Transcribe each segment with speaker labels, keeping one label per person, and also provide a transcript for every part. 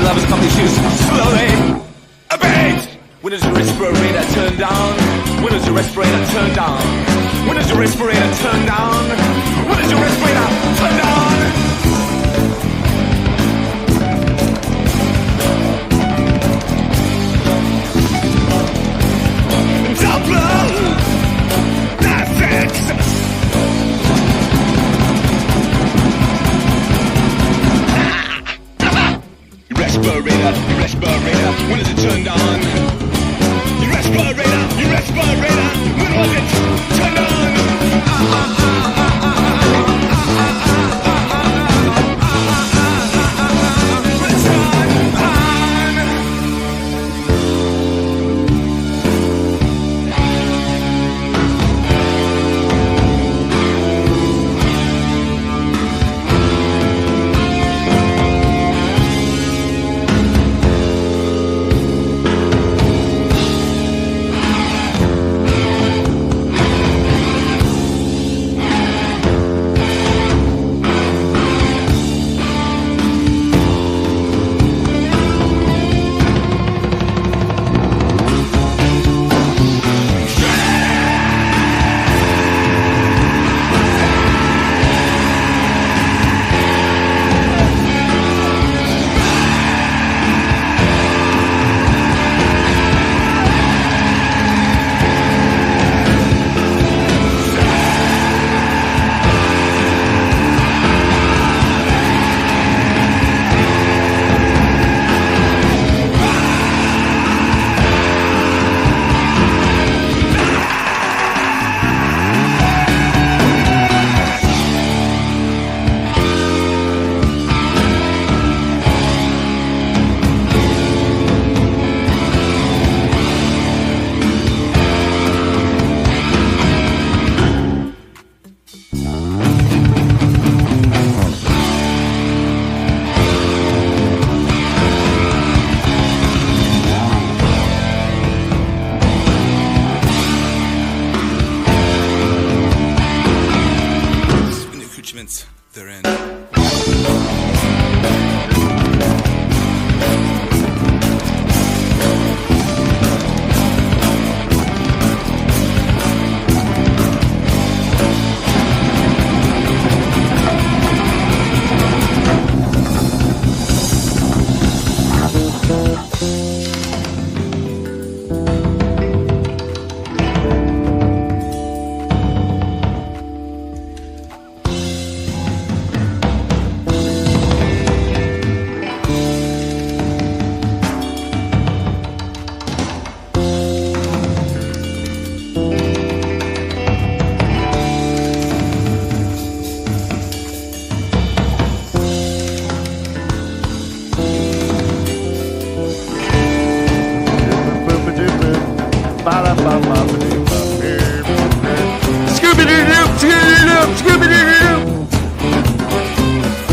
Speaker 1: lovers come to shoes slowly abate. When does your respirator turn down? When does your respirator turn down? When does your respirator turn down? When does your respirator turn down? Doppler, Netflix. Your respirator, when does it turn down? Your respirator, when was it turned on?
Speaker 2: They're in.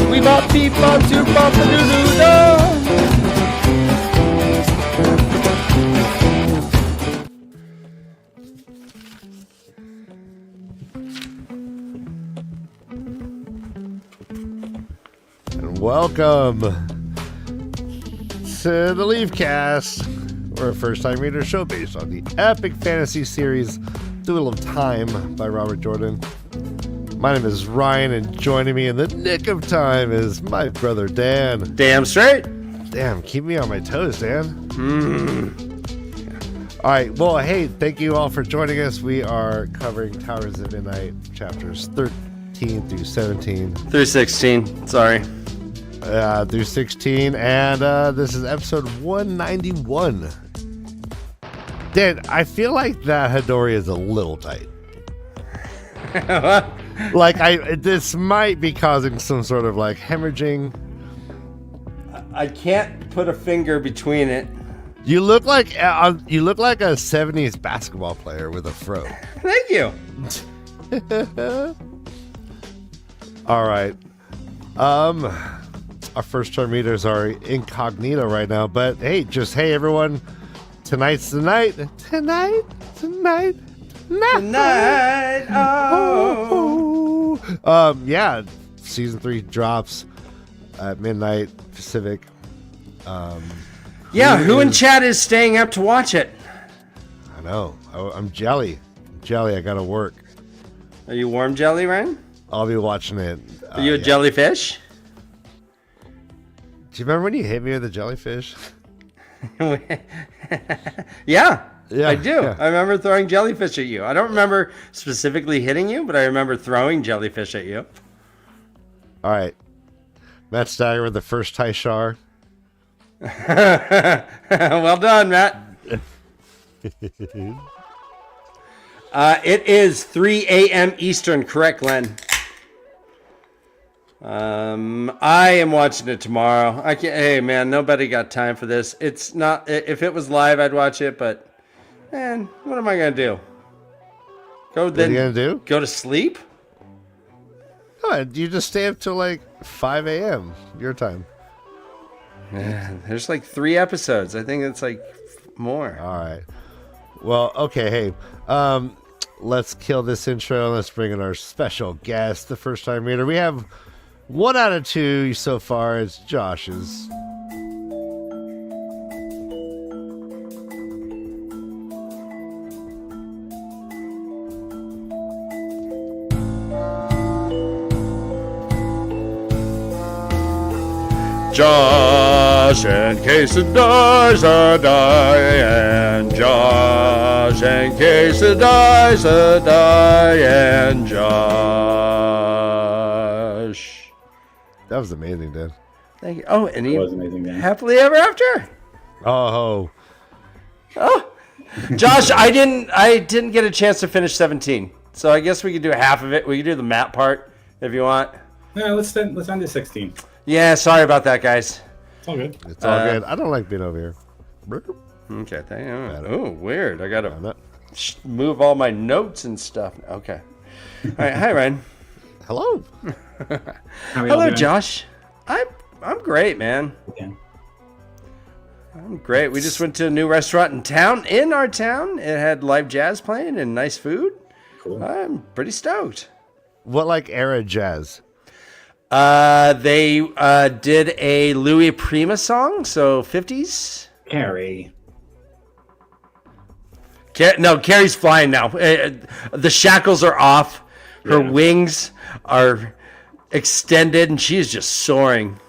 Speaker 3: We bop beep bop to bop a doo doo
Speaker 4: And welcome to the Leafcast. We're a first-time reader show based on the epic fantasy series The Wheel of Time by Robert Jordan. My name is Ryan, and joining me in the nick of time is my brother Dan.
Speaker 3: Damn straight.
Speaker 4: Damn, keep me on my toes, Dan. All right, well, hey, thank you all for joining us. We are covering Towers of Midnight, chapters 13 through 17.
Speaker 3: Through 16, sorry.
Speaker 4: Through 16, and this is episode 191. Dan, I feel like that Hadori is a little tight. Like, this might be causing some sort of like hemorrhaging.
Speaker 3: I can't put a finger between it.
Speaker 4: You look like a 70s basketball player with a fro.
Speaker 3: Thank you.
Speaker 4: All right. Our first term readers are incognito right now, but hey, everyone. Tonight's the night. Tonight. Oh. Yeah. Season 3 drops at midnight Pacific.
Speaker 3: Yeah, who in chat is staying up to watch it?
Speaker 4: I know. I'm jelly. I gotta work.
Speaker 3: Are you warm jelly, Ryan?
Speaker 4: I'll be watching it.
Speaker 3: Are you a jellyfish?
Speaker 4: Do you remember when you hit me with a jellyfish?
Speaker 3: Yeah, I do.
Speaker 4: Yeah.
Speaker 3: I remember throwing jellyfish at you. I don't remember specifically hitting you, but I remember throwing jellyfish at you.
Speaker 4: All right. Matt Steiger with the first Taishar.
Speaker 3: Well done, Matt. It is 3 a.m. Eastern, correct, Glenn? I am watching it tomorrow. I can't. Hey, man, nobody got time for this. It's not. If it was live, I'd watch it. But, man, what am I gonna do?
Speaker 4: What are you gonna do?
Speaker 3: Go to sleep?
Speaker 4: Oh, you just stay up till like 5 a.m. your time.
Speaker 3: There's like 3 episodes. I think it's like more.
Speaker 4: All right. Well, okay. Hey, let's kill this intro. Let's bring in our special guest, the first time reader. We have 1 out of 2 so far. It's Josh's.
Speaker 3: Josh, in case it dies, I die. And Josh, in case it dies, I die. And Josh.
Speaker 4: That was amazing, Dan.
Speaker 3: Thank you. Oh, and he
Speaker 2: was amazing, Dan.
Speaker 3: happily ever after.
Speaker 4: Oh,
Speaker 3: Josh, I didn't get a chance to finish 17, so I guess we could do half of it. We could do the map part if you want.
Speaker 2: No, let's end to 16.
Speaker 3: Yeah, sorry about that, guys.
Speaker 2: It's all good.
Speaker 4: it's all good. I don't like being over here.
Speaker 3: Okay, oh, weird. I gotta move all my notes and stuff. Okay. All right, hi, Ryan.
Speaker 4: Hello.
Speaker 2: How are y'all
Speaker 3: Hello,
Speaker 2: doing?
Speaker 3: Josh. I'm great, man.
Speaker 2: Yeah.
Speaker 3: I'm great. We just went to a new restaurant in our town. It had live jazz playing and nice food.
Speaker 2: Cool.
Speaker 3: I'm pretty stoked.
Speaker 4: What like era jazz?
Speaker 3: They did a Louis Prima song, so 50s.
Speaker 2: Carrie.
Speaker 3: No, Carrie's flying now. The shackles are off. Her wings are extended, and she is just soaring.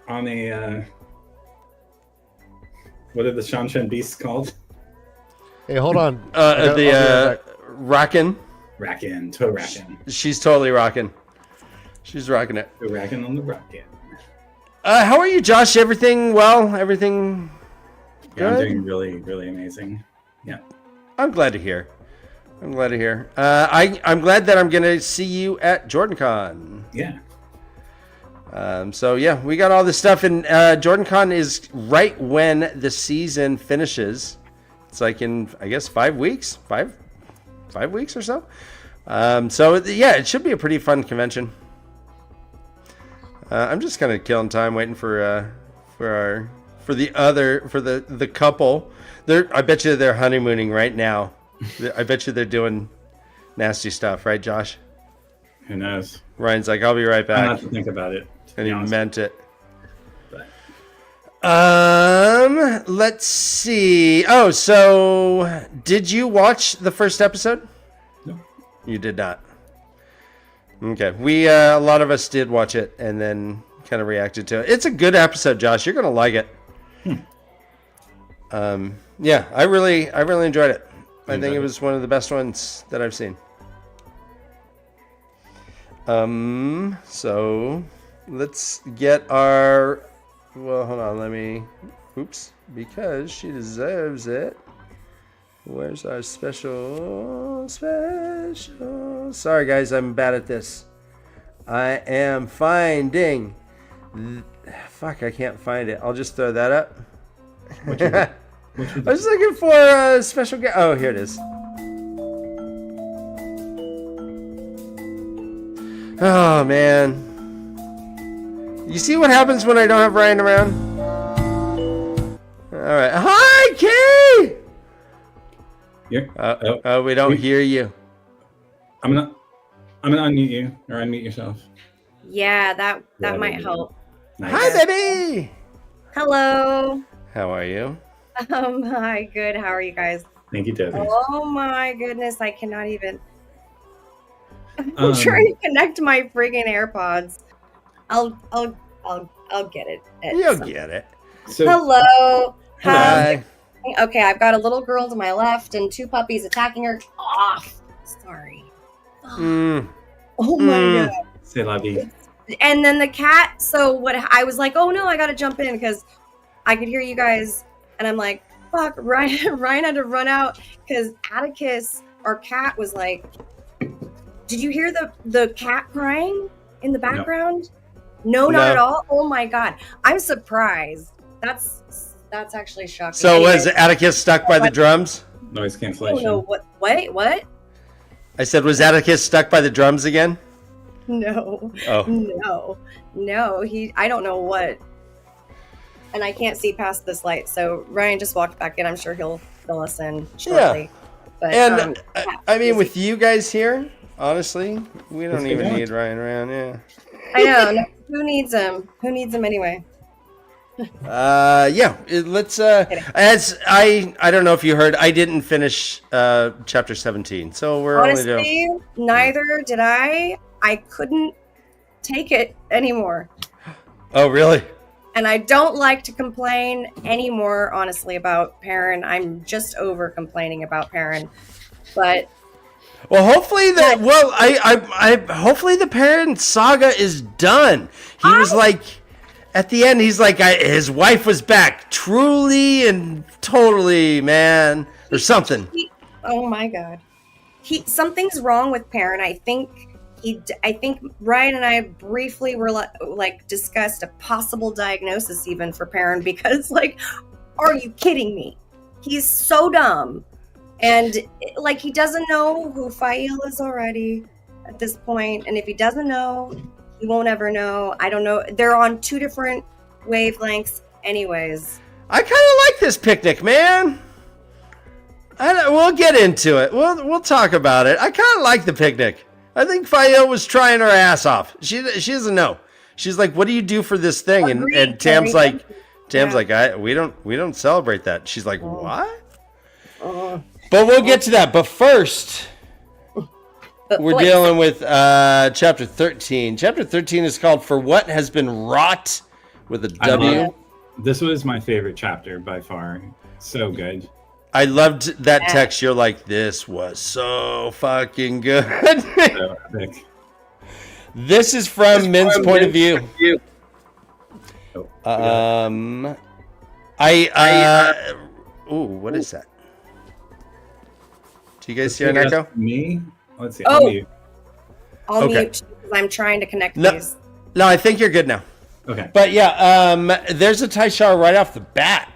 Speaker 2: On a, what are the Shanshan beasts called?
Speaker 4: Hey, hold on.
Speaker 3: Rockin'.
Speaker 2: Rackin'. Toe rackin'.
Speaker 3: She's totally rocking. She's rocking it.
Speaker 2: Toe rackin' on the rocket.
Speaker 3: How are you, Josh? Everything well? Everything
Speaker 2: Yeah, I'm
Speaker 3: good?
Speaker 2: doing really, really amazing. Yeah.
Speaker 3: I'm glad to hear. I'm glad that I'm going to see you at JordanCon.
Speaker 2: Yeah.
Speaker 3: So, yeah, we got all this stuff. And JordanCon is right when the season finishes. It's like in, I guess, 5 weeks. 5 weeks or so. So, yeah, it should be a pretty fun convention. I'm just kind of killing time waiting for the couple. I bet you they're honeymooning right now. I bet you they're doing nasty stuff, right, Josh?
Speaker 2: Who knows?
Speaker 3: Ryan's like, I'll be right
Speaker 2: I
Speaker 3: back,
Speaker 2: don't have to think about it.
Speaker 3: and he meant it.
Speaker 2: But
Speaker 3: Let's see. Oh, so did you watch the first episode?
Speaker 2: no.
Speaker 3: You did not. Okay, we a lot of us did watch it and then kind of reacted to it. It's a good episode, Josh. You're gonna like it. Yeah, I really enjoyed it. I think it was one of the best ones that I've seen. So let's get our. Well, hold on. Because she deserves it. Where's our special? Sorry, guys, I'm bad at this. I am finding. Fuck, I can't find it. I'll just throw that up. I was looking for a special guest. Oh, here it is. Oh, man. You see what happens when I don't have Ryan around? All right. Hi, Kay! We don't hear you.
Speaker 2: I'm gonna unmute you or unmute yourself.
Speaker 5: Yeah, that might help.
Speaker 2: Nice.
Speaker 3: Hi, baby!
Speaker 5: Hello.
Speaker 3: How are you?
Speaker 5: Hi, good. How are you guys?
Speaker 2: Thank you, Debbie.
Speaker 5: Oh my goodness, I cannot even. I'm
Speaker 2: Um,
Speaker 5: trying to connect my friggin' AirPods. I'll get it. at
Speaker 3: You'll
Speaker 5: some-
Speaker 3: get it.
Speaker 2: So,
Speaker 5: Hello. How's
Speaker 3: Hi.
Speaker 5: it going? Okay, I've got a little girl to my left and 2 puppies attacking her. Off. Sorry.
Speaker 3: Mm.
Speaker 5: Oh my
Speaker 3: Mm.
Speaker 5: god.
Speaker 2: say la vie.
Speaker 5: And then the cat. So what? I was like, oh no, I gotta jump in because I could hear you guys, and I'm like, fuck. Ryan had to run out because Atticus, our cat, was like, did you hear the cat crying in the background? No, not
Speaker 3: No.
Speaker 5: at all. Oh my god, I'm surprised. That's actually shocking.
Speaker 3: So
Speaker 5: Anyway,
Speaker 3: was Atticus stuck by the drums?
Speaker 2: Noise
Speaker 5: I
Speaker 2: cancellation.
Speaker 5: don't know what. Wait, what?
Speaker 3: I said, was Atticus stuck by the drums again?
Speaker 5: No.
Speaker 3: Oh.
Speaker 5: No. I don't know what. And I can't see past this light. So Ryan just walked back in. I'm sure he'll fill us in shortly. But
Speaker 3: And
Speaker 5: yeah,
Speaker 3: I mean,
Speaker 5: easy.
Speaker 3: with you guys here, honestly, we don't
Speaker 2: Let's get
Speaker 3: even
Speaker 2: going.
Speaker 3: need Ryan around. Yeah.
Speaker 5: I know. No, who needs him? Who needs him anyway?
Speaker 3: Let's. As I don't know if you heard, I didn't finish chapter 17, so we're only doing.
Speaker 5: Honestly, neither did I. I couldn't take it anymore.
Speaker 3: Oh, really?
Speaker 5: And I don't like to complain anymore, honestly, about Perrin. I'm just over complaining about Perrin. But
Speaker 3: Well, hopefully that. Well, I hopefully the parent saga is done. He was like, at the end, he's like, his wife was back, truly and totally, man, or something.
Speaker 5: oh my god, something's wrong with Perrin. I think Ryan and I briefly were like discussed a possible diagnosis even for Perrin because like, are you kidding me? He's so dumb. And like he doesn't know who Fael is already at this point, and if he doesn't know, he won't ever know. I don't know. They're on 2 different wavelengths, anyways.
Speaker 3: I kind of like this picnic, man. We'll get into it. We'll talk about it. I kind of like the picnic. I think Fael was trying her ass off. She doesn't know. She's like, "What do you do for this thing?"
Speaker 5: Agreed,
Speaker 3: And Tam's
Speaker 5: Terry.
Speaker 3: like, we don't celebrate that. She's like, what?
Speaker 5: Uh,
Speaker 3: But we'll get to that. But first,
Speaker 5: but
Speaker 3: we're
Speaker 5: boy,
Speaker 3: dealing with chapter 13. Chapter 13 is called "For What Has Been Wrought" with a
Speaker 2: I
Speaker 3: W.
Speaker 2: love- This was my favorite chapter by far. So good.
Speaker 3: I loved that text. You're like, this was so fucking good.
Speaker 2: So epic.
Speaker 3: This is from Min's point of view.
Speaker 2: Oh,
Speaker 3: What is that? Do you guys
Speaker 2: let's
Speaker 3: see an
Speaker 2: see, that's
Speaker 3: echo?
Speaker 2: Me? Let's see.
Speaker 5: Oh.
Speaker 2: I'll mute.
Speaker 5: I'll
Speaker 3: Okay.
Speaker 5: mute because I'm trying to connect
Speaker 3: No.
Speaker 5: these.
Speaker 3: No, I think you're good now.
Speaker 2: Okay.
Speaker 3: But yeah, there's a Taishar right off the bat.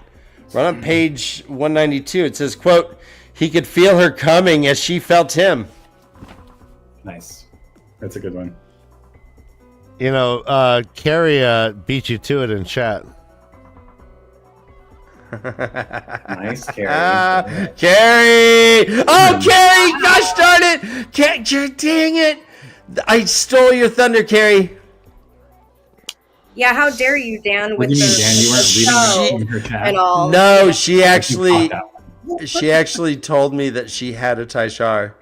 Speaker 3: Right on page 192. It says, quote, "He could feel her coming as she felt him."
Speaker 2: Nice. That's a good one.
Speaker 4: You know, Carrie beat you to it in chat.
Speaker 2: Nice, Carrie.
Speaker 3: Carrie! Oh, Carrie! Gosh darn it! Dang it! I stole your thunder, Carrie.
Speaker 5: Yeah, how dare you, Dan,
Speaker 2: What
Speaker 5: with
Speaker 2: do you
Speaker 5: the,
Speaker 2: mean, Dan? You weren't
Speaker 5: the
Speaker 2: reading
Speaker 5: show
Speaker 2: in her chat?
Speaker 5: and all.
Speaker 3: No, she actually,
Speaker 2: You popped out.
Speaker 3: she actually told me that she had a Taishar.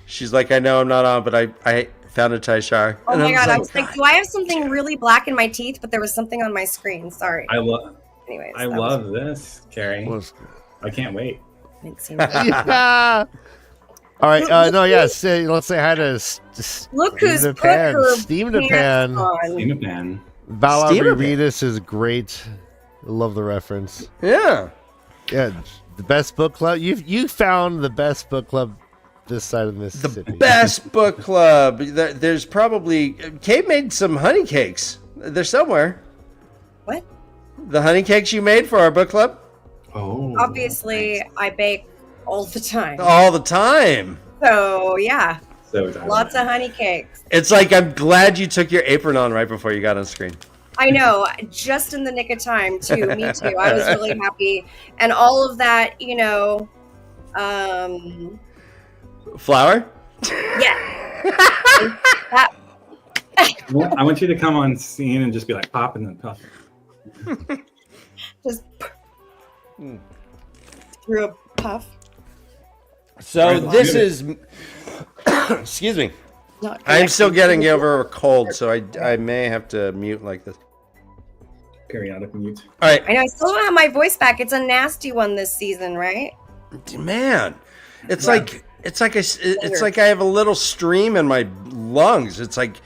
Speaker 3: She's like, I know I'm not on, but I found a Taishar.
Speaker 5: Oh
Speaker 3: And
Speaker 5: my god, I
Speaker 3: was
Speaker 5: was like, do I have something really black in my teeth? But there was something on my screen. Sorry. Anyways,
Speaker 2: I
Speaker 5: that
Speaker 2: love this, Carrie.
Speaker 4: Was-
Speaker 2: I can't wait.
Speaker 5: didn't seem right.
Speaker 4: yeah. All right. No. Yeah. Let's say hi to
Speaker 5: Look who's
Speaker 4: Steam
Speaker 5: put
Speaker 4: to Pan.
Speaker 5: her
Speaker 4: Steam to
Speaker 5: pants
Speaker 4: Pan.
Speaker 5: on.
Speaker 2: Cena Pan.
Speaker 4: Vala
Speaker 3: Steamer
Speaker 4: Reedus is great. Love the reference.
Speaker 3: Yeah.
Speaker 4: Yeah. The best book club. You found the best book club this side of Mississippi.
Speaker 3: Best book club. There's probably, Kate made some honey cakes. They're somewhere.
Speaker 5: What?
Speaker 3: The honey cakes you made for our book club?
Speaker 2: Oh.
Speaker 5: Obviously, I bake all the time.
Speaker 3: All the time.
Speaker 5: So yeah,
Speaker 2: So
Speaker 5: lots of honey cakes.
Speaker 3: It's like, I'm glad you took your apron on right before you got on screen.
Speaker 5: I know, just in the nick of time too. Me too. I was really happy, and all of that, you know.
Speaker 3: Flour?
Speaker 5: Yeah.
Speaker 2: I want you to come on scene and just be like popping and puffing.
Speaker 5: Just through a puff.
Speaker 3: So this is, excuse me.
Speaker 5: Not
Speaker 3: I'm still
Speaker 5: connected.
Speaker 3: getting over a cold, so I may have to mute like this.
Speaker 2: Periodic mute.
Speaker 3: All right,
Speaker 5: I know. I still don't have my voice back. It's a nasty one this season, right?
Speaker 3: man, it's like I have a little stream in my lungs. It's like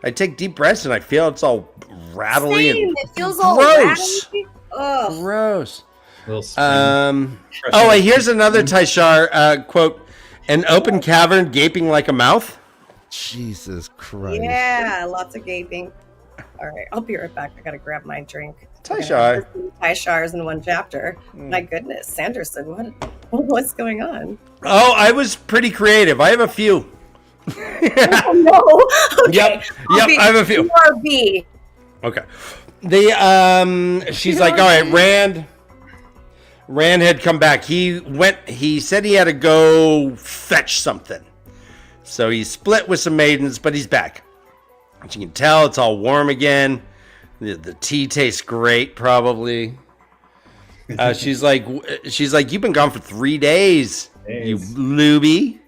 Speaker 3: I take deep breaths and I feel it's all rattly
Speaker 5: Same.
Speaker 3: and
Speaker 5: It feels all
Speaker 3: gross.
Speaker 5: rattly. Ugh.
Speaker 3: Gross.
Speaker 2: Little spring.
Speaker 3: Oh, wait, here's another Taishar quote: "An open cavern gaping like a mouth."
Speaker 4: Jesus Christ.
Speaker 5: Yeah, lots of gaping. All right, I'll be right back. I gotta grab my drink.
Speaker 3: Taishar.
Speaker 5: Taishars in one chapter. My goodness, Sanderson, what's going on?
Speaker 3: Oh, I was pretty creative. I have a few.
Speaker 5: Oh no. Okay.
Speaker 3: Yep, I have a few.
Speaker 5: RB.
Speaker 3: Okay. She's like, all right, Rand had come back. He said he had to go fetch something. So he split with some maidens, but he's back. As you can tell, it's all warm again. The tea tastes great, probably. She's like, you've been gone for 3 days, you looby.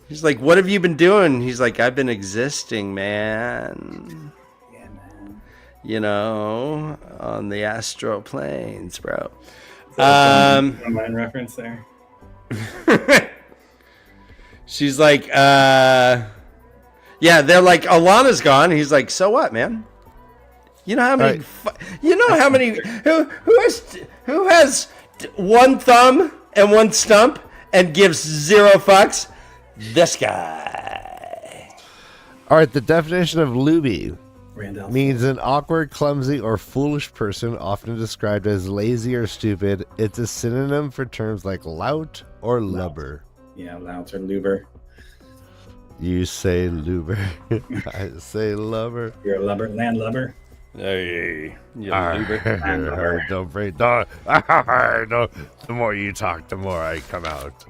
Speaker 3: He's like, what have you been doing? He's like, I've been existing, man.
Speaker 2: Yeah, man.
Speaker 3: You know, on the astral planes, bro.
Speaker 2: Mine reference there.
Speaker 3: She's like, yeah, they're like, Alana's gone. He's like, so what, man? You know how many? You know how many? Who has one thumb and one stump and gives 0 fucks? This guy.
Speaker 4: All right, the definition of looby
Speaker 2: Randall.
Speaker 4: means an awkward, clumsy, or foolish person, often described as lazy or stupid. It's a synonym for terms like lout or lubber.
Speaker 2: Yeah, Louts or Luber.
Speaker 4: You say lubber. I say lubber.
Speaker 2: You're a lubber, land lubber.
Speaker 3: Hey, you
Speaker 2: Lubber.
Speaker 4: Don't break. Don't. The more you talk, the more I come out.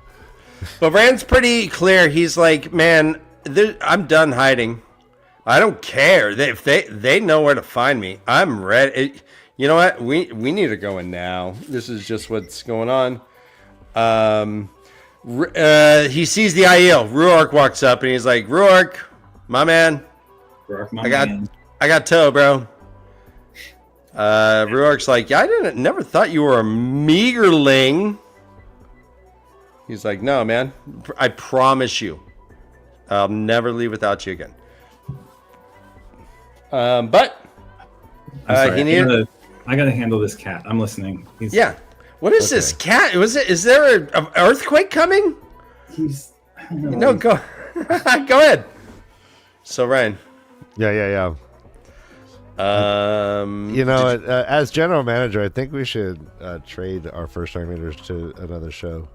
Speaker 3: But Rand's pretty clear. He's like, man, I'm done hiding. I don't care. If they know where to find me, I'm ready. You know what? We need to go in now. This is just what's going on. He sees the Aiel. Ruark walks up and he's like, Ruark, my man.
Speaker 2: Rourke, my
Speaker 3: I
Speaker 2: man.
Speaker 3: got toe, bro. Ruark's like, yeah, never thought you were a meagerling. He's like, no, man. I promise you, I'll never leave without you again. But
Speaker 2: I'm sorry,
Speaker 3: he
Speaker 2: I gotta handle this cat. I'm listening.
Speaker 3: Yeah. What is this cat? Is there an earthquake coming?
Speaker 2: He's. I don't know.
Speaker 3: No, go ahead. So Ryan.
Speaker 4: Yeah. You know, as general manager, I think we should trade our first time readers to another show.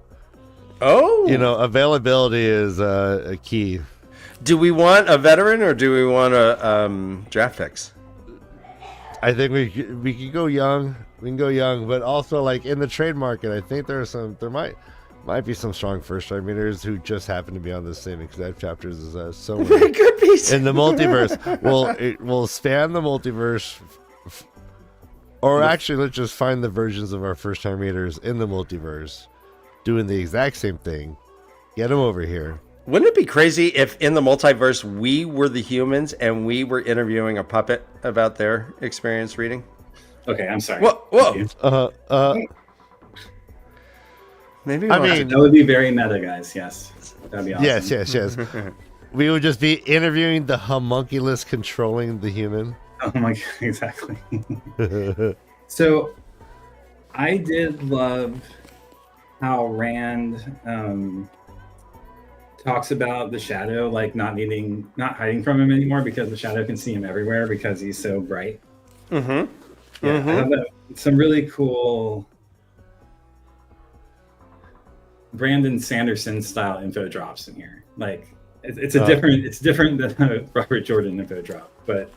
Speaker 3: Oh.
Speaker 4: You know, availability is a key.
Speaker 3: Do we want a veteran or do we want a draft picks?
Speaker 4: I think we could go young. We can go young, but also like in the trade market, I think there might be some strong first time readers who just happen to be on the same exact chapters as so
Speaker 3: It could be
Speaker 4: in the multiverse. We'll span the multiverse, or actually, let's just find the versions of our first time readers in the multiverse doing the exact same thing. Get them over here.
Speaker 3: Wouldn't it be crazy if in the multiverse we were the humans and we were interviewing a puppet about their experience reading?
Speaker 2: Okay, I'm sorry.
Speaker 3: Whoa. Maybe
Speaker 4: I mean,
Speaker 2: that would be very meta, guys. Yes, that'd be awesome.
Speaker 4: Yes. We would just be interviewing the homunculus controlling the human.
Speaker 2: Oh my god, exactly. So, I did love how Rand talks about the shadow, like not hiding from him anymore because the shadow can see him everywhere because he's so bright.
Speaker 3: Mm-hmm.
Speaker 2: Yeah, I have some really cool Brandon Sanderson style info drops in here. Like it's different than a Robert Jordan info drop, but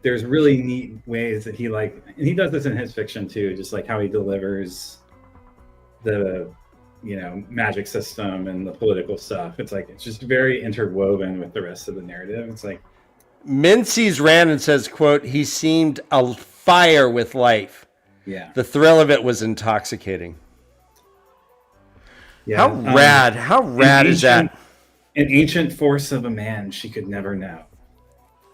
Speaker 2: there's really neat ways that and he does this in his fiction too, just like how he delivers the magic system and the political stuff. It's like it's just very interwoven with the rest of the narrative. It's like
Speaker 3: Min sees Rand and says, quote, he seemed a fire with life.
Speaker 2: Yeah.
Speaker 3: The thrill of it was intoxicating.
Speaker 2: Yeah.
Speaker 3: How rad! How rad is that?
Speaker 2: An ancient force of a man she could never know.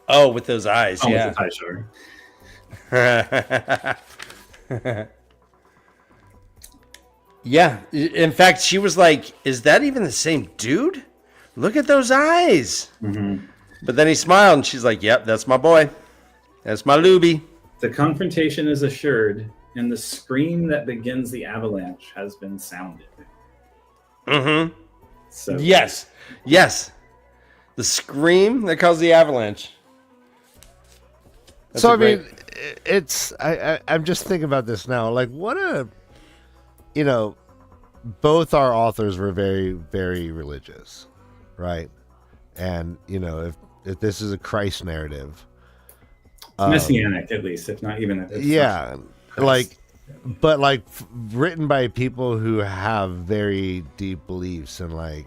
Speaker 3: Oh, with those eyes,
Speaker 2: Almost
Speaker 3: yeah.
Speaker 2: a tie shore.
Speaker 3: Yeah. In fact, she was like, "Is that even the same dude? Look at those eyes."
Speaker 2: Mm-hmm.
Speaker 3: But then he smiled, and she's like, "Yep, that's my boy. That's my Luby."
Speaker 2: The confrontation is assured, and the scream that begins the avalanche has been sounded.
Speaker 3: Mm-hmm.
Speaker 2: So
Speaker 3: Yes. The scream that caused the avalanche. That's
Speaker 4: So
Speaker 3: a
Speaker 4: I
Speaker 3: great-
Speaker 4: mean, I'm just thinking about this now. Like, what a, both our authors were very, very religious, right? And if this is a Christ narrative,
Speaker 2: messianic, at least, if not even. If it's
Speaker 4: yeah,
Speaker 2: not
Speaker 4: like,
Speaker 2: Christ.
Speaker 4: but like written by people who have very deep beliefs in like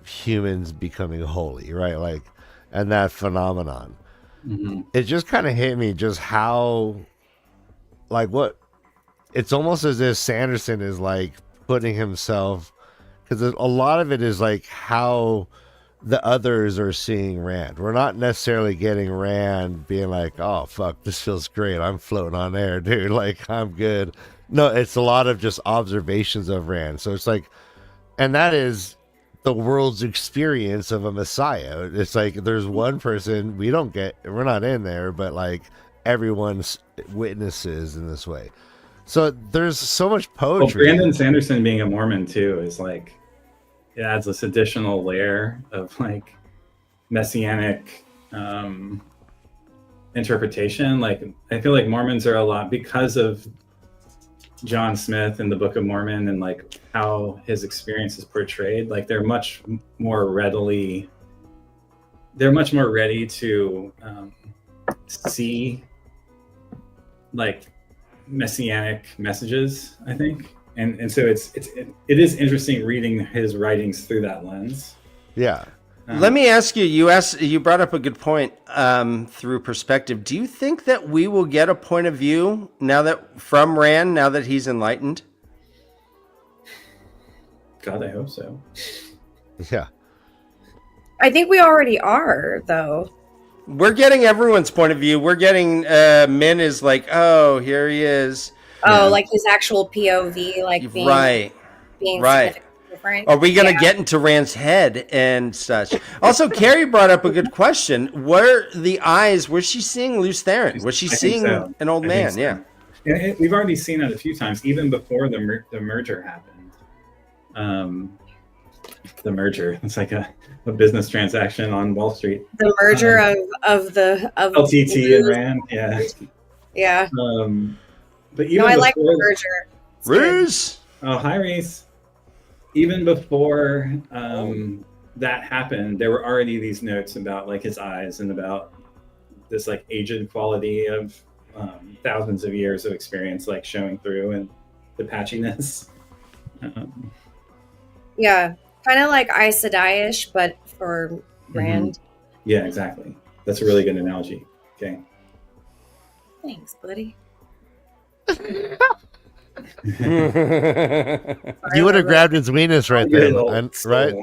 Speaker 4: humans becoming holy, right? Like, and that phenomenon.
Speaker 2: Mhm.
Speaker 4: It just kind of hit me just how, like, what it's almost as if Sanderson is like putting himself, because a lot of it is like how the others are seeing Rand. We're not necessarily getting Rand being like, oh fuck, this feels great, I'm floating on air, dude, like I'm good. No, it's a lot of just observations of Rand. So it's like, and that is the world's experience of a messiah. It's like there's one person we're not in there, but like everyone's witnesses in this way. So there's so much
Speaker 2: Well,
Speaker 4: poetry.
Speaker 2: Brandon Sanderson being a Mormon too is like, it adds this additional layer of like messianic interpretation. Like, I feel like Mormons are a lot, because of John Smith and the Book of Mormon and like how his experience is portrayed, like they're much more ready to see like messianic messages, I think. And so it is interesting reading his writings through that lens.
Speaker 4: Yeah.
Speaker 3: Let me ask you. You brought up a good point through perspective. Do you think that we will get a point of view from Rand now that he's enlightened?
Speaker 2: God, I hope so.
Speaker 4: Yeah.
Speaker 5: I think we already are, though.
Speaker 3: We're getting everyone's point of view. We're getting Min is like, oh, here he is.
Speaker 5: Oh, like his actual POV, like being
Speaker 3: Right.
Speaker 5: significantly different.
Speaker 3: Are we going to get into Rand's head and such? Also, Carrie brought up a good question. Was she seeing Luce Theron? Was she
Speaker 2: I think
Speaker 3: seeing
Speaker 2: so.
Speaker 3: an old
Speaker 2: I think
Speaker 3: man?
Speaker 2: so.
Speaker 3: Yeah.
Speaker 2: And we've already seen it a few times, even before the merger happened. The merger, it's like a business transaction on Wall Street.
Speaker 5: The merger of
Speaker 2: LTT and Rand, yeah.
Speaker 5: Yeah.
Speaker 2: But even
Speaker 5: I like the
Speaker 2: before-
Speaker 5: merger. It's good.
Speaker 3: Reese.
Speaker 2: Oh, hi, Reese. Even before that happened, there were already these notes about like his eyes and about this like aged quality of thousands of years of experience like showing through, and the patchiness.
Speaker 5: Yeah. Kind of like Aes Sedai-ish, but for Rand.
Speaker 2: Yeah, exactly. That's a really good analogy. Okay.
Speaker 5: Thanks, buddy.
Speaker 4: You would have grabbed his weenus right
Speaker 2: You're
Speaker 4: then,
Speaker 2: a little
Speaker 4: and,
Speaker 2: slow.
Speaker 4: right?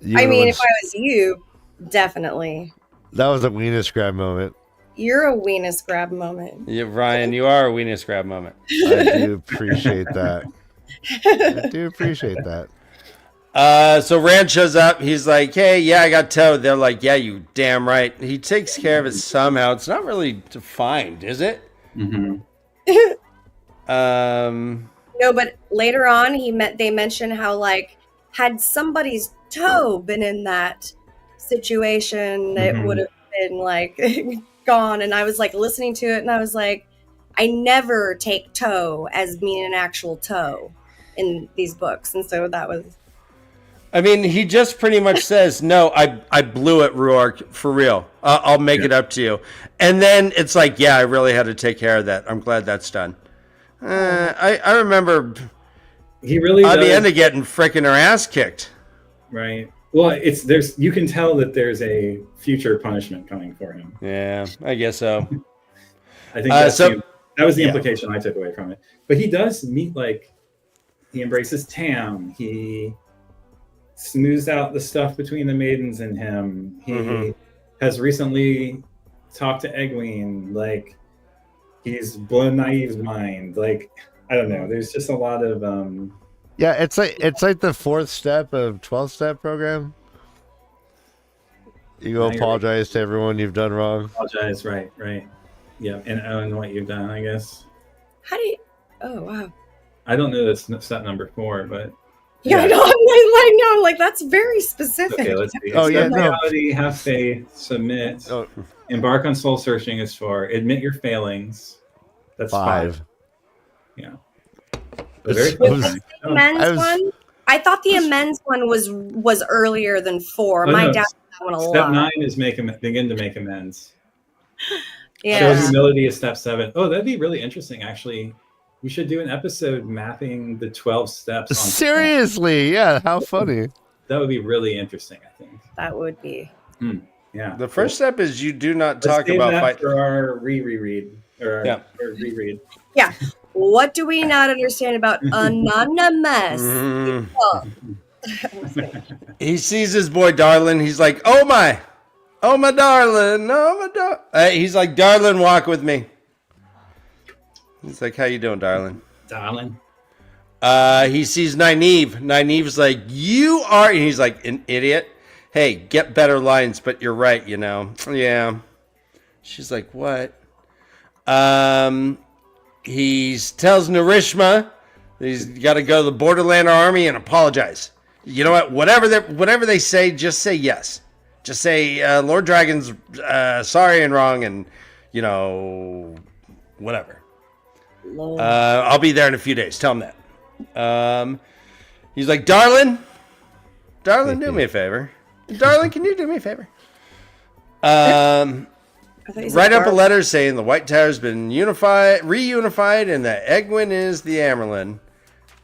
Speaker 4: You
Speaker 5: I mean,
Speaker 4: would've-
Speaker 5: if I was you, definitely.
Speaker 4: that was a weenus grab moment.
Speaker 5: You're a weenus grab moment.
Speaker 3: Yeah, Ryan, you are a weenus grab moment.
Speaker 4: I do appreciate that. I do appreciate that.
Speaker 3: So Rand shows up. He's like, hey, yeah, I got towed. They're like, yeah, you damn right. He takes care of it somehow. It's not really defined, is it?
Speaker 2: Mm-hmm.
Speaker 5: No, but later on, they mention how like had somebody's toe been in that situation, it would have been like gone. And I was like listening to it, and I was like, I never take toe as meaning an actual toe in these books, and so that was.
Speaker 3: I mean, he just pretty much says, no, I blew it, Ruark, for real. I'll make it up to you. And then it's like, yeah, I really had to take care of that. I'm glad that's done. I remember
Speaker 2: He really
Speaker 3: Avienda
Speaker 2: does.
Speaker 3: getting frickin' her ass kicked.
Speaker 2: Right. Well, there's you can tell that there's a future punishment coming for him.
Speaker 3: Yeah, I guess so.
Speaker 2: I think that was the implication I took away from it. But he does meet, like, he embraces Tam. He smooths out the stuff between the maidens and him. He has recently talked to Egwene. Like, he's blown Naive's mind. Like, I don't know. There's just a lot of
Speaker 4: Yeah, it's like the 4th step of 12-step program. You go apologize to everyone you've done wrong.
Speaker 2: Apologize, right. Yeah, and own what you've done, I guess.
Speaker 5: How do you? Oh wow.
Speaker 2: I don't know that's step number 4, but
Speaker 5: yeah, I know. I'm like that's very specific.
Speaker 2: Okay, let's see.
Speaker 4: Oh, yeah,
Speaker 2: reality, have faith, submit, embark on soul searching is 4. Admit your failings. That's 5. Yeah.
Speaker 5: Was the amends one? I thought the amends one was earlier than 4. My dad that one a lot.
Speaker 2: Step 9 is begin to make amends.
Speaker 5: Yeah.
Speaker 2: Show humility is step 7. Oh, that'd be really interesting, actually. We should do an episode mapping the 12 steps. On
Speaker 4: Seriously, yeah. How funny.
Speaker 2: That would be really interesting, I think.
Speaker 5: That would be.
Speaker 2: Yeah.
Speaker 3: The first step is you do not talk about fight.
Speaker 2: For our reread or reread.
Speaker 5: Yeah. What do we not understand about anonymous?
Speaker 3: He sees his boy Darlin. He's like, oh my darling, he's like, darling, walk with me. He's like, how you doing, darling?
Speaker 2: Darling.
Speaker 3: He sees Nynaeve. Nynaeve's like, you are, and he's like, an idiot. Hey, get better lines, but you're right, you know. Yeah. She's like, what? He tells Narishma that he's got to go to the Borderland Army and apologize. You know what? Whatever they say, just say yes. Just say, Lord Dragon's sorry and wrong, and, you know, whatever. I'll be there in a few days. Tell him that. He's like, darling, do me a favor. Darling, can you do me a favor? Write up a letter saying the White Tower's been reunified, and that Egwene is the Amerlin.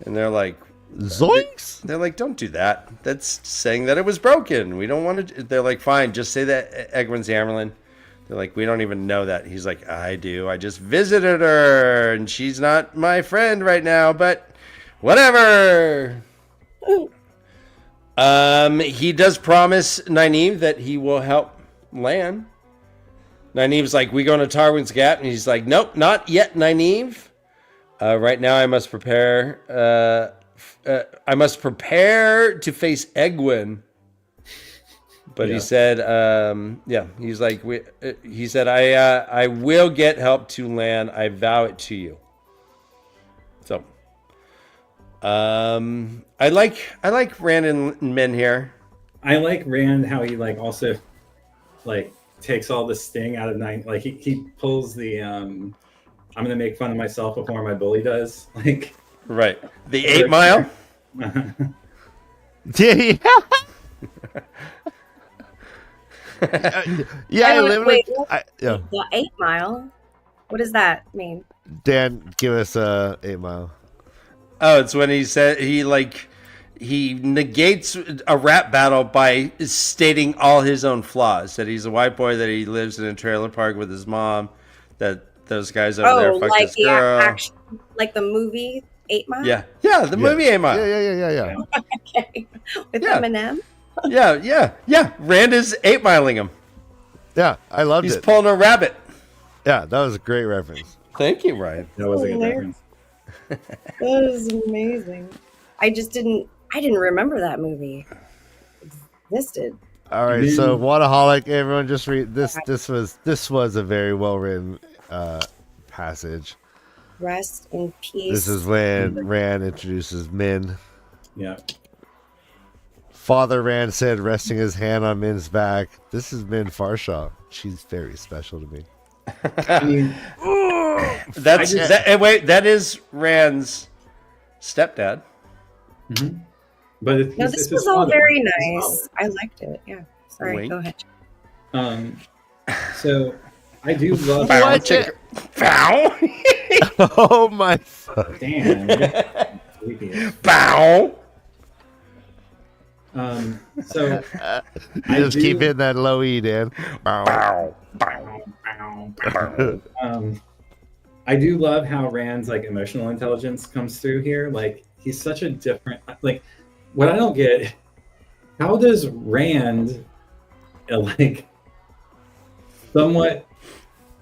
Speaker 3: And they're like,
Speaker 4: zoinks!
Speaker 3: They're like, don't do that. That's saying that it was broken. We don't want to. They're like, fine, just say that Egwene's the Amerlin. They're like, we don't even know that. He's like, I do. I just visited her, and she's not my friend right now, but whatever. He does promise Nynaeve that he will help Lan. Nynaeve's like, we going to Tarwin's Gap? And he's like, nope, not yet, Nynaeve. Right now I must prepare to face Egwene. But he said, he's like, he said, I will get help to Lan. I vow it to you. So, I like Rand and Min here.
Speaker 2: I like Rand, how he like also like takes all the sting out of Nine. Like he pulls the I'm gonna make fun of myself before my bully does. Like
Speaker 3: right, the 8 Mile.
Speaker 4: Yeah.
Speaker 5: The 8 Mile. What does that mean?
Speaker 4: Dan, give us 8 Mile.
Speaker 3: Oh, it's when he said he negates a rap battle by stating all his own flaws. That he's a white boy, that he lives in a trailer park with his mom, that those guys over there fucked his girl.
Speaker 5: Like the movie 8 Mile?
Speaker 3: Yeah, the movie 8 Mile.
Speaker 4: Yeah.
Speaker 5: Okay. With Eminem?
Speaker 3: Yeah. Rand is 8 miling him.
Speaker 4: Yeah, I loved it.
Speaker 3: He's pulling a rabbit.
Speaker 4: Yeah, that was a great reference.
Speaker 3: Thank you, Ryan.
Speaker 2: That was a good reference.
Speaker 5: That is amazing. I didn't remember that movie existed.
Speaker 4: All right, so Waterholic, everyone just read this. This was a very well written passage.
Speaker 5: Rest in peace.
Speaker 4: This is when Rand introduces Min.
Speaker 2: Yeah.
Speaker 4: Father Rand said, resting his hand on Min's back, "This is Min Farshaw. She's very special to me."
Speaker 2: I mean,
Speaker 3: that is Rand's stepdad.
Speaker 2: Mm-hmm. But
Speaker 5: this was all very nice. I liked it. Yeah. Sorry,
Speaker 3: Wink.
Speaker 5: go ahead.
Speaker 2: So I do love
Speaker 3: Bow.
Speaker 4: Oh my!
Speaker 2: Dan.
Speaker 3: Bow.
Speaker 2: So
Speaker 4: You
Speaker 2: I
Speaker 4: just keep
Speaker 2: do-
Speaker 4: hitting that low E, Dan.
Speaker 3: Bow, bow, bow.
Speaker 2: I do love how Rand's like emotional intelligence comes through here. Like he's such a different like what I don't get, how does Rand like somewhat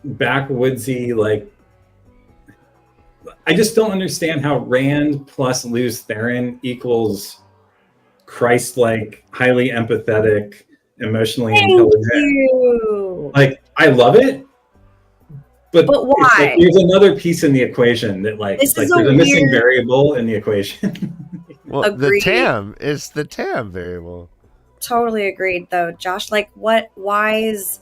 Speaker 2: backwoodsy like I just don't understand how Rand plus Luz Theron equals Christ-like, highly empathetic, emotionally
Speaker 5: Thank
Speaker 2: intelligent.
Speaker 5: you.
Speaker 2: Like I love it, but
Speaker 5: But
Speaker 2: it's
Speaker 5: why?
Speaker 2: like, there's another piece in the equation that like
Speaker 5: This
Speaker 2: it's like
Speaker 5: is a
Speaker 2: there's a missing
Speaker 5: weird-
Speaker 2: variable in the equation.
Speaker 4: Well,
Speaker 5: Agreed.
Speaker 4: the TAM is the TAM variable.
Speaker 5: Totally agreed, though, Josh. Like, what? Why is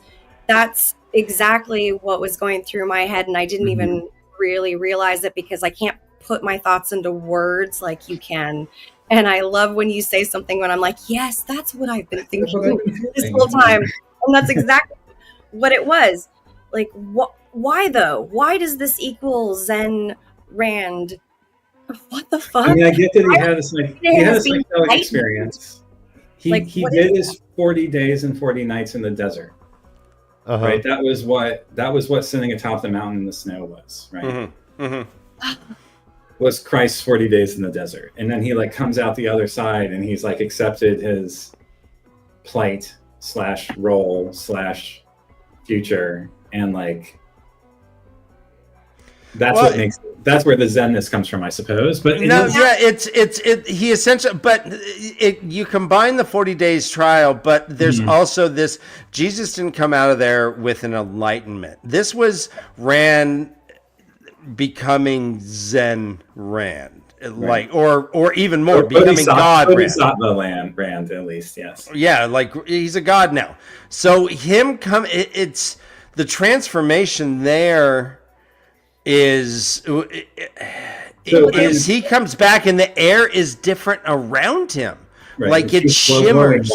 Speaker 5: that's exactly what was going through my head, and I didn't even really realize it because I can't put my thoughts into words like you can. And I love when you say something when I'm like, yes, that's what I've been
Speaker 2: That's what I've
Speaker 5: thinking
Speaker 2: been
Speaker 5: this
Speaker 2: feeling.
Speaker 5: whole time, and that's exactly what it was. Like, what? Why though? Why does this equal Zen Rand? What the fuck?
Speaker 2: I mean, I get that he had this like he had a
Speaker 5: Being
Speaker 2: psychedelic
Speaker 5: enlightened.
Speaker 2: experience. He
Speaker 5: Like,
Speaker 2: he
Speaker 5: what
Speaker 2: did
Speaker 5: is
Speaker 2: his 40 days and 40 nights in the desert.
Speaker 4: Uh-huh.
Speaker 2: Right? That was what sitting atop the mountain in the snow was, right? Was Christ's 40 days in the desert. And then he like comes out the other side and he's like accepted his plight / role / future and like that's
Speaker 3: Well,
Speaker 2: what makes that's where the zenness comes from, I suppose. But
Speaker 3: No, yeah, he essentially, but you combine the 40 days trial, but there's also this, Jesus didn't come out of there with an enlightenment. This was Rand becoming Zen Rand, like, or even more, becoming God Rand.
Speaker 2: Bodhisattva Rand, at least, yes.
Speaker 3: Yeah, like he's a god now. So him it's the transformation there is he comes back and the air is different around him.
Speaker 2: Right.
Speaker 3: Like it
Speaker 2: It's
Speaker 3: shimmers.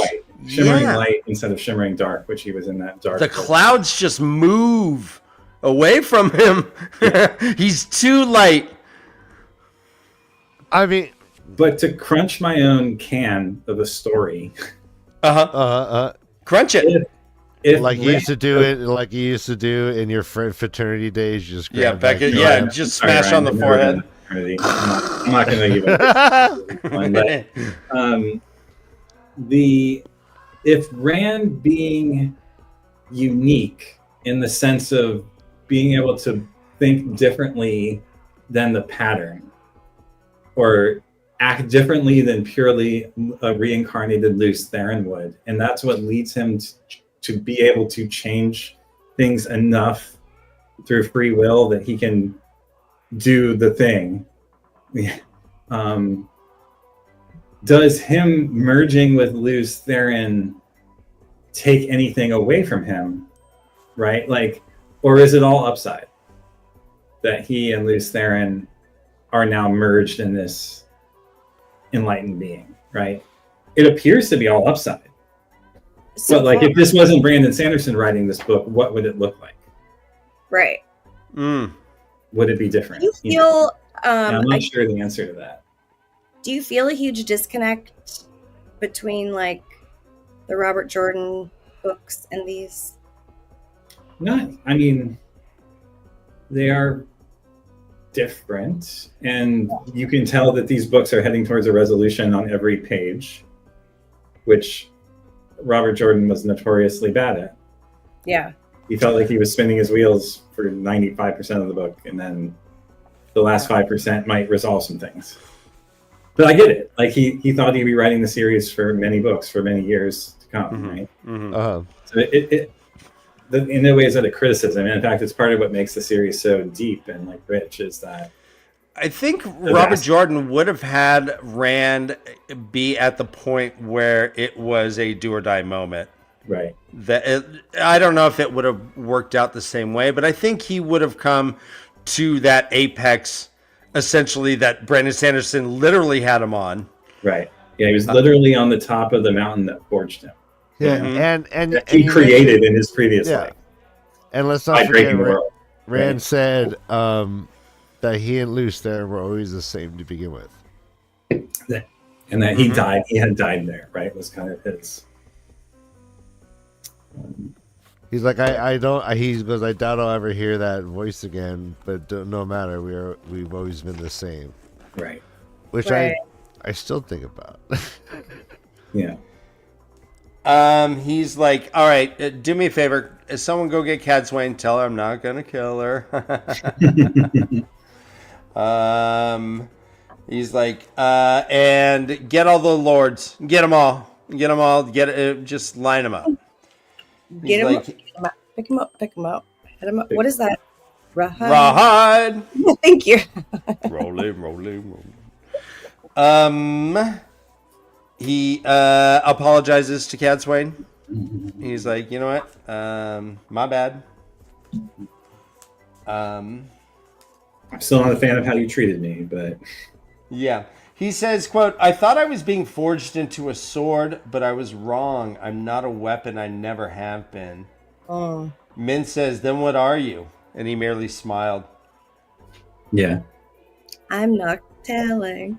Speaker 2: Shimmering light instead of shimmering dark, which he was in that dark.
Speaker 3: The clouds just move away from him. He's too light.
Speaker 4: I mean,
Speaker 2: but to crunch my own can of a story,
Speaker 3: crunch it.
Speaker 2: If
Speaker 4: like you used to do it, like you used to do in your fraternity days. You just grab
Speaker 3: just smash on the forehead.
Speaker 2: I'm not going to give it. If Rand being unique in the sense of being able to think differently than the pattern, or act differently than purely a reincarnated Luz Theron would, and that's what leads him to be able to change things enough through free will that he can do the thing. Does him merging with Luz Theron take anything away from him, right? Like, or is it all upside? That he and Luz Theron are now merged in this enlightened being, right? It appears to be all upside.
Speaker 5: So
Speaker 2: but like, if this wasn't Brandon Sanderson writing this book, what would it look like?
Speaker 5: Right.
Speaker 2: Would it be different?
Speaker 5: Do you feel?
Speaker 2: I'm not sure the answer to that.
Speaker 5: Do you feel a huge disconnect between like the Robert Jordan books and these?
Speaker 2: Not. I mean, they are different, and you can tell that these books are heading towards a resolution on every page, which Robert Jordan was notoriously bad at.
Speaker 5: Yeah.
Speaker 2: He felt like he was spinning his wheels for 95% of the book, and then the last 5% might resolve some things. But I get it. Like he thought he'd be writing the series for many books for many years to come, right? So in no way is that a criticism. In fact, it's part of what makes the series so deep and like rich is that
Speaker 3: I think Robert Jordan would have had Rand be at the point where it was a do or die moment.
Speaker 2: Right.
Speaker 3: I don't know if it would have worked out the same way, but I think he would have come to that apex, essentially, that Brandon Sanderson literally had him on.
Speaker 2: Right. Yeah, he was literally on the top of the mountain that forged him.
Speaker 4: Yeah, and
Speaker 2: he created in his previous life.
Speaker 4: And let's not forget, Rand said that he and Luz Theron were always the same to begin with.
Speaker 2: and that he died. He had died there, right? Was kind of his.
Speaker 4: He's like, he goes, I doubt I'll ever hear that voice again, but no matter, we've always been the same.
Speaker 2: Right.
Speaker 4: Which
Speaker 5: Right.
Speaker 4: I still think about.
Speaker 2: Yeah.
Speaker 3: He's like, all right, do me a favor. Someone go get Cadswain. Tell her I'm not going to kill her. He's like, and get all the lords. Get them all. Get them all. Just line them up.
Speaker 5: Get
Speaker 3: He's
Speaker 5: him,
Speaker 3: like,
Speaker 5: pick him up, pick him up, hit him up. What is that? Rawhide?
Speaker 3: Rawhide.
Speaker 5: Thank you.
Speaker 3: Rolling. He apologizes to Cadswain. He's like, you know what? My bad.
Speaker 2: I'm still not a fan of how you treated me, but
Speaker 3: Yeah. He says, quote, I thought I was being forged into a sword, but I was wrong. I'm not a weapon. I never have been.
Speaker 5: Oh.
Speaker 3: Min says, then what are you? And he merely smiled.
Speaker 2: yeah.
Speaker 5: I'm not telling.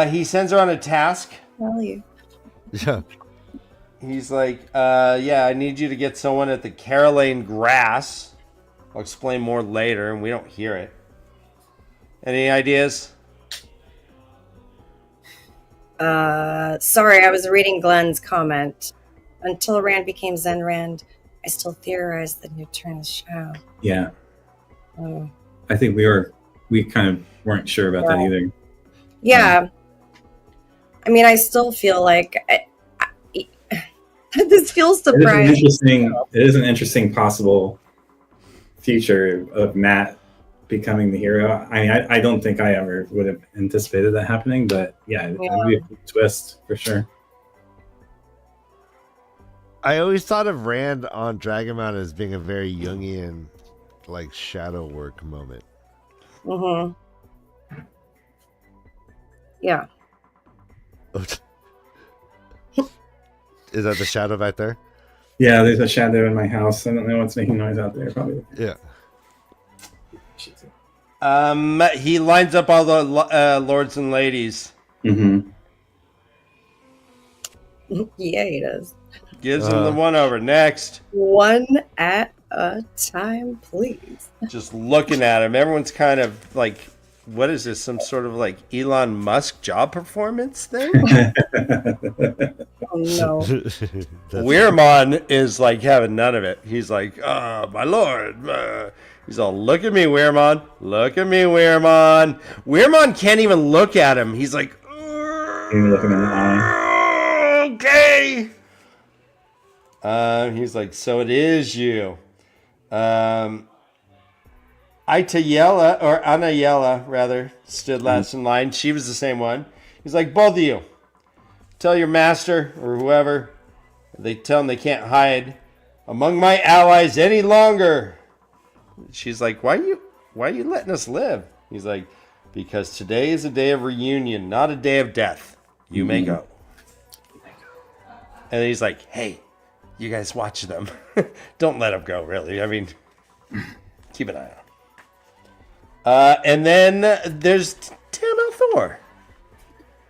Speaker 3: He sends her on a task.
Speaker 5: Tell you.
Speaker 4: Yeah.
Speaker 3: He's like, yeah, I need you to get someone at the Caroline Grass. I'll explain more later, and we don't hear it. Any ideas?
Speaker 5: Sorry, I was reading Glenn's comment. Until Rand became Zen Rand, I still theorized the new turn is Shao.
Speaker 2: Yeah.
Speaker 5: Oh.
Speaker 2: I think we kind of weren't sure about that either.
Speaker 5: Yeah. I mean, I still feel like this feels surprising.
Speaker 2: It is an interesting possible future of Matt becoming the hero. I mean, I don't think I ever would have anticipated that happening, but yeah, it would be a cool twist for sure.
Speaker 4: I always thought of Rand on Dragonmount as being a very Jungian, like, shadow work moment.
Speaker 5: Mm-hmm. Yeah.
Speaker 4: Is that the shadow back there?
Speaker 2: Yeah, there's a shadow in my house. I don't know what's making noise out there. Probably.
Speaker 4: Yeah.
Speaker 3: He lines up all the lords and ladies.
Speaker 2: Mm-hmm.
Speaker 5: Yeah, he does.
Speaker 3: Gives him the one over. Next.
Speaker 5: One at a time, please.
Speaker 3: Just looking at him. Everyone's kind of like, what is this? Some sort of like Elon Musk job performance thing?
Speaker 5: Oh, no.
Speaker 3: Weirmon is like having none of it. He's like, my lord. He's all, look at me, Weirmon. Look at me, Weirmon. Weirmon can't even look at him. He's like,
Speaker 2: Even looking in the eye.
Speaker 3: okay. He's like, so it is you. Itayella, or Anayella, rather, stood last in line. She was the same one. He's like, both of you, tell your master or whoever, they tell him they can't hide among my allies any longer. She's like, why are you letting us live? He's like, because today is a day of reunion, not a day of death. You may go. And he's like, hey, you guys watch them. Don't let them go, really. I mean, keep an eye on them. And then there's Tam Althor.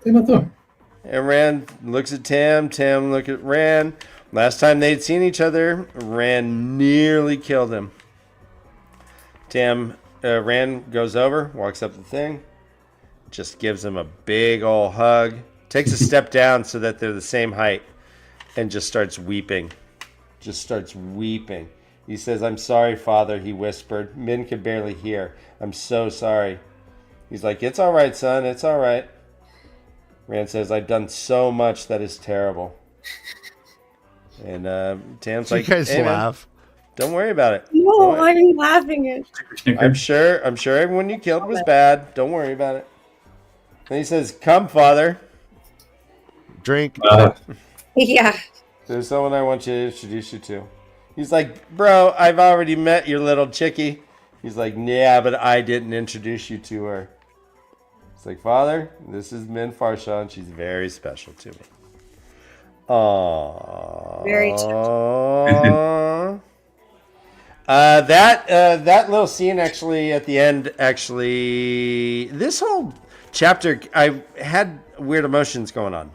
Speaker 3: And Rand looks at Tam. Tam looks at Rand. Last time they'd seen each other, Rand nearly killed him. Rand goes over, walks up the thing, just gives him a big old hug, takes a step down so that they're the same height, and just starts weeping. He says, I'm sorry, Father, he whispered. Min could barely hear. I'm so sorry. He's like, it's all right, son, it's all right. Rand says, I've done so much that is terrible. And Tam's like,
Speaker 4: you guys
Speaker 3: hey,
Speaker 4: laugh.
Speaker 3: Man, don't worry about it.
Speaker 5: No, I'm laughing at
Speaker 3: I'm sure everyone you killed was bad. Don't worry about it. And he says, come, Father.
Speaker 4: Drink.
Speaker 5: Yeah.
Speaker 3: There's someone I want you to introduce you to. He's like, bro, I've already met your little chickie. He's like, yeah, but I didn't introduce you to her. It's like, Father, this is Min Farshawn. She's very special to me. Aww.
Speaker 5: Very
Speaker 3: touching. That little scene actually at the end, actually, this whole chapter, I had weird emotions going on.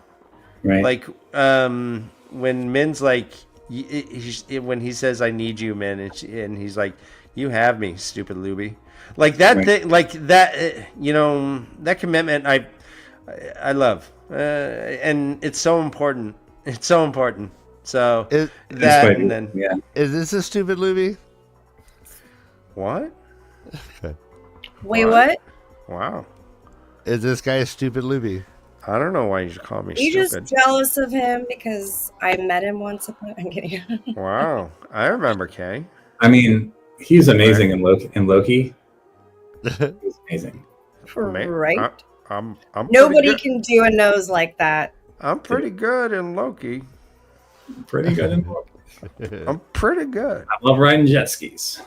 Speaker 2: Right.
Speaker 3: Like when Min's like, when he says, "I need you, Min," and he's like, "You have me, stupid Luby." Like that
Speaker 2: Right.
Speaker 3: thing, like that. That commitment. I love, and it's so important. It's so important. So
Speaker 4: Is,
Speaker 3: that
Speaker 2: quite-
Speaker 3: and then
Speaker 2: yeah.
Speaker 4: is this a stupid Luby?
Speaker 3: what?
Speaker 5: Wait, what?
Speaker 3: Wow.
Speaker 4: Is this guy a stupid Luby?
Speaker 3: I don't know why you call me
Speaker 5: Are you
Speaker 3: stupid.
Speaker 5: just jealous of him because I met him once upon? I'm kidding.
Speaker 3: Wow. I remember Kay.
Speaker 2: I mean, he's amazing in Loki. He's amazing.
Speaker 5: Right?
Speaker 3: I'm
Speaker 5: Nobody
Speaker 3: pretty
Speaker 5: can do a nose like that.
Speaker 3: I'm pretty good in Loki.
Speaker 2: Pretty good in Loki.
Speaker 3: I'm pretty good.
Speaker 2: I love riding jet skis.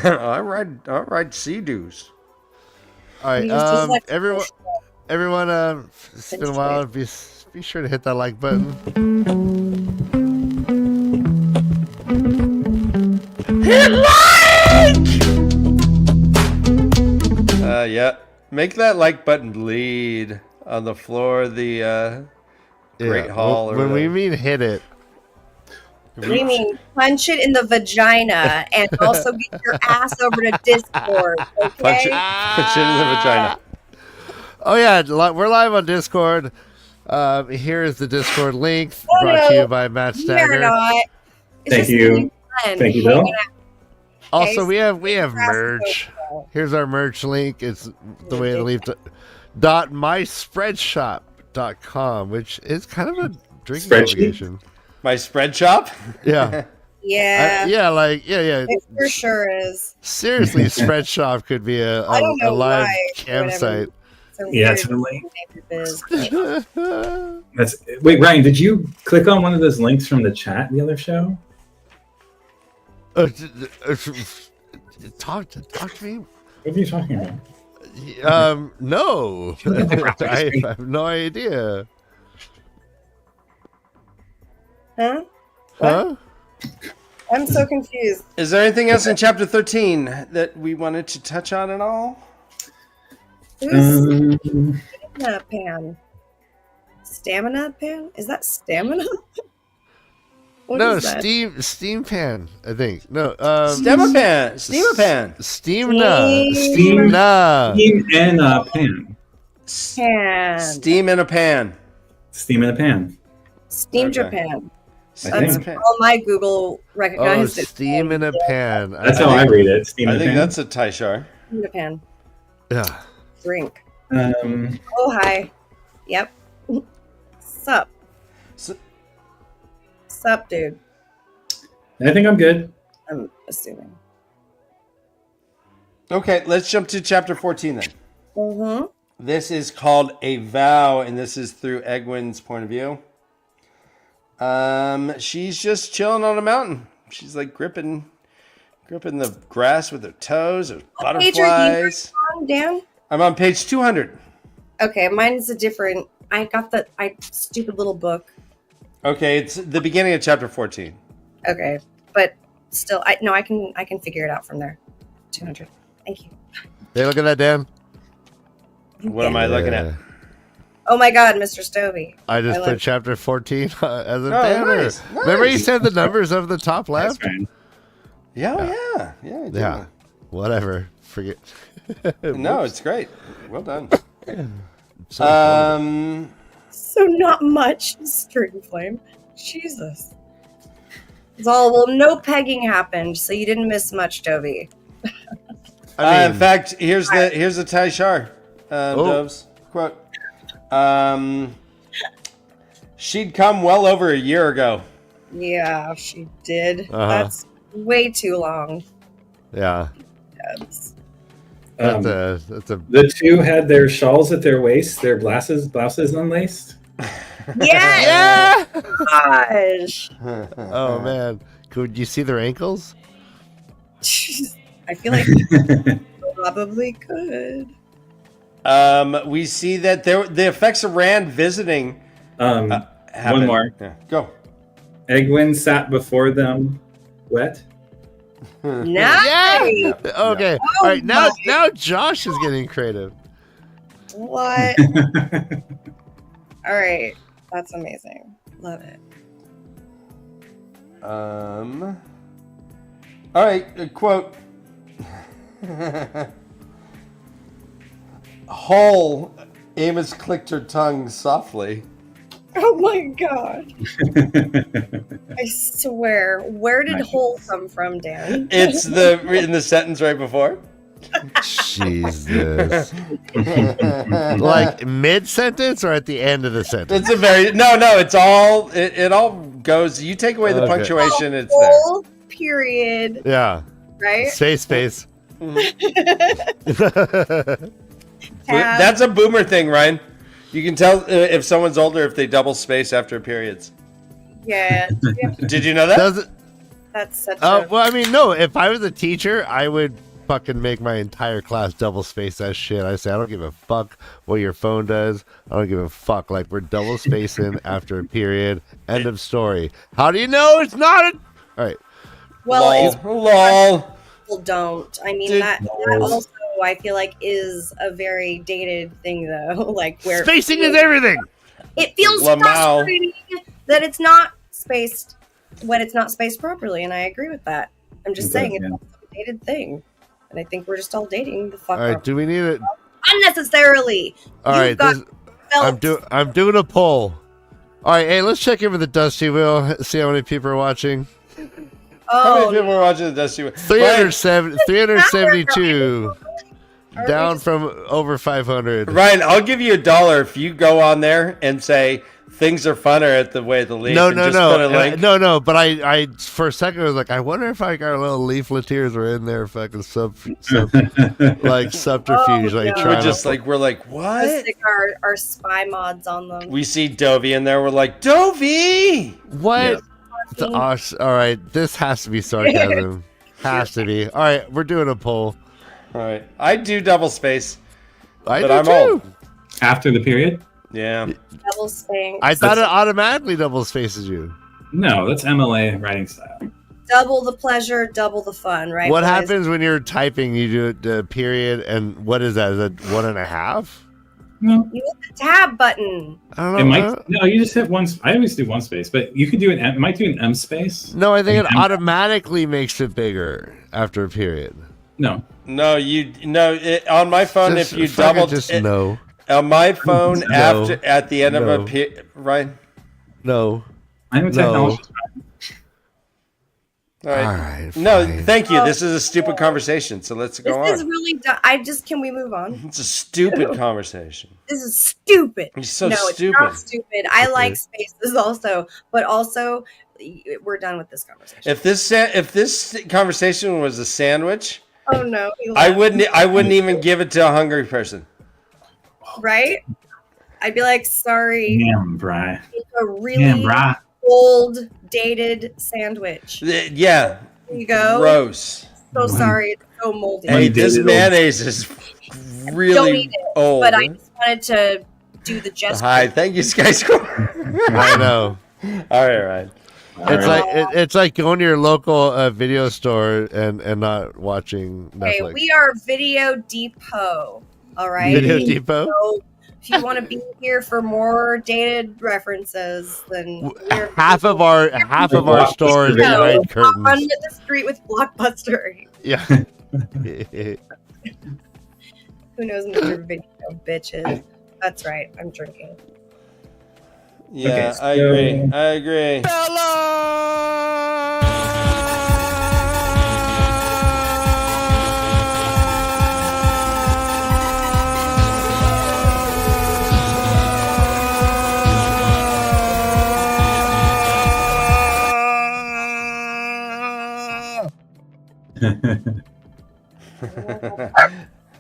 Speaker 3: I ride sea-doos.
Speaker 4: All right,
Speaker 5: He's just like-
Speaker 4: everyone, it's been a while. Be sure to hit that like button.
Speaker 3: Hit like! Yeah. Make that like button bleed on the floor of the Great Hall.
Speaker 4: When we mean hit it,
Speaker 5: What do you mean? Punch it in the vagina and also get your ass over to Discord, okay?
Speaker 3: punch it in the vagina.
Speaker 4: oh yeah, we're live on Discord. Here is the Discord link
Speaker 5: Oh,
Speaker 4: brought to
Speaker 5: no.
Speaker 4: you by Matt
Speaker 5: We're
Speaker 4: Stagger.
Speaker 5: not. It's
Speaker 2: Thank
Speaker 5: just
Speaker 2: you.
Speaker 5: really fun
Speaker 2: Thank you, Bill.
Speaker 5: hanging out.
Speaker 4: Also, we have
Speaker 5: Grass is
Speaker 4: merch.
Speaker 5: so
Speaker 4: Here's our merch link. It's the way to leave .myspreadshop.com, which is kind of a drinking
Speaker 2: Spreadsheet?
Speaker 4: obligation.
Speaker 3: My spread shop?
Speaker 4: Yeah.
Speaker 5: Yeah,
Speaker 4: yeah.
Speaker 5: it for sure is.
Speaker 4: Seriously, Spreadshop could be a
Speaker 5: I don't know
Speaker 4: live
Speaker 5: why,
Speaker 4: campsite.
Speaker 5: So
Speaker 2: Yeah,
Speaker 5: weird
Speaker 2: totally.
Speaker 5: name it is.
Speaker 2: Wait, Ryan, did you click on one of those links from the chat the other show?
Speaker 4: Talk to me.
Speaker 2: What are you talking about?
Speaker 4: No, I have no idea.
Speaker 5: Huh?
Speaker 4: Huh?
Speaker 5: I'm so confused.
Speaker 3: Is there anything else in chapter 13 that we wanted to touch on at all?
Speaker 5: Who's stamina pan? Stamina pan? Is that stamina? What
Speaker 4: No,
Speaker 5: is that?
Speaker 4: steam pan. I think no.
Speaker 3: Steamapan.
Speaker 4: Steamna.
Speaker 2: Steam in a pan.
Speaker 5: Pan.
Speaker 3: Steam in a pan.
Speaker 2: Steam in a pan.
Speaker 5: Steam
Speaker 3: Okay.
Speaker 5: Japan.
Speaker 2: I
Speaker 5: That's
Speaker 2: think.
Speaker 5: all my Google
Speaker 4: Oh,
Speaker 5: recognized it.
Speaker 4: steam in a pan.
Speaker 2: That's how I read it. Steam in
Speaker 3: I
Speaker 2: a
Speaker 3: think
Speaker 2: pan.
Speaker 3: that's a Taishar.
Speaker 5: Steam Japan.
Speaker 4: Yeah.
Speaker 5: Drink.
Speaker 2: Um,
Speaker 5: Oh, hi. Yep. Sup.
Speaker 3: So-
Speaker 5: Sup, dude.
Speaker 2: I think I'm good.
Speaker 5: I'm assuming.
Speaker 3: Okay, let's jump to chapter 14 then.
Speaker 5: Mm-hmm.
Speaker 3: This is called A Vow, and this is through Egwin's point of view. She's just chilling on a mountain. She's like gripping the grass with her toes. There's
Speaker 5: page are you
Speaker 3: butterflies.
Speaker 5: on, Dan?
Speaker 3: I'm on page 200.
Speaker 5: Okay, mine's a different. I got the stupid little book.
Speaker 3: Okay, it's the beginning of chapter 14.
Speaker 5: Okay, but still, I can figure it out from there. 200. Thank you.
Speaker 4: Hey, look at that, Dan.
Speaker 3: What am I looking at?
Speaker 4: Yeah.
Speaker 5: Oh my God, Mr. Stovey.
Speaker 4: I just
Speaker 5: I
Speaker 4: put
Speaker 5: like-
Speaker 4: chapter 14 as a
Speaker 3: Oh,
Speaker 4: banner.
Speaker 3: nice,
Speaker 4: Remember you
Speaker 3: nice.
Speaker 4: said the numbers of the top
Speaker 2: That's
Speaker 4: left?
Speaker 2: fine.
Speaker 3: Yeah, I do.
Speaker 4: Yeah. Whatever. Forget.
Speaker 3: No, it's great. Well done.
Speaker 4: So informative.
Speaker 5: So not much string flame. Jesus. It's all well. No pegging happened, so you didn't miss much, Toby.
Speaker 4: I
Speaker 3: In
Speaker 4: mean,
Speaker 3: fact, here's the Taishar
Speaker 4: Oh.
Speaker 3: Dove's quote. She'd come well over a year ago.
Speaker 5: Yeah, she did.
Speaker 4: Uh-huh.
Speaker 5: That's way too long.
Speaker 4: yeah.
Speaker 5: Yes.
Speaker 2: Um,
Speaker 4: That's a
Speaker 2: the two had their shawls at their waist, their blouses unlaced.
Speaker 5: Yes! Gosh.
Speaker 4: oh man. Could you see their ankles?
Speaker 5: Jeez. I feel like probably could.
Speaker 3: We see that the effects of Rand visiting.
Speaker 2: One
Speaker 3: happen.
Speaker 2: more.
Speaker 3: Yeah. Go.
Speaker 2: Egwin sat before them, wet.
Speaker 5: Nice.
Speaker 4: Okay.
Speaker 5: Oh
Speaker 4: All right. Now
Speaker 5: my-
Speaker 4: Josh is getting creative.
Speaker 5: What? All right. That's amazing. Love it.
Speaker 3: All right, a quote. Hole. Amos clicked her tongue softly.
Speaker 5: Oh my god. I swear. Where did hole come from, Dan?
Speaker 3: It's in the sentence right before.
Speaker 4: Jesus. Like mid-sentence or at the end of the sentence?
Speaker 3: It's a very no. It's all it all goes. You take away the
Speaker 4: Okay.
Speaker 3: punctuation, it's
Speaker 5: Hole, period.
Speaker 4: Yeah.
Speaker 5: Right?
Speaker 4: Space.
Speaker 5: Tab.
Speaker 3: That's a boomer thing, Ryan. You can tell if someone's older if they double space after periods.
Speaker 5: Yeah.
Speaker 3: Did you know that?
Speaker 4: Does it?
Speaker 5: That's such
Speaker 4: Oh,
Speaker 5: a...
Speaker 4: well, I mean, no. If I was a teacher, I would fucking make my entire class double space that shit. I say, I don't give a fuck what your phone does. I don't give a fuck. Like, we're double spacing after a period. End of story. How do you know it's not a... All right.
Speaker 5: Well,
Speaker 3: lol.
Speaker 5: people don't. I mean,
Speaker 3: Dude,
Speaker 5: that also, I feel like, is a very dated thing, though. Like, where...
Speaker 4: Spacing is everything.
Speaker 5: It feels
Speaker 3: Lamau.
Speaker 5: frustrating that it's not spaced when it's not spaced properly, and I agree with that. I'm just saying it's also a dated thing, and I think we're just all dating the fuck
Speaker 4: All right.
Speaker 5: up
Speaker 4: Do we need it?
Speaker 5: unnecessarily.
Speaker 4: All
Speaker 5: You've
Speaker 4: right.
Speaker 5: got
Speaker 4: I'm doing a poll. All right. Hey, let's check in with the Dusty Wheel. See how many people are watching.
Speaker 3: How many
Speaker 5: Oh,
Speaker 3: people are watching the Dusty Wheel?
Speaker 4: 372. Down from over 500.
Speaker 3: Ryan, I'll give you $1 if you go on there and say things are funner at the way the leaf.
Speaker 4: No.
Speaker 3: Put a link.
Speaker 4: No. But I for a second I was like, I wonder if like our little leafleteers were in there, fucking like subterfuge, like
Speaker 5: no.
Speaker 4: trying
Speaker 3: We're like,
Speaker 5: let's
Speaker 3: what?
Speaker 5: stick our spy mods on them.
Speaker 3: We see Dovey in there. We're like, Dovey.
Speaker 4: what? All right, this has to be sarcasm. Has to be. All right, we're doing a poll.
Speaker 3: All right, I do double space,
Speaker 4: I
Speaker 3: but
Speaker 4: do
Speaker 3: I'm
Speaker 4: too.
Speaker 3: old.
Speaker 2: After the period?
Speaker 3: Yeah.
Speaker 5: Double spank.
Speaker 4: I thought it automatically double spaces you.
Speaker 2: No, that's MLA writing style.
Speaker 5: Double the pleasure, double the fun, right?
Speaker 4: What
Speaker 5: boys?
Speaker 4: happens when you're typing? You do the period, and what is that? Is that 1.5?
Speaker 2: No,
Speaker 5: You hit the tab button.
Speaker 4: I don't know.
Speaker 2: it might. No, you just hit one. I always do one space, but you could do an. It might do an M space.
Speaker 4: No, I think it
Speaker 2: M-
Speaker 4: automatically makes it bigger after a period.
Speaker 2: No,
Speaker 3: No, on my phone
Speaker 4: Just
Speaker 3: if you
Speaker 4: fucking
Speaker 3: double
Speaker 4: just
Speaker 3: it,
Speaker 4: no,
Speaker 3: on my phone
Speaker 4: No.
Speaker 3: at the end of
Speaker 4: No.
Speaker 3: a period, right?
Speaker 4: no.
Speaker 2: I'm a technologist.
Speaker 3: All right.
Speaker 4: All right.
Speaker 3: No,
Speaker 4: fine.
Speaker 3: thank you. This is a stupid conversation, so let's go
Speaker 5: This is
Speaker 3: on.
Speaker 5: really can we move on?
Speaker 3: It's a stupid conversation.
Speaker 5: This is stupid.
Speaker 3: You're so
Speaker 5: no,
Speaker 3: stupid.
Speaker 5: it's not stupid. I like spaces also, but also we're done with this conversation.
Speaker 3: If this conversation was a sandwich,
Speaker 5: Oh no, he
Speaker 3: I
Speaker 5: left.
Speaker 3: wouldn't even give it to a hungry person.
Speaker 5: Right? I'd be like, sorry,
Speaker 2: Damn, Bri.
Speaker 5: it's a really
Speaker 2: Damn, Bri.
Speaker 5: old, dated sandwich.
Speaker 3: Yeah.
Speaker 5: There you go.
Speaker 3: Gross.
Speaker 5: So sorry, it's so moldy.
Speaker 3: Hey,
Speaker 2: Undated
Speaker 3: this
Speaker 2: old.
Speaker 3: mayonnaise is
Speaker 5: Don't
Speaker 3: really
Speaker 5: eat it,
Speaker 3: old.
Speaker 5: but I just wanted to do the gesture.
Speaker 3: Hi, thank you, Skyscore.
Speaker 4: I know.
Speaker 3: All right.
Speaker 4: It's like it's like going to your local video store and not watching
Speaker 5: Okay,
Speaker 4: Netflix.
Speaker 5: we are Video Depot. All right.
Speaker 4: Video Depot.
Speaker 5: So if you want to be here for more dated references, then we're
Speaker 4: Half of our store is behind
Speaker 5: on
Speaker 4: curtains.
Speaker 5: the street with Blockbuster.
Speaker 4: Yeah.
Speaker 5: Who knows Mr. Video bitches? That's right. I'm drinking.
Speaker 3: Yeah,
Speaker 2: Okay,
Speaker 3: I
Speaker 2: so-
Speaker 3: agree. I agree.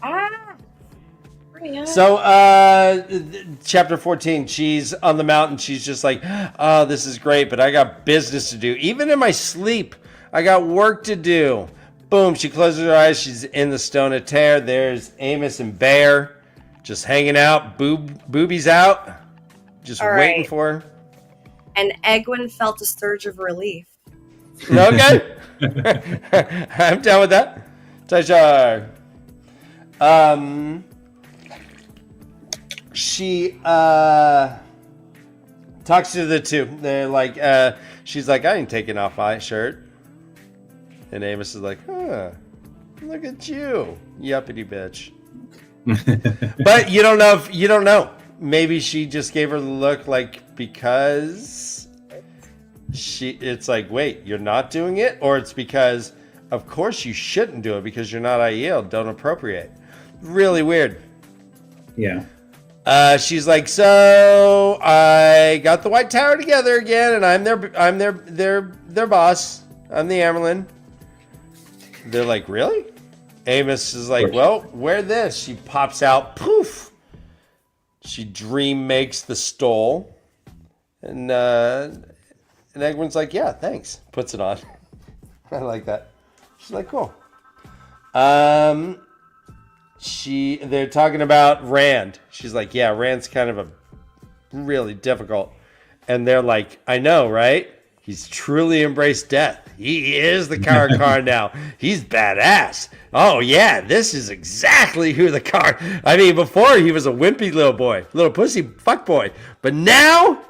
Speaker 5: Ah. Brianna.
Speaker 3: So, chapter 14, she's on the mountain. She's just like, oh, this is great, but I got business to do. Even in my sleep, I got work to do. Boom, she closes her eyes. She's in the Stone of Tear. There's Amos and Bear just hanging out, boobies out, just
Speaker 5: All
Speaker 3: waiting
Speaker 5: right.
Speaker 3: for her.
Speaker 5: And Egwin felt a surge of relief.
Speaker 3: Okay. I'm down with that. Tashar. she talks to the two. They're like, she's like, I ain't taking off my shirt. And Amos is like, huh, look at you, yuppity bitch. But you don't know. Maybe she just gave her the look like because it's like, wait, you're not doing it? Or it's because, of course you shouldn't do it because you're not IEL, don't appropriate. Really weird.
Speaker 2: Yeah.
Speaker 3: She's like, so I got the White Tower together again, and I'm their boss. I'm the Amerlin. They're like, really? Amos is like, well, wear this. She pops out, poof. She dream makes the stole, and Egwin's like, yeah, thanks. Puts it on. I like that. She's like, cool. They're talking about Rand. She's like, yeah, Rand's kind of a really difficult. And they're like, I know, right? He's truly embraced death. He is the Karakar now. He's badass. Oh, yeah, this is exactly who the I mean, before he was a wimpy little boy, little pussy fuck boy. But now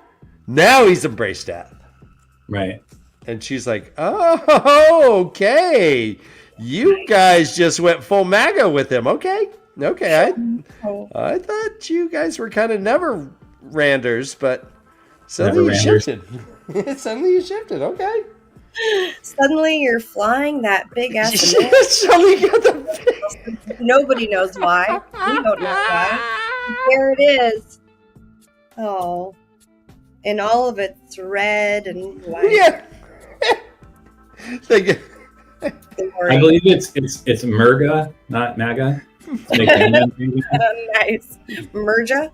Speaker 3: he's embraced death.
Speaker 2: Right.
Speaker 3: And she's like, oh, okay. You guys just went full MAGA with him. Okay. I thought you guys were kind of never Randers, but suddenly you shifted. Suddenly you shifted. Okay.
Speaker 5: Suddenly you're flying that big ass.
Speaker 3: Suddenly you got the
Speaker 5: Nobody knows why. We don't know why. There it is. Oh. And all of it's red and white.
Speaker 3: Yeah.
Speaker 2: I believe it's Murga, not MAGA.
Speaker 5: Nice. Merja.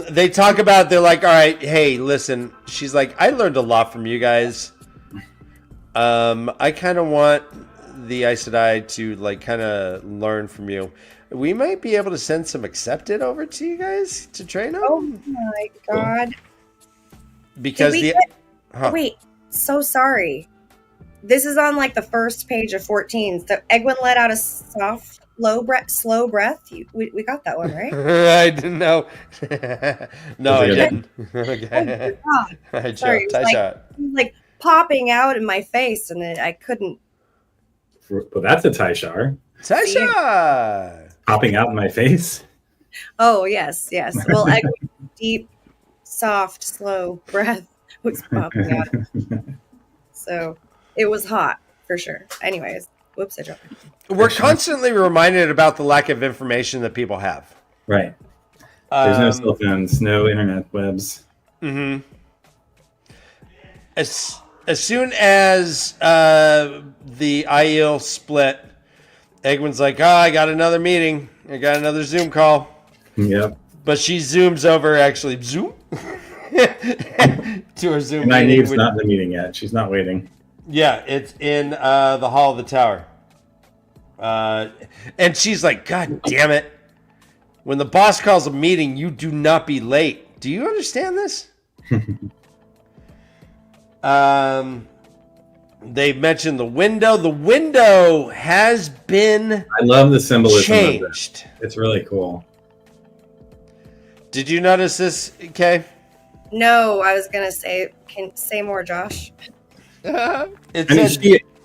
Speaker 3: They talk about, they're like, all right, hey, listen. She's like, I learned a lot from you guys. I kind of want the Aes Sedai to like kind of learn from you. We might be able to send some Accepted over to you guys to train them.
Speaker 5: Oh my god.
Speaker 3: Because
Speaker 5: Wait, so sorry. This is on like the first page of 14. So Egwin let out a soft, slow breath. We got that one, right?
Speaker 3: I didn't know. No, I didn't. Okay.
Speaker 5: Oh,
Speaker 3: I
Speaker 5: sorry, it was like popping out in my face, and I couldn't.
Speaker 2: Well, that's a Taishar.
Speaker 3: Tasha!
Speaker 2: Popping out in my face.
Speaker 5: Oh, yes. Well, Egwin's deep, soft, slow breath was popping out. So it was hot for sure. Anyways, whoops, I dropped it.
Speaker 3: We're constantly reminded about the lack of information that people have.
Speaker 2: Right. There's no cell phones, no internet webs.
Speaker 3: Mm-hmm. As soon as the IEL split, Egwin's like, I got another meeting. I got another Zoom call.
Speaker 2: Yep.
Speaker 3: But she zooms over, actually, Zoom, to her Zoom
Speaker 2: meeting.
Speaker 3: Nynaeve's
Speaker 2: not in the meeting yet. She's not waiting.
Speaker 3: Yeah, it's in the hall of the tower. And she's like, God damn it. When the boss calls a meeting, you do not be late. Do you understand this? They mentioned the window. The window has been
Speaker 2: I love the symbolism
Speaker 3: changed.
Speaker 2: Of it. It's really cool.
Speaker 3: Did you notice this, Kay?
Speaker 5: No, I was gonna say more, Josh.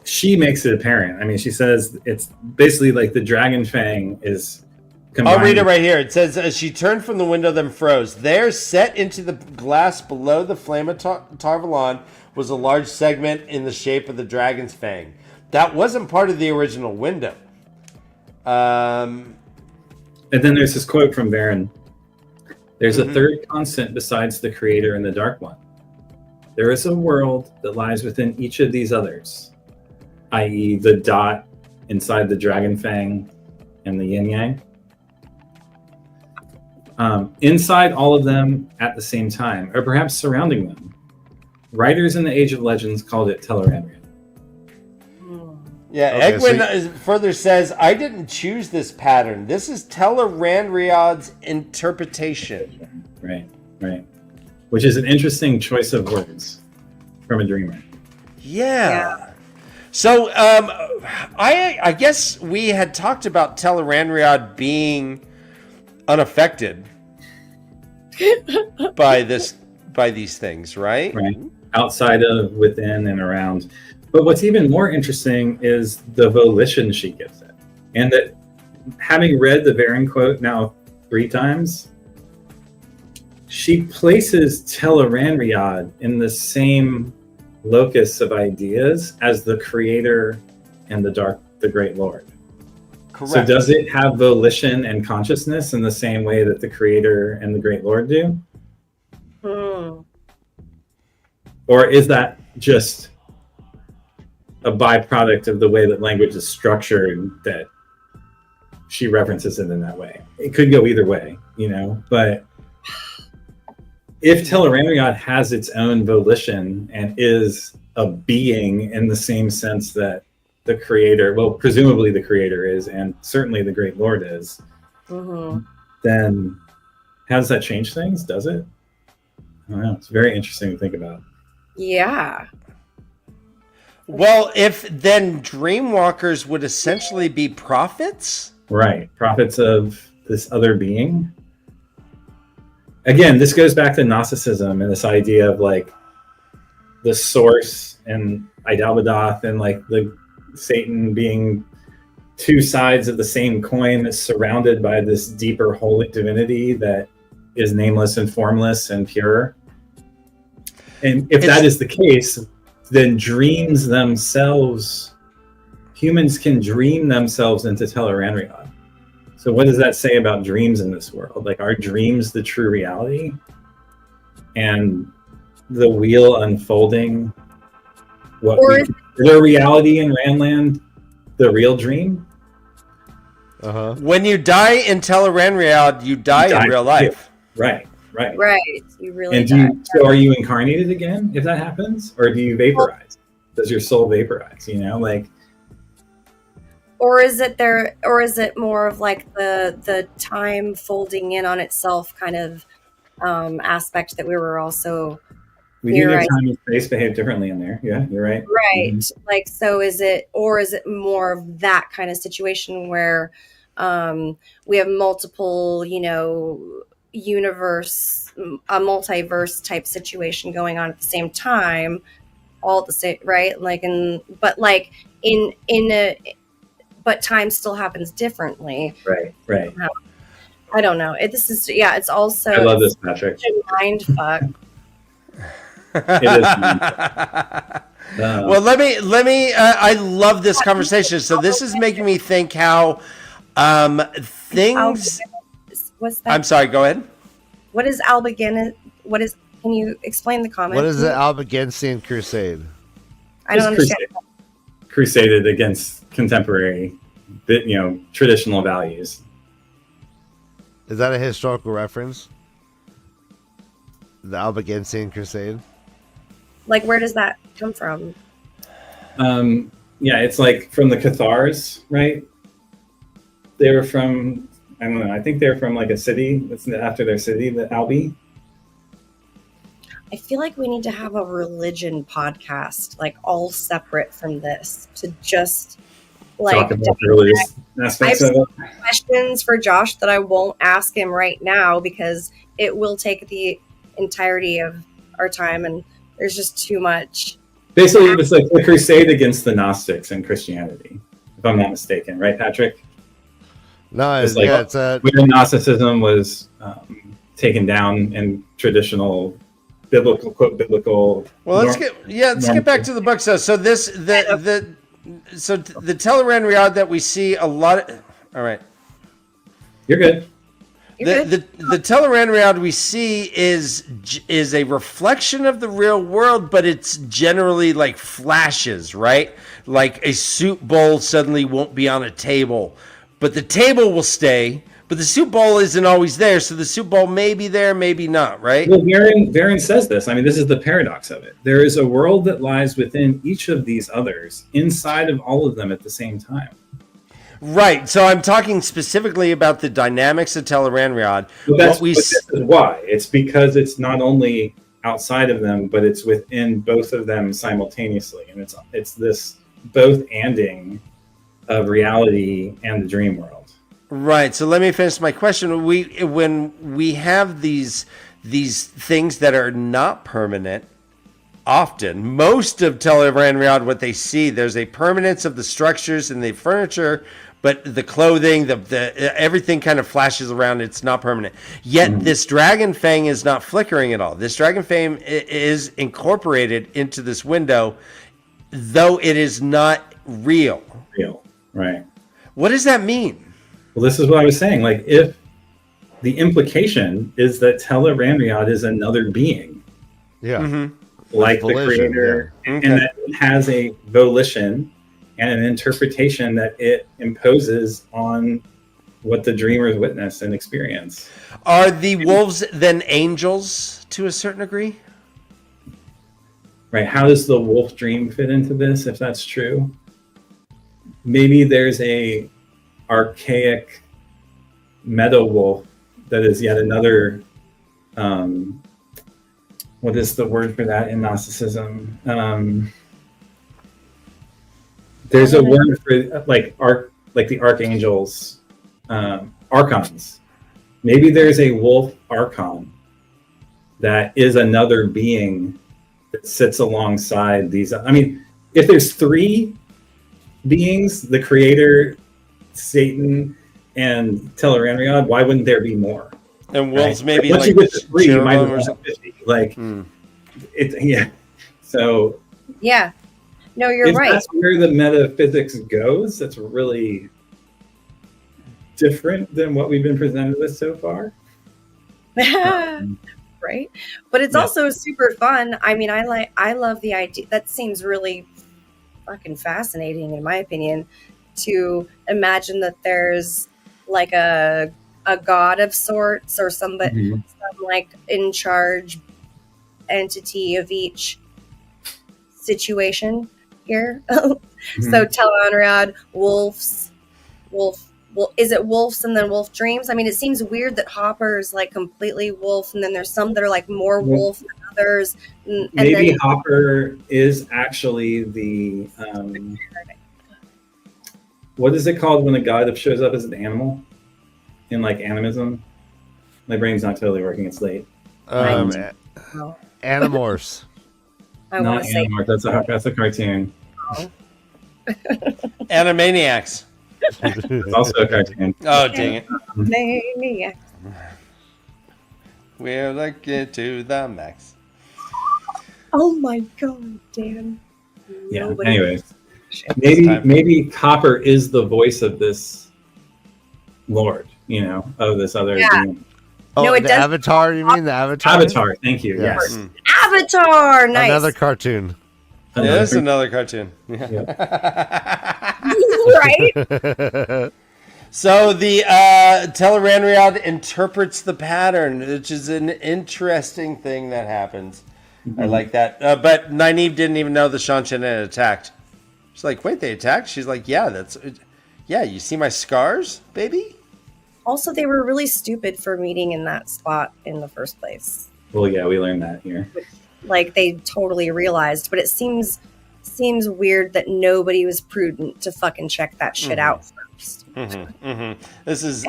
Speaker 2: She makes it apparent. I mean, she says it's basically like the dragon fang is combined.
Speaker 3: I'll read it right here. It says, as she turned from the window, then froze. There, set into the glass below the flame of Tarvalon, was a large segment in the shape of the dragon's fang. That wasn't part of the original window.
Speaker 2: And then there's this quote from Varen. There's a third constant besides the creator and the Dark One. There is a world that lies within each of these others, i.e. the dot inside the dragon fang and the yin yang. Inside all of them at the same time, or perhaps surrounding them. Writers in the Age of Legends called it Tel'aran'rhiod.
Speaker 3: Yeah, okay, Egwin further says, I didn't choose this pattern. This is Tel'aran'rhiod's interpretation.
Speaker 2: Right. Which is an interesting choice of words from a dreamer.
Speaker 3: Yeah. So I guess we had talked about Tel'aran'rhiod being unaffected by these things, right?
Speaker 2: Right. Outside of, within, and around. But what's even more interesting is the volition she gives it. And that, having read the Varen quote now 3 times, she places Tel'aran'rhiod in the same locus of ideas as the creator and the Great Lord.
Speaker 3: Correct.
Speaker 2: So does it have volition and consciousness in the same way that the creator and the Great Lord do? Or is that just a byproduct of the way that language is structured that she references it in that way? It could go either way, but if Tel'aran'rhiod has its own volition and is a being in the same sense that the creator, well, presumably the creator is, and certainly the Great Lord is, then how does that change things? Does it? I don't know. It's very interesting to think about.
Speaker 5: Yeah.
Speaker 3: Well, if then Dreamwalkers would essentially be prophets?
Speaker 2: Right. Prophets of this other being. Again, this goes back to Gnosticism and this idea of like the source and Idalbadoth and like the Satan being 2 sides of the same coin that's surrounded by this deeper holy divinity that is nameless and formless and pure. And if that is the case, then dreams themselves, humans can dream themselves into Tel'aran'rhiod. So what does that say about dreams in this world? Like, are dreams the true reality? And the wheel unfolding what we consider reality in Randland, the real dream?
Speaker 3: When you die in Tel'aran'rhiod, you die in real life.
Speaker 2: Right.
Speaker 5: You really
Speaker 2: And so are you incarnated again if that happens? Or do you vaporize? Does your soul vaporize,
Speaker 5: Or is it more of like the time folding in on itself kind of aspect that we were also
Speaker 2: we do know time and space behave differently in there. Yeah, you're right.
Speaker 5: Right. Like, so is it more of that kind of situation where we have multiple, universe, a multiverse type situation going on at the same time, all at the same, right? But time still happens differently.
Speaker 2: Right.
Speaker 5: I don't know. It's also.
Speaker 2: I love this, Patrick.
Speaker 5: Mind fuck.
Speaker 2: It is.
Speaker 3: Well, let me. I love this conversation. So this is making me think how things.
Speaker 5: What's that?
Speaker 3: I'm sorry. Go ahead.
Speaker 5: What is Albigen? Can you explain the comment?
Speaker 4: What is the Albigensian Crusade?
Speaker 5: I don't understand.
Speaker 2: Crusaded against contemporary, traditional values.
Speaker 4: Is that a historical reference? The Albigensian Crusade?
Speaker 5: Like, where does that come from?
Speaker 2: Yeah, it's like from the Cathars, right? They were from, I don't know, I think they're from like a city that's after their city, the Albi.
Speaker 5: I feel like we need to have a religion podcast, like all separate from this, to just like
Speaker 2: talk about the religious aspects of it.
Speaker 5: Questions for Josh that I won't ask him right now because it will take the entirety of our time, and there's just too much.
Speaker 2: Basically, it was like the crusade against the Gnostics in Christianity, if I'm not mistaken, right, Patrick?
Speaker 4: No,
Speaker 2: it's like when Gnosticism was taken down and traditional biblical.
Speaker 3: Well, let's get back to the book. So the Tel'aran'rhiod that we see a lot of, all right.
Speaker 2: You're good.
Speaker 3: The Tel'aran'rhiod we see is a reflection of the real world, but it's generally like flashes, right? Like a soup bowl suddenly won't be on a table, but the table will stay. But the soup bowl isn't always there, so the soup bowl may be there, maybe not, right?
Speaker 2: Well, Varen says this. I mean, this is the paradox of it. There is a world that lies within each of these others, inside of all of them at the same time.
Speaker 3: Right. So I'm talking specifically about the dynamics of Tel'aran'rhiod.
Speaker 2: This is why. It's because it's not only outside of them, but it's within both of them simultaneously. And it's this both anding of reality and the dream world.
Speaker 3: Right. So let me finish my question. When we have these things that are not permanent, often most of Teleranriad, what they see, there's a permanence of the structures and the furniture, but the clothing, the everything kind of flashes around. It's not permanent. Yet this dragon fang is not flickering at all. This dragon fang is incorporated into this window, though it is not real.
Speaker 2: Real, right?
Speaker 3: What does that mean?
Speaker 2: Well, this is what I was saying. Like, if the implication is that Teleranriad is another being,
Speaker 4: Yeah.
Speaker 2: like the
Speaker 4: Volition,
Speaker 2: creator,
Speaker 3: yeah.
Speaker 2: and that it has a volition and an interpretation that it imposes on what the dreamers witness and experience.
Speaker 3: Are the wolves then angels to a certain degree?
Speaker 2: Right? How does the wolf dream fit into this, if that's true? Maybe there's a archaic meadow wolf that is yet another what is the word for that in Gnosticism? There's a word for like the archangels, archons. Maybe there's a wolf archon that is another being that sits alongside these. I mean, if there's three beings, the creator, Satan, and Teleranriad, why wouldn't there be more?
Speaker 3: And wolves
Speaker 2: Right?
Speaker 3: maybe
Speaker 2: Once
Speaker 3: like
Speaker 2: you get to three, you might
Speaker 3: cherubim or
Speaker 2: have
Speaker 3: something.
Speaker 2: 50. Like, yeah. So
Speaker 5: Yeah. No, you're
Speaker 2: if
Speaker 5: right.
Speaker 2: that's where the metaphysics goes, that's really different than what we've been presented with so far.
Speaker 5: Right? But it's
Speaker 2: Yeah.
Speaker 5: also super fun. I mean, I love the idea. That seems really fucking fascinating, in my opinion, to imagine that there's like a god of sorts or somebody, some like in charge entity of each situation here. So Teleranriad, wolves, is it wolves and then wolf dreams? I mean, it seems weird that Hopper's like completely wolf, and then there's some that are like more wolf than others. And
Speaker 2: Maybe
Speaker 5: then,
Speaker 2: Hopper is actually the what is it called when a god shows up as an animal in like animism? My brain's not totally working. It's late.
Speaker 5: Oh.
Speaker 4: Animorphs.
Speaker 5: I want
Speaker 2: Not
Speaker 5: to say,
Speaker 2: Animorphs. That's a cartoon.
Speaker 3: Animaniacs.
Speaker 2: It's also a cartoon.
Speaker 3: Oh, dang it.
Speaker 5: maniac.
Speaker 3: We're lucky to the max.
Speaker 5: Oh my god, Dan.
Speaker 2: Yeah.
Speaker 5: Nobody-
Speaker 2: Anyways,
Speaker 3: time.
Speaker 2: maybe Hopper is the voice of this Lord. Of this other being.
Speaker 4: Oh,
Speaker 5: No, it
Speaker 4: the
Speaker 5: does-
Speaker 4: Avatar, you mean? The Avatar?
Speaker 2: Avatar. Thank you.
Speaker 4: Yeah.
Speaker 2: Yes.
Speaker 5: Avatar, nice.
Speaker 4: Another cartoon.
Speaker 3: Yeah, that's another cartoon.
Speaker 5: Right?
Speaker 3: So the Teleranriad interprets the pattern, which is an interesting thing that happens. I like that. But Nynaeve didn't even know the Shanshan had attacked. She's like, wait, they attacked? She's like, yeah, you see my scars, baby?
Speaker 5: Also, they were really stupid for meeting in that spot in the first place.
Speaker 2: Well, yeah, we learned that here.
Speaker 5: Like they totally realized, but it seems weird that nobody was prudent to fucking check that shit out first.
Speaker 3: This is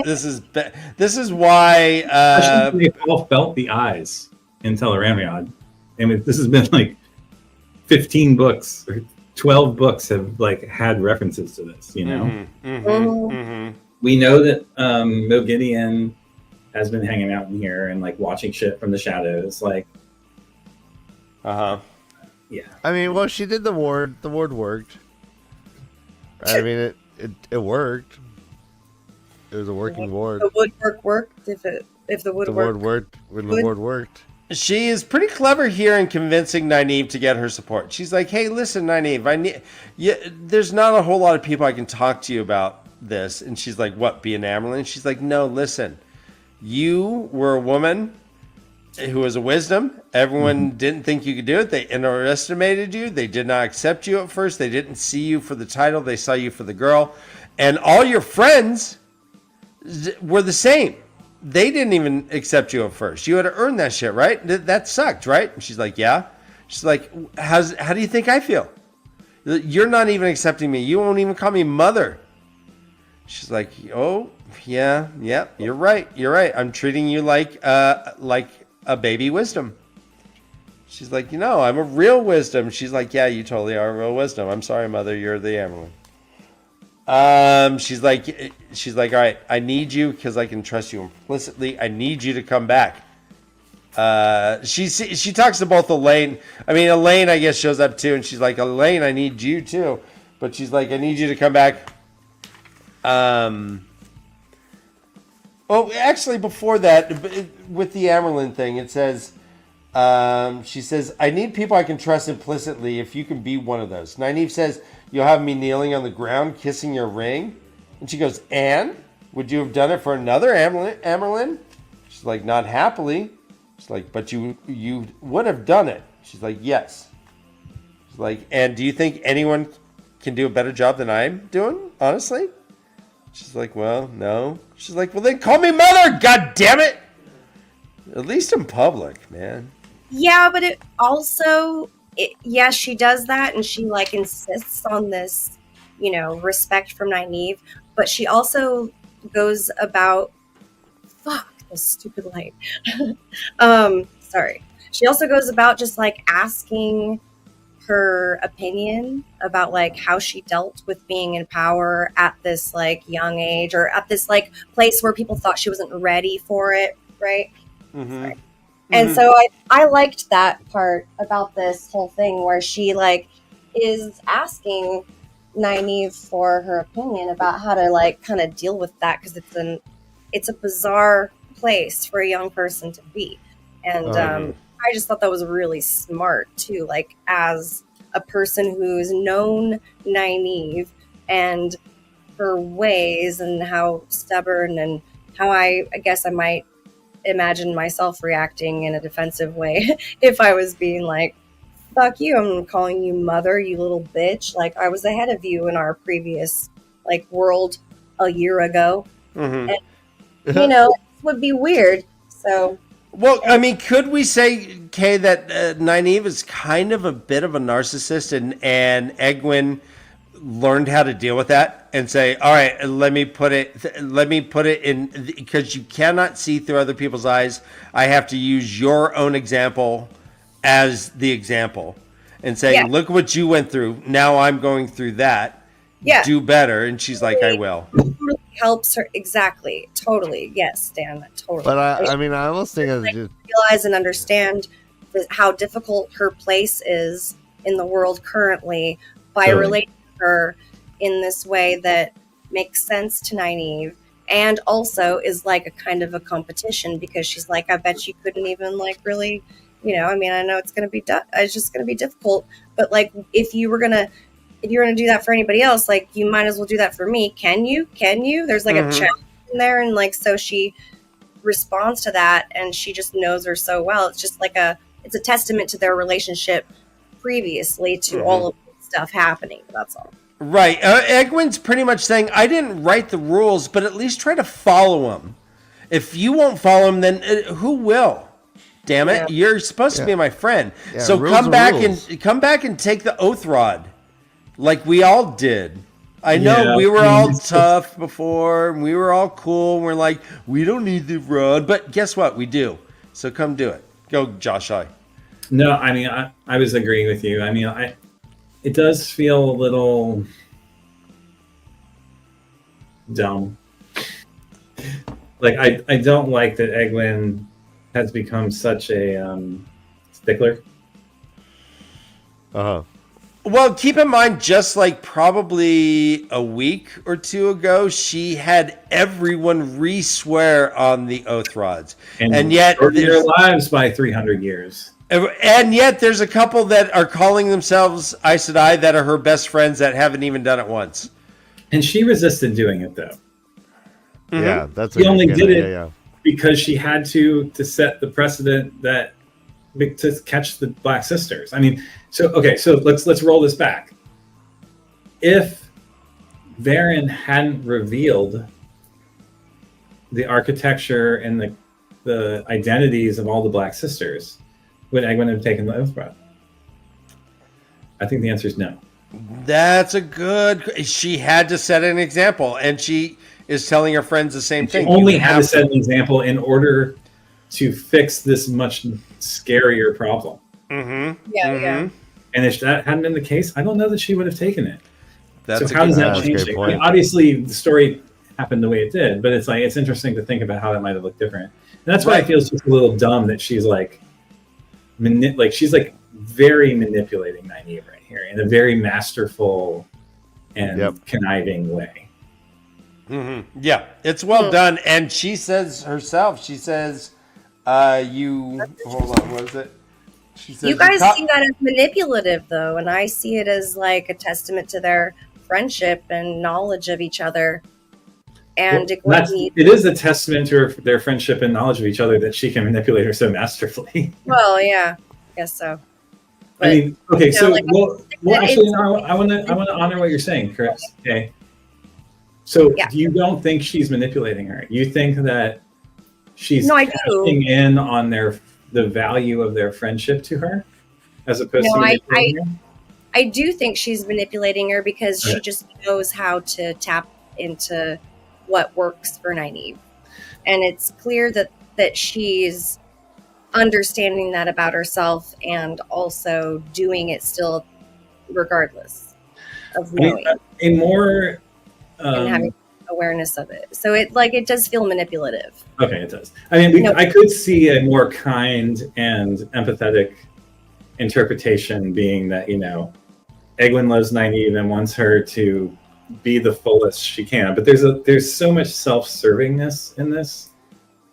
Speaker 3: why
Speaker 2: They all felt the eyes in Teleranriad. I mean, this has been like 15 books or 12 books have like had references to this. We know that Mogideon has been hanging out in here and like watching shit from the shadows. Like, yeah.
Speaker 4: I mean, well, she did the ward. The ward worked. I mean, it worked. It was a working ward.
Speaker 5: The woodwork worked if the
Speaker 4: The ward
Speaker 5: woodwork
Speaker 4: worked when the
Speaker 5: Good.
Speaker 4: ward worked.
Speaker 3: she is pretty clever here in convincing Nynaeve to get her support. She's like, hey, listen, Nynaeve, there's not a whole lot of people I can talk to you about this. And she's like, what, be an Amyrlin? She's like, no, listen, you were a woman who was a wisdom. Everyone didn't think you could do it. They underestimated you. They did not accept you at first. They didn't see you for the title. They saw you for the girl. And all your friends were the same. They didn't even accept you at first. You had to earn that shit, right? That sucked, right? And she's like, yeah. She's like, how do you think I feel? You're not even accepting me. You won't even call me mother. She's like, oh, yeah, you're right. I'm treating you like a baby wisdom. She's like, I'm a real wisdom. She's like, yeah, you totally are a real wisdom. I'm sorry, mother, you're the Amaranth. She's like, all right, I need you because I can trust you implicitly. I need you to come back. She talks to both Elaine. I mean, Elaine, I guess, shows up too, and she's like, Elaine, I need you too. But she's like, I need you to come back. Oh, actually, before that, with the Amerlin thing, it says, she says, I need people I can trust implicitly if you can be one of those. Nynaeve says, you'll have me kneeling on the ground, kissing your ring. And she goes, and? Would you have done it for another Amerlin? She's like, not happily. She's like, but you would have done it. She's like, yes. She's like, and do you think anyone can do a better job than I'm doing, honestly? She's like, well, no. She's like, well, then call me mother, god damn it! At least in public, man.
Speaker 5: Yeah, but it also, yes, she does that, and she like insists on this, respect from Nynaeve. But she also goes about, fuck this stupid light. Sorry. She also goes about just like asking her opinion about like how she dealt with being in power at this like young age, or at this like place where people thought she wasn't ready for it, right?
Speaker 3: Mm-hmm.
Speaker 5: And so I liked that part about this whole thing where she like is asking Nynaeve for her opinion about how to like kind of deal with that, because it's a bizarre place for a young person to be. And I just thought that was really smart too, like as a person who's known Nynaeve and her ways and how stubborn, and how I guess I might imagine myself reacting in a defensive way if I was being like, fuck you, I'm calling you mother, you little bitch. Like, I was ahead of you in our previous like world a year ago.
Speaker 3: Mm-hmm.
Speaker 5: And, it would be weird. So,
Speaker 3: well, I mean, could we say, Kay, that Nynaeve is kind of a bit of a narcissist, and Egwene learned how to deal with that and say, all right, let me put it in, because you cannot see through other people's eyes. I have to use your own example as the example and say, look what you went through. Now I'm going through that. Yeah. Do better. And she's like, I will.
Speaker 5: Really helps her. Exactly. Totally. Yes, Dan. Totally.
Speaker 4: But I almost think
Speaker 5: realize and understand how difficult her place is in the world currently by relating to her in this way that makes sense to Nynaeve, and also is like a kind of a competition, because she's like, I bet you couldn't even like really, I know it's going to be, it's just going to be difficult, but like if you're going to do that for anybody else, like you might as well do that for me. Can you? There's like a challenge in there. And like, so she responds to that, and she just knows her so well. It's just like it's a testament to their relationship previously to all of this stuff happening. That's all.
Speaker 3: Right. Egwene's pretty much saying, I didn't write the rules, but at least try to follow them. If you won't follow them, then who will? Damn it. Yeah. You're supposed to be my friend. Yeah, so come back and take the oath rod like we all did. I know we were all tough before, and we were all cool, and we're like, we don't need the rod, but guess what? We do. So come do it. Go, Josh.
Speaker 2: No, I mean, I was agreeing with you. I mean, it does feel a little dumb. Like, I don't like that Egwene has become such a stickler.
Speaker 3: Well, keep in mind, just like probably a week or two ago, she had everyone re-swear on the oath rods. And yet
Speaker 2: their lives by 300 years.
Speaker 3: And yet there's a couple that are calling themselves Aes Sedai that are her best friends that haven't even done it once.
Speaker 2: And she resisted doing it, though.
Speaker 4: Yeah, that's
Speaker 2: she only did it because she had to set the precedent that to catch the Black Sisters. I mean, so let's roll this back. If Varen hadn't revealed the architecture and the identities of all the Black Sisters, would Egwene have taken the oath rod? I think the answer is no.
Speaker 3: That's a good. She had to set an example, and she is telling her friends the same
Speaker 2: She
Speaker 3: thing.
Speaker 2: only
Speaker 3: You
Speaker 2: had to
Speaker 3: have
Speaker 2: set an example in order to fix this much scarier problem.
Speaker 5: Yeah.
Speaker 2: And if that hadn't been the case, I don't know that she would have taken it.
Speaker 3: That's
Speaker 2: So how does that
Speaker 4: That's a
Speaker 2: change
Speaker 4: great
Speaker 2: it?
Speaker 4: point.
Speaker 2: I mean, obviously, the story happened the way it did, but it's like it's interesting to think about how that might have looked different. And that's why
Speaker 3: Right.
Speaker 2: it feels just a little dumb that she's like, she's like very manipulating Nynaeve right here in a very masterful and conniving way.
Speaker 3: Yeah, it's well done. And she says herself, she says, you, hold on, what is it? She says,
Speaker 5: You guys see that as manipulative, though, and I see it as like a testament to their friendship and knowledge of each other. And
Speaker 2: It is a testament to their friendship and knowledge of each other that she can manipulate her so masterfully.
Speaker 5: well, yeah, I guess so. But,
Speaker 2: I mean, okay, so
Speaker 5: like,
Speaker 2: well, actually, no, I want to honor what you're saying, Chris. Okay, so you don't think she's manipulating her? You think that she's cashing in on the value of their friendship to her, as opposed to manipulating her?
Speaker 5: I do think she's manipulating her because she just knows how to tap into what works for Nynaeve, and it's clear that she's understanding that about herself and also doing it still regardless of knowing
Speaker 2: and more
Speaker 5: and having awareness of it. So it does feel manipulative.
Speaker 2: Okay, it does. I mean, I could see a more kind and empathetic interpretation being that, Egwene loves Nynaeve and wants her to be the fullest she can. But there's so much self-servingness in this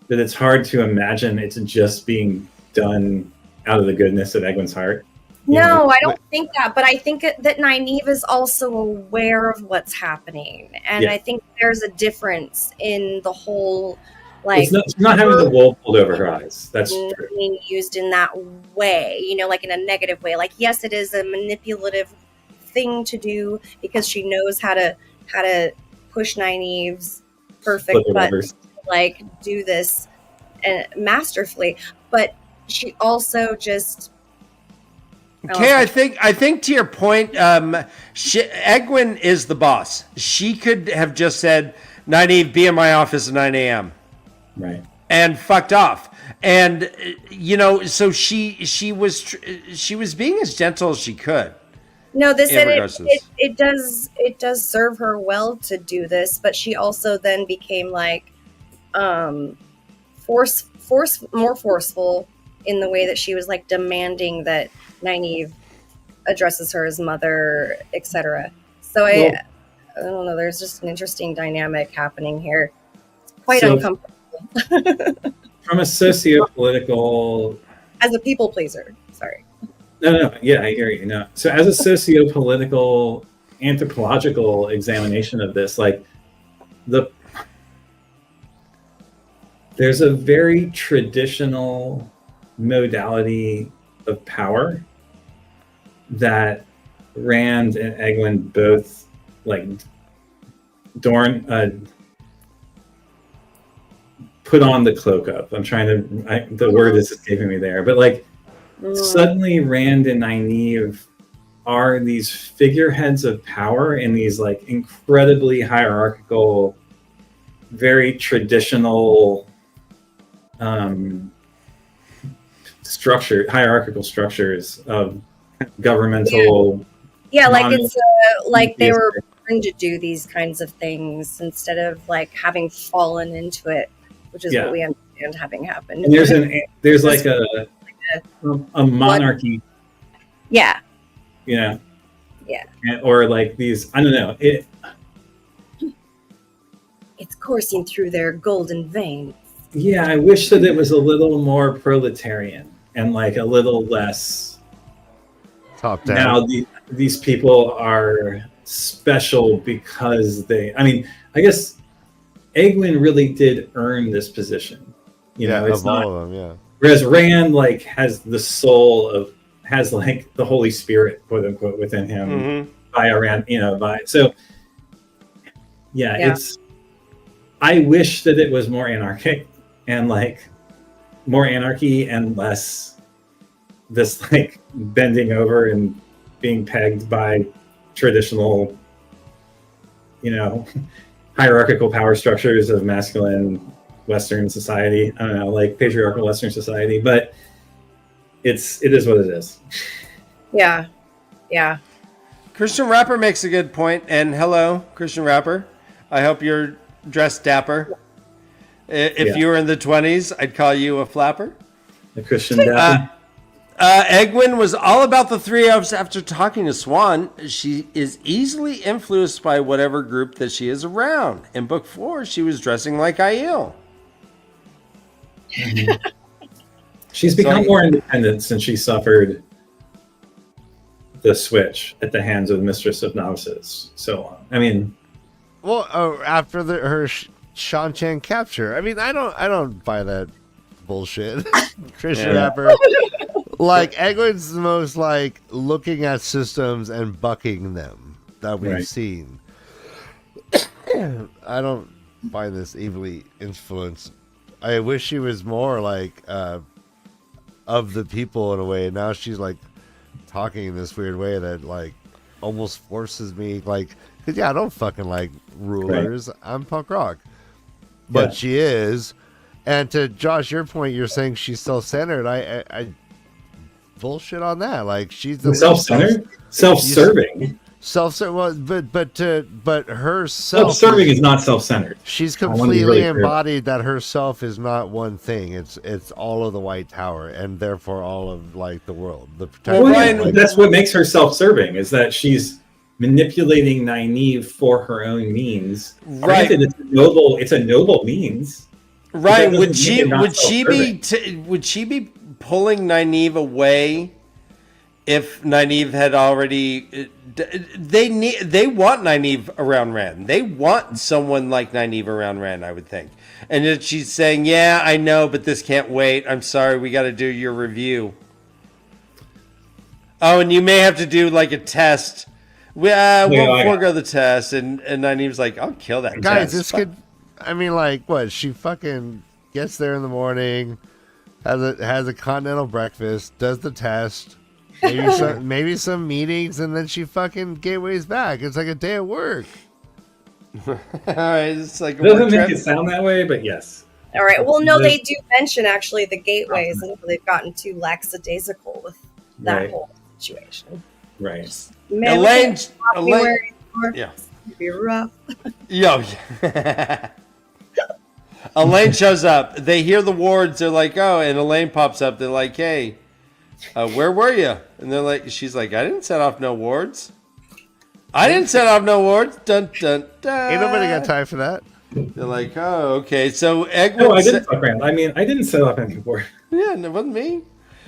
Speaker 2: that it's hard to imagine it's just being done out of the goodness of Egwene's heart.
Speaker 5: No, I don't think that. But I think that Nynaeve is also aware of what's happening. And I think there's a difference in the whole, like...
Speaker 2: It's not having the wool pulled over her eyes. That's true.
Speaker 5: Being used in that way, like in a negative way. Like, yes, it is a manipulative thing to do because she knows how to push Nynaeve's perfect buttons, like do this masterfully. But she also just...
Speaker 3: Okay, I think to your point, Egwene is the boss. She could have just said, Nynaeve, be in my office at 9 a.m.
Speaker 2: Right.
Speaker 3: And fucked off. And, so she was being as gentle as she could.
Speaker 5: No, it does serve her well to do this, but she also then became like more forceful in the way that she was like demanding that Nynaeve addresses her as mother, etc. So I don't know. There's just an interesting dynamic happening here. It's quite uncomfortable.
Speaker 2: From a socio-political,
Speaker 5: as a people pleaser. Sorry.
Speaker 2: No, yeah, I hear you. No, so as a socio-political, anthropological examination of this, like there's a very traditional modality of power that Rand and Egwene both like put on the cloak of. The word is escaping me there, but like suddenly Rand and Nynaeve are these figureheads of power in these like incredibly hierarchical, very traditional hierarchical structures of governmental.
Speaker 5: Yeah, like it's like they were born to do these kinds of things instead of like having fallen into it, which is what we understand having happened.
Speaker 2: And there's like a monarchy.
Speaker 5: Yeah.
Speaker 2: Yeah.
Speaker 5: Or
Speaker 2: like these, I don't know.
Speaker 5: It's coursing through their golden veins.
Speaker 2: Yeah, I wish that it was a little more proletarian and like a little less
Speaker 4: top down.
Speaker 2: Now these people are special because I guess Egwene really did earn this position. It's not
Speaker 4: all of them,
Speaker 2: Whereas Rand has the soul has the Holy Spirit, quote unquote, within him it's. I wish that it was more anarchic and more anarchy and less this bending over and being pegged by traditional, hierarchical power structures of masculine Western society. I don't know, like patriarchal Western society, but it is what it is.
Speaker 5: Yeah.
Speaker 3: Christian Rapper makes a good point, and hello, Christian Rapper. I hope you're dressed dapper. If you were in the 20s, I'd call you a flapper.
Speaker 2: The Christian dapper.
Speaker 3: Egwin was all about the three elves after talking to Swan. She is easily influenced by whatever group that she is around. In book 4, she was dressing like Aiel.
Speaker 2: Mm-hmm. She's become more independent since she suffered the switch at the hands of Mistress of Novices. So, I mean...
Speaker 4: Well, after her Shan-Chan capture. I mean, I don't buy that bullshit. Christian Rapper. Like, Egwin's the most, like, looking at systems and bucking them that we've seen. I don't find this evilly influenced. I wish she was more, like, of the people in a way. Now she's, like, talking in this weird way that, like, almost forces me, like... Because, I don't fucking like rulers. Right. I'm punk rock. But she is. And to Josh, your point, you're saying she's self-centered. I bullshit on that. Like, she's the
Speaker 2: self-centered, self-serving.
Speaker 4: Well, but herself.
Speaker 2: Self-serving is not self-centered.
Speaker 4: She's completely embodied that herself is not one thing. It's all of the White Tower, and therefore all of, like, the world.
Speaker 2: That's what makes her self-serving, is that she's manipulating Nynaeve for her own means.
Speaker 3: Right.
Speaker 2: Granted, it's a noble means.
Speaker 3: Right. Would she be pulling Nynaeve away if Nynaeve had already? They want Nynaeve around Rand. They want someone like Nynaeve around Rand, I would think. And that she's saying, "Yeah, I know, but this can't wait. I'm sorry, we got to do your review. Oh, and you may have to do like a test." We'll forego the test, and Nynaeve's like, I'll kill that
Speaker 4: guy.
Speaker 3: Test.
Speaker 4: This could, I mean, like, what? She fucking gets there in the morning, has a continental breakfast, does the test, maybe some meetings, and then she fucking gateways back. It's like a day at work.
Speaker 3: All right, it's like
Speaker 2: it doesn't make it sound that way, but yes.
Speaker 5: All right. Well, no, they do mention actually the gateways, and they've gotten too lackadaisical with that whole situation.
Speaker 2: Right.
Speaker 3: Elaine,
Speaker 5: yeah, be rough.
Speaker 3: Yo, Elaine shows up. They hear the wards. They're like, "Oh," and Elaine pops up. They're like, "Hey, where were you?" And they're like, "She's like, I didn't set off no wards. I didn't set off no wards." Dun dun dun.
Speaker 4: Ain't nobody got time for that.
Speaker 3: They're like, "Oh, okay." So Egwin.
Speaker 2: No, I didn't fuck around. I mean, I didn't set off any ward.
Speaker 3: Yeah, it wasn't me.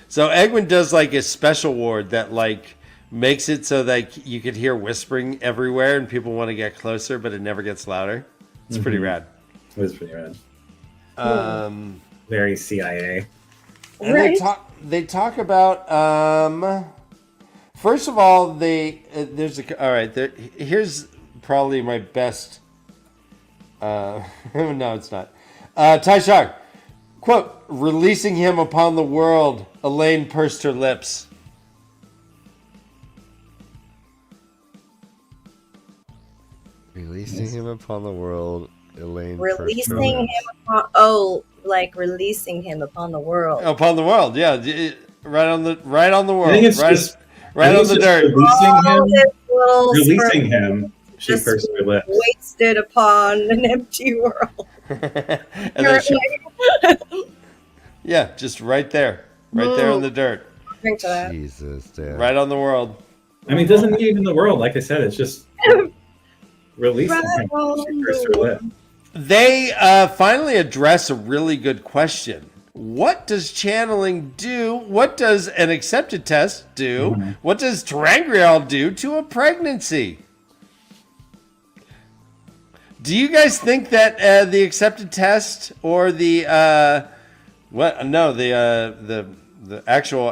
Speaker 3: So Egwin does like a special ward that like makes it so that you could hear whispering everywhere and people want to get closer, but it never gets louder. It's pretty rad.
Speaker 2: It was pretty rad. Very CIA.
Speaker 3: And they talk about first of all here's probably my best no, it's not. Taishar, quote, releasing him upon the world, Elaine pursed her lips.
Speaker 4: Releasing him upon the world, Elaine.
Speaker 5: Releasing him upon releasing him upon the world.
Speaker 3: Upon the world, yeah, right on the world.
Speaker 2: I think it's
Speaker 3: right on the dirt.
Speaker 2: Releasing him. She pursed her lips.
Speaker 5: Wasted upon an empty world.
Speaker 3: Yeah, just right there in the dirt.
Speaker 5: Drink to that.
Speaker 4: Jesus, damn.
Speaker 3: Right on the world.
Speaker 2: I mean, it doesn't need even the world. Like I said, it's just releasing him. She pursed her lips.
Speaker 3: They finally address a really good question. What does channeling do? What does an accepted test do? Mm-hmm. What does Terangrial do to a pregnancy? Do you guys think that the accepted test or the actual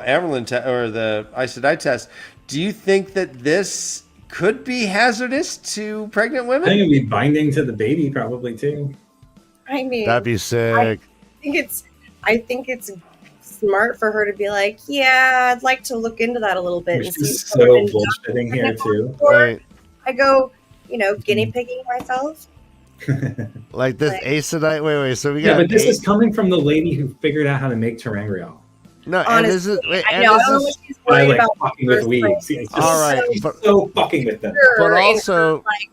Speaker 3: Amerlin test or the Aes Sedai test? Do you think that this could be hazardous to pregnant women?
Speaker 2: I think it'd be binding to the baby, probably too.
Speaker 5: I mean,
Speaker 4: that'd be sick.
Speaker 5: I think it's smart for her to be like, yeah, I'd like to look into that a little bit. And see
Speaker 2: She's
Speaker 5: if
Speaker 2: so
Speaker 5: someone in
Speaker 2: bullshitting here too.
Speaker 5: Or
Speaker 4: Right.
Speaker 5: I go, guinea pigging myself.
Speaker 4: Like this
Speaker 5: Like-
Speaker 4: Aecidite. Wait. So we
Speaker 2: Yeah,
Speaker 4: got.
Speaker 2: but this is coming from the lady who figured out how to make terangrial
Speaker 4: no, and
Speaker 5: Honestly,
Speaker 4: this is. Wait,
Speaker 5: I
Speaker 4: and
Speaker 5: know. I
Speaker 4: this
Speaker 5: don't know
Speaker 4: is.
Speaker 5: what she's
Speaker 2: by
Speaker 5: worried
Speaker 2: like
Speaker 5: about.
Speaker 2: fucking with weeds. Yeah, it's just
Speaker 4: All right,
Speaker 2: she's
Speaker 4: but-
Speaker 2: so fucking with them.
Speaker 4: But
Speaker 5: In
Speaker 4: also-
Speaker 5: her, like,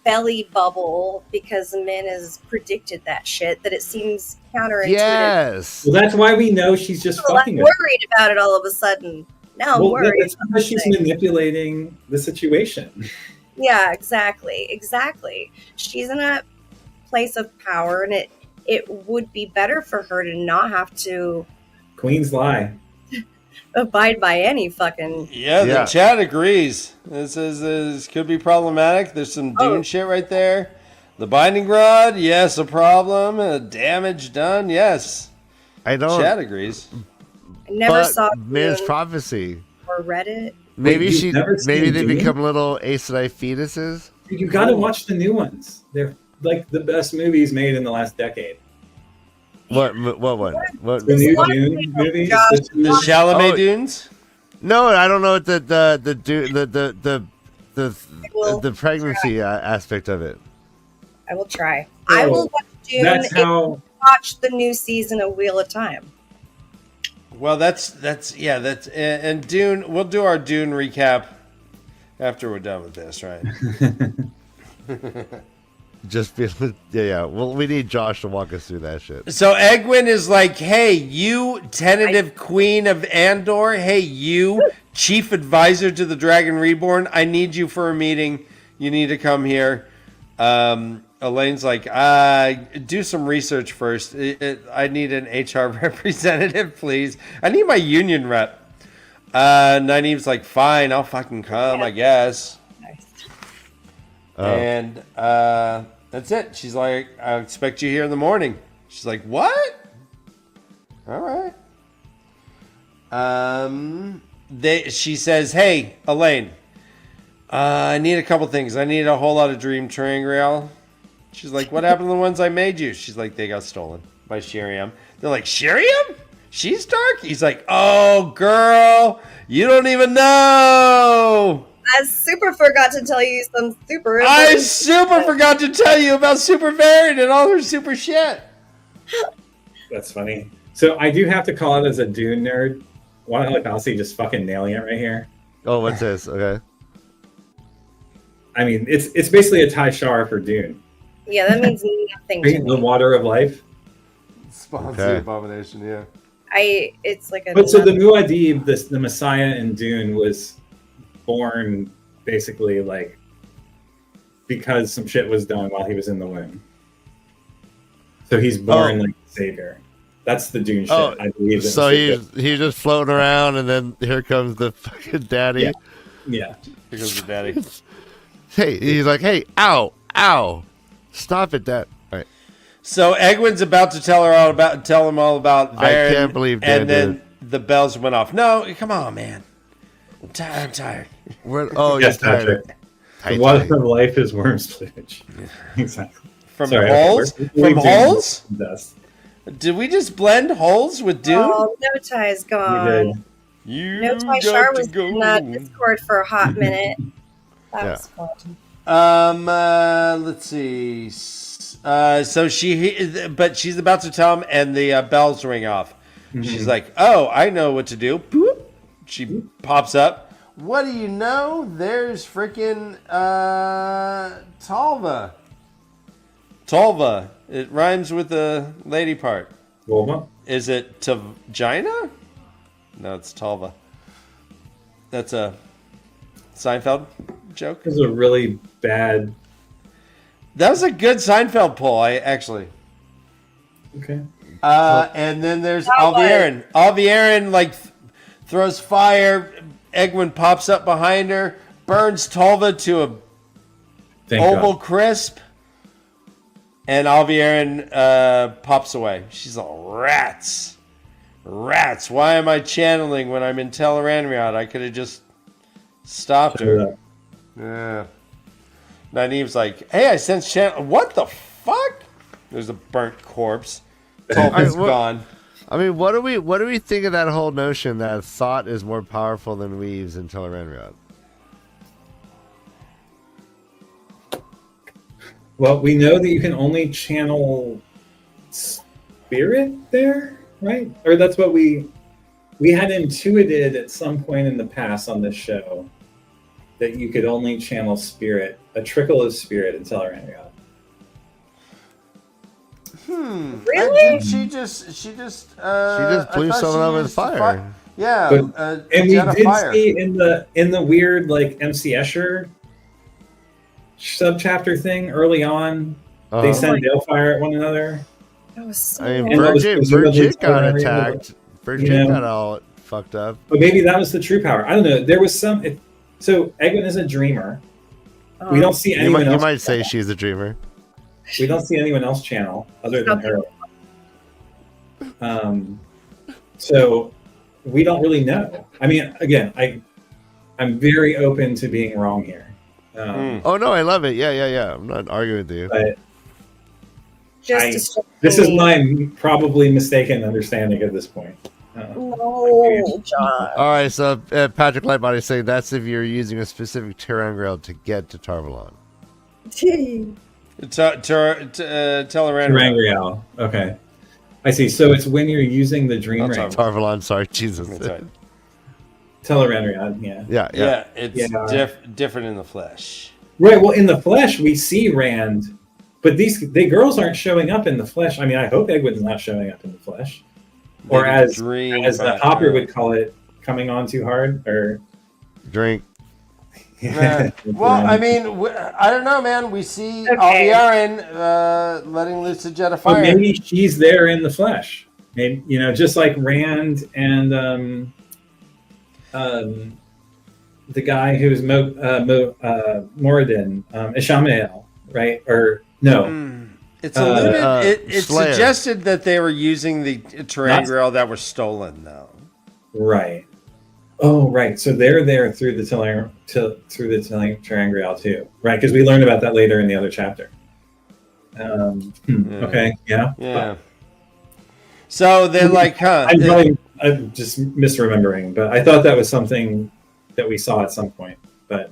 Speaker 5: belly bubble, because Min has predicted that shit, that it seems counterintuitive.
Speaker 4: Yes.
Speaker 2: Well, that's why we know she's just
Speaker 5: Well, I'm
Speaker 2: fucking with them.
Speaker 5: worried about it all of a sudden. Now I'm
Speaker 2: Well,
Speaker 5: worried.
Speaker 2: that's because she's manipulating the situation.
Speaker 5: Yeah, exactly. She's in a place of power, and it would be better for her to not have to
Speaker 2: Queens lie.
Speaker 5: abide by any fucking.
Speaker 3: Yeah,
Speaker 4: Yeah.
Speaker 3: the chat agrees. This could be problematic. There's some Dune shit right there. The binding rod, yes, a problem. Damage done, yes.
Speaker 4: I don't.
Speaker 3: Chat agrees.
Speaker 5: I never
Speaker 4: But
Speaker 5: saw
Speaker 4: Miss
Speaker 5: Dune
Speaker 4: Prophecy.
Speaker 5: or read it.
Speaker 4: Maybe
Speaker 2: you've
Speaker 4: she.
Speaker 2: never
Speaker 4: Maybe
Speaker 2: seen
Speaker 4: they
Speaker 2: Dune?
Speaker 4: become little Aecidite fetuses.
Speaker 2: You got to watch the new ones. They're like the best movies made in the last decade.
Speaker 4: What one? What?
Speaker 2: The new
Speaker 5: What?
Speaker 2: Dune movies.
Speaker 5: Josh,
Speaker 3: The Chalamet
Speaker 4: Oh.
Speaker 3: Dunes?
Speaker 4: No, I don't know what the
Speaker 5: will
Speaker 4: pregnancy aspect of it.
Speaker 5: I will try. I will watch Dune
Speaker 2: That's
Speaker 5: and
Speaker 2: how.
Speaker 5: watch the new season of Wheel of Time.
Speaker 3: Well, that's and Dune. We'll do our Dune recap after we're done with this, right?
Speaker 4: Just be, yeah. Well, we need Josh to walk us through that shit.
Speaker 3: So Egwin is like, "Hey, you tentative queen of Andor. Hey, you chief advisor to the Dragon Reborn. I need you for a meeting. You need to come here." Elaine's like, "Do some research first. I need an HR representative, please. I need my union rep." Nynaeve's like, "Fine, I'll fucking come, I guess."
Speaker 5: Nice.
Speaker 3: And that's it. She's like, "I'll expect you here in the morning." She's like, "What?" All right. She says, "Hey, Elaine, I need a couple things. I need a whole lot of Dream Terangrial." She's like, "What happened to the ones I made you?" She's like, "They got stolen by Shiriam." They're like, "Shiriam? She's dark?" He's like, "Oh, girl, you don't even know.
Speaker 5: I super forgot to tell you some super.
Speaker 3: I
Speaker 5: important-
Speaker 3: super forgot to tell you about Super Variant and all her super shit."
Speaker 2: That's funny. So I do have to call it as a Dune nerd. Why Alcy just fucking nailing it right here?
Speaker 4: Oh, what's this? Okay.
Speaker 2: I mean, it's basically a Tai Shar for Dune.
Speaker 5: Yeah, that means nothing to
Speaker 2: The
Speaker 5: me.
Speaker 2: water of life.
Speaker 3: Spawn's
Speaker 4: Okay.
Speaker 3: the abomination, yeah.
Speaker 5: It's like a.
Speaker 2: But so the Muad'Dib, the Messiah in Dune, was born basically like because some shit was done while he was in the womb. So he's born like the savior. That's the Dune shit.
Speaker 4: Oh,
Speaker 2: I believe.
Speaker 4: So he's just floating around, and then here comes the fucking daddy.
Speaker 2: Yeah.
Speaker 3: Here goes the daddy.
Speaker 4: Hey, he's like, "Hey, ow, stop it, Dad!" All right.
Speaker 3: So Egwin's about to tell him all about
Speaker 4: I
Speaker 3: Varen,
Speaker 4: can't believe Dan
Speaker 3: and then the bells went off. No, come on, man. I'm tired.
Speaker 4: Oh,
Speaker 2: Yes,
Speaker 4: you're tired.
Speaker 2: Patrick.
Speaker 4: Tight,
Speaker 2: The water
Speaker 4: tight.
Speaker 2: of life is worm splooge. Exactly.
Speaker 3: From
Speaker 2: Sorry,
Speaker 3: holes?
Speaker 2: okay,
Speaker 3: From holes?
Speaker 2: Dust.
Speaker 3: Did we just blend holes with Dune?
Speaker 5: Oh, no tie's
Speaker 2: We
Speaker 5: gone.
Speaker 2: did.
Speaker 3: You
Speaker 5: No tie
Speaker 3: got
Speaker 5: Shar
Speaker 3: to
Speaker 5: was
Speaker 3: go.
Speaker 5: in that Discord for a hot minute. That
Speaker 4: Yeah.
Speaker 5: was fun.
Speaker 3: Let's see. So but she's about to tell him, and the bells ring off. She's like, "Oh, I know what to do." Boop. She pops up. What do you know? There's freaking Talva. Talva. It rhymes with the lady part.
Speaker 2: Vulva?
Speaker 3: Is it Tavagina? No, it's Talva. That's a Seinfeld joke.
Speaker 2: This is a really bad.
Speaker 3: That was a good Seinfeld pull, actually.
Speaker 2: Okay.
Speaker 3: And then there's Alviaren. Alviaren throws fire. Egwin pops up behind her, burns Talva to a
Speaker 2: Thank
Speaker 3: oval
Speaker 2: God.
Speaker 3: crisp, and Alviaren pops away. She's all rats. Why am I channeling when I'm in Tel'aran'rhiod? I could have just stopped her. Yeah. Nynaeve's like, "Hey, I sense channel." What the fuck? There's a burnt corpse. Talva's
Speaker 4: what-
Speaker 3: gone.
Speaker 4: I mean, what do we think of that whole notion that thought is more powerful than weaves in Tel'aran'rhiod?
Speaker 2: Well, we know that you can only channel spirit there, right? Or that's what we had intuited at some point in the past on this show, that you could only channel spirit, a trickle of spirit in Tel'aran'rhiod.
Speaker 5: Really?
Speaker 3: She just
Speaker 4: blew someone up with fire.
Speaker 3: Yeah,
Speaker 2: And we
Speaker 3: jet of
Speaker 2: did
Speaker 3: fire.
Speaker 2: see in the weird like MC Escher subchapter thing early on, they send Balefire at one another.
Speaker 5: That was so
Speaker 4: I mean,
Speaker 2: And that was presumably
Speaker 4: Virgit got
Speaker 2: Tel'aran'rhiod,
Speaker 4: attacked. Virgit got all fucked up.
Speaker 2: But maybe that was the true power. I don't know. There was some. So Egwin is a dreamer. We don't see anyone else.
Speaker 4: You might say she's a dreamer.
Speaker 2: We don't see anyone else channel other than her. So we don't really know. I mean, again, I'm very open to being wrong here.
Speaker 4: Oh no, I love it. Yeah. I'm not arguing with you.
Speaker 2: But
Speaker 5: Just
Speaker 2: this is my probably mistaken understanding at this point.
Speaker 5: no, John.
Speaker 4: All right, so Patrick Lightbody is saying that's if you're using a specific Terangriel to get to Tarvalon.
Speaker 3: Tel'aran'rhiod.
Speaker 2: Terangriel. Okay. I see. So it's when you're using the Dream Ring.
Speaker 4: Tarvalon, sorry, Jesus.
Speaker 2: Tel'aran'rhiod, yeah.
Speaker 3: Yeah, it's different in the flesh.
Speaker 2: Right. Well, in the flesh, we see Rand, but the girls aren't showing up in the flesh. I mean, I hope Egwin's not showing up in the flesh, or as the Hopper would call it, coming on too hard, or
Speaker 4: drink.
Speaker 3: Well, I mean, I don't know, man. We see Alviarin letting loose a jet of fire.
Speaker 2: But maybe she's there in the flesh. Maybe, just like Rand and the guy who's Moradin, Ishamael, right? Or no.
Speaker 3: It's alluded. It suggested that they were using the Terangriel that were stolen, though.
Speaker 2: Right. Oh, right. So they're there through the Terangriel too, right? Because we learned about that later in the other chapter. Okay. Yeah.
Speaker 3: Yeah. So they're like, huh?
Speaker 2: I'm just misremembering, but I thought that was something that we saw at some point. But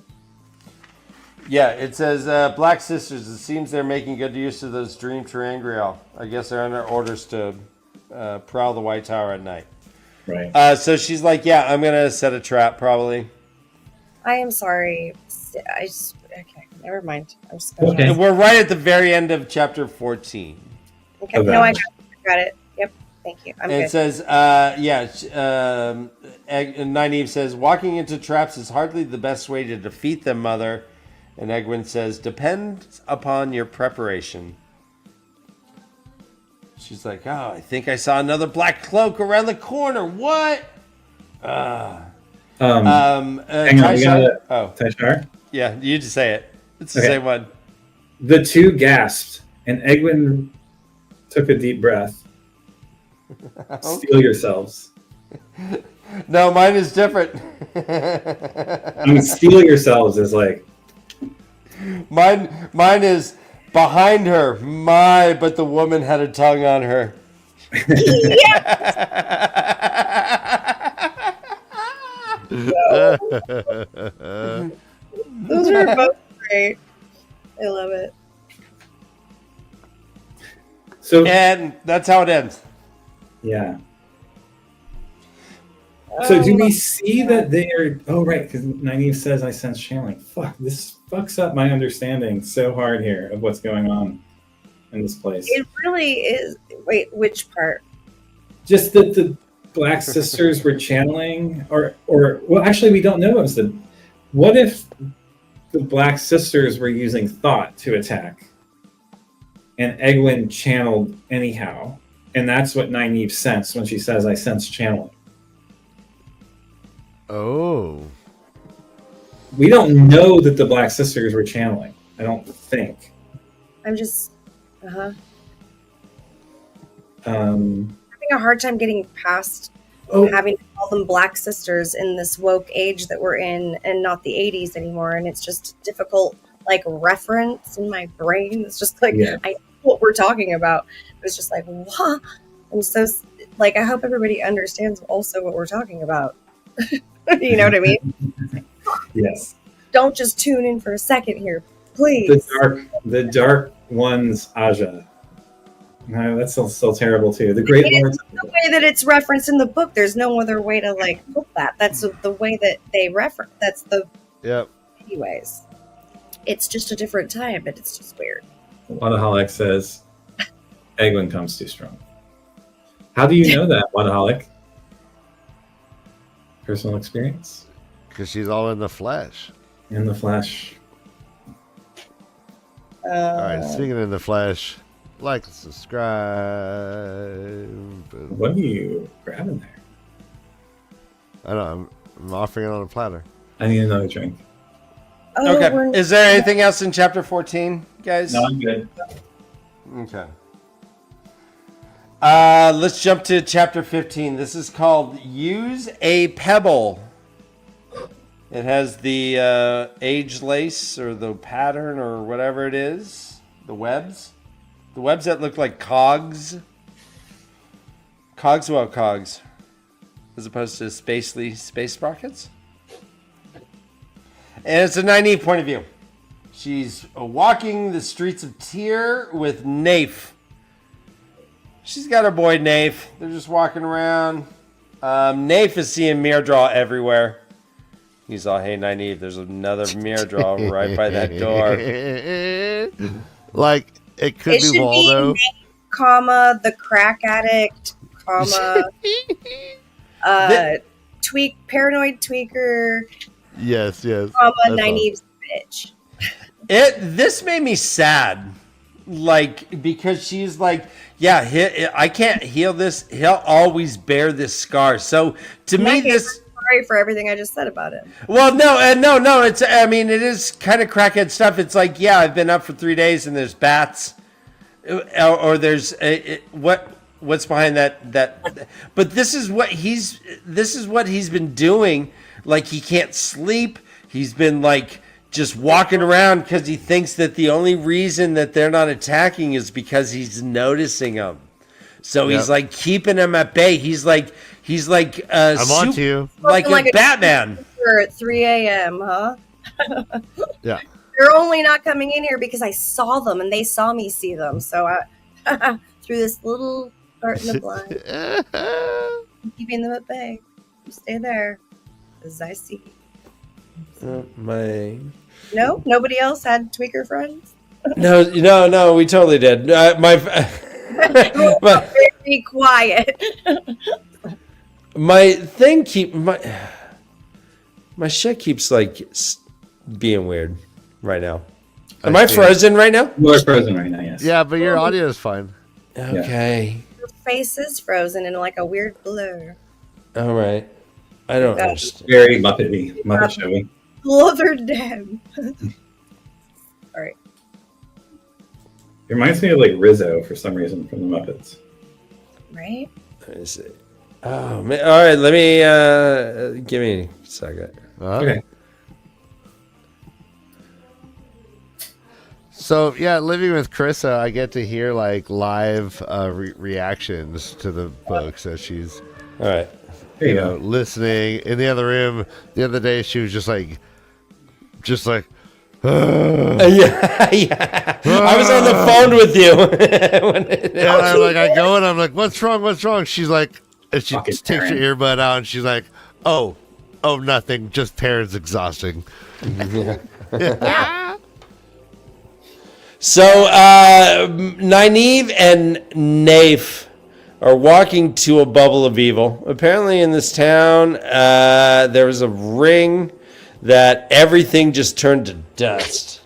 Speaker 3: yeah, it says Black Sisters. It seems they're making good use of those Dream Terangriel. I guess they're under orders to prowl the White Tower at night.
Speaker 2: Right.
Speaker 3: So she's like, yeah, I'm going to set a trap probably.
Speaker 5: I am sorry. Okay, never mind. I'm just gonna
Speaker 2: Okay.
Speaker 3: We're right at the very end of chapter 14.
Speaker 5: Okay, no, I got it. Yep, thank you. I'm
Speaker 3: and
Speaker 5: good.
Speaker 3: it says, Nynaeve says, walking into traps is hardly the best way to defeat them, Mother. And Egwin says, depends upon your preparation. She's like, oh, I think I saw another black cloak around the corner. What?
Speaker 2: Tashar?
Speaker 3: Yeah, you just say it. It's the same one.
Speaker 2: The two gasped, and Egwin took a deep breath. Steel yourselves.
Speaker 3: No, mine is different.
Speaker 2: I mean, steel yourselves is like...
Speaker 3: Mine is behind her. But the woman had a tongue on her.
Speaker 5: Those are both great. I love it.
Speaker 3: And that's how it ends.
Speaker 2: Yeah. So do we see that they're... Oh, right, because Nynaeve says I sense channeling. Fuck, this fucks up my understanding so hard here of what's going on in this place.
Speaker 5: It really is. Wait, which part?
Speaker 2: Just that the Black Sisters were channeling, or well, actually, we don't know. What if the Black Sisters were using thought to attack, and Egwin channeled anyhow, and that's what Nynaeve sensed when she says, "I sense channeling."
Speaker 4: Oh.
Speaker 2: We don't know that the Black Sisters were channeling. I don't think.
Speaker 5: I'm just,
Speaker 2: Um,
Speaker 5: having a hard time getting past having to call them Black Sisters in this woke age that we're in, and not the 80s anymore. And it's just difficult, like, reference in my brain. It's just like I know what we're talking about. It's just like, what? I'm so like, I hope everybody understands also what we're talking about. You know what I mean?
Speaker 2: Yes.
Speaker 5: Don't just tune in for a second here, please.
Speaker 2: The dark one's Aja. No, that's still terrible too. The Great Lords.
Speaker 5: The way that it's referenced in the book, there's no other way to like put that. That's the way that they reference. That's the.
Speaker 4: Yep.
Speaker 5: Anyways, it's just a different time, but it's just weird.
Speaker 2: Wadaholic says, Egwin comes too strong. How do you know that, Wadaholic? Personal experience?
Speaker 4: Because she's all in the flesh.
Speaker 2: In the flesh.
Speaker 4: All right, speaking in the flesh, like and subscribe.
Speaker 2: What are you grabbing there?
Speaker 4: I know, I'm offering it on a platter.
Speaker 2: I need another drink.
Speaker 5: Oh,
Speaker 3: Okay. Is there anything else in chapter 14, guys?
Speaker 2: No, I'm good.
Speaker 3: Okay. Let's jump to chapter 15. This is called Use a Pebble. It has the age lace or the pattern or whatever it is. The webs. The webs that look like cogs. Cogswell cogs. As opposed to space sprockets. And it's a Nynaeve point of view. She's walking the streets of Tyr with Nafe. She's got her boy Nafe. They're just walking around. Nafe is seeing mirror draw everywhere. He's all, hey, Nynaeve, there's another mirror draw right by that door.
Speaker 4: Like, it could
Speaker 5: It should
Speaker 4: be Waldo.
Speaker 5: be comma, the crack addict, comma, paranoid tweaker,
Speaker 4: Yes.
Speaker 5: comma,
Speaker 4: That's
Speaker 5: Nynaeve's bitch.
Speaker 3: This made me sad. Like, because she's like, yeah, I can't heal this. He'll always bear this scar. So to me, this.
Speaker 5: Sorry for everything I just said about it.
Speaker 3: Well, no. It's. I mean, it is kind of crackhead stuff. It's like, yeah, I've been up for 3 days and there's bats, or there's what's behind that. But this is what he's been doing. Like, he can't sleep. He's been like just walking around because he thinks that the only reason that they're not attacking is because he's noticing them. So he's like keeping them at bay. He's like
Speaker 4: I'm on to you.
Speaker 3: Like a Batman.
Speaker 5: At 3 a.m., huh?
Speaker 4: Yeah.
Speaker 5: They're only not coming in here because I saw them and they saw me see them. So I through this little part in the blind, I'm keeping them at bay. You stay there, as I see. No, nobody else had tweaker friends.
Speaker 3: No, we totally did.
Speaker 5: Be quiet.
Speaker 3: My thing my shit keeps like being weird right now. Am I frozen right now?
Speaker 2: You are frozen right now, yes.
Speaker 4: Yeah, but your audio is fine.
Speaker 3: Okay.
Speaker 5: Your face is frozen in like a weird blur.
Speaker 3: All right. I don't understand.
Speaker 2: Very Muppet showy.
Speaker 5: Blother down. All right.
Speaker 2: It reminds me of like Rizzo for some reason from the Muppets.
Speaker 5: Right?
Speaker 3: Let me see. Oh man! All right, let me give me a second.
Speaker 2: Okay.
Speaker 4: So yeah, living with Carissa, I get to hear like live reactions to the books as she's
Speaker 3: All right.
Speaker 2: There you go.
Speaker 4: listening in the other room. The other day, she was just like.
Speaker 3: Yeah. I was on the phone with you.
Speaker 4: I go and I'm like, what's wrong? She's like, and she
Speaker 2: Fucking
Speaker 4: just takes her
Speaker 2: Taryn.
Speaker 4: earbud out and she's like, oh, nothing. Just Taryn's exhausting.
Speaker 3: So, Nynaeve and Nafe are walking to a bubble of evil. Apparently in this town, there was a ring that everything just turned to dust.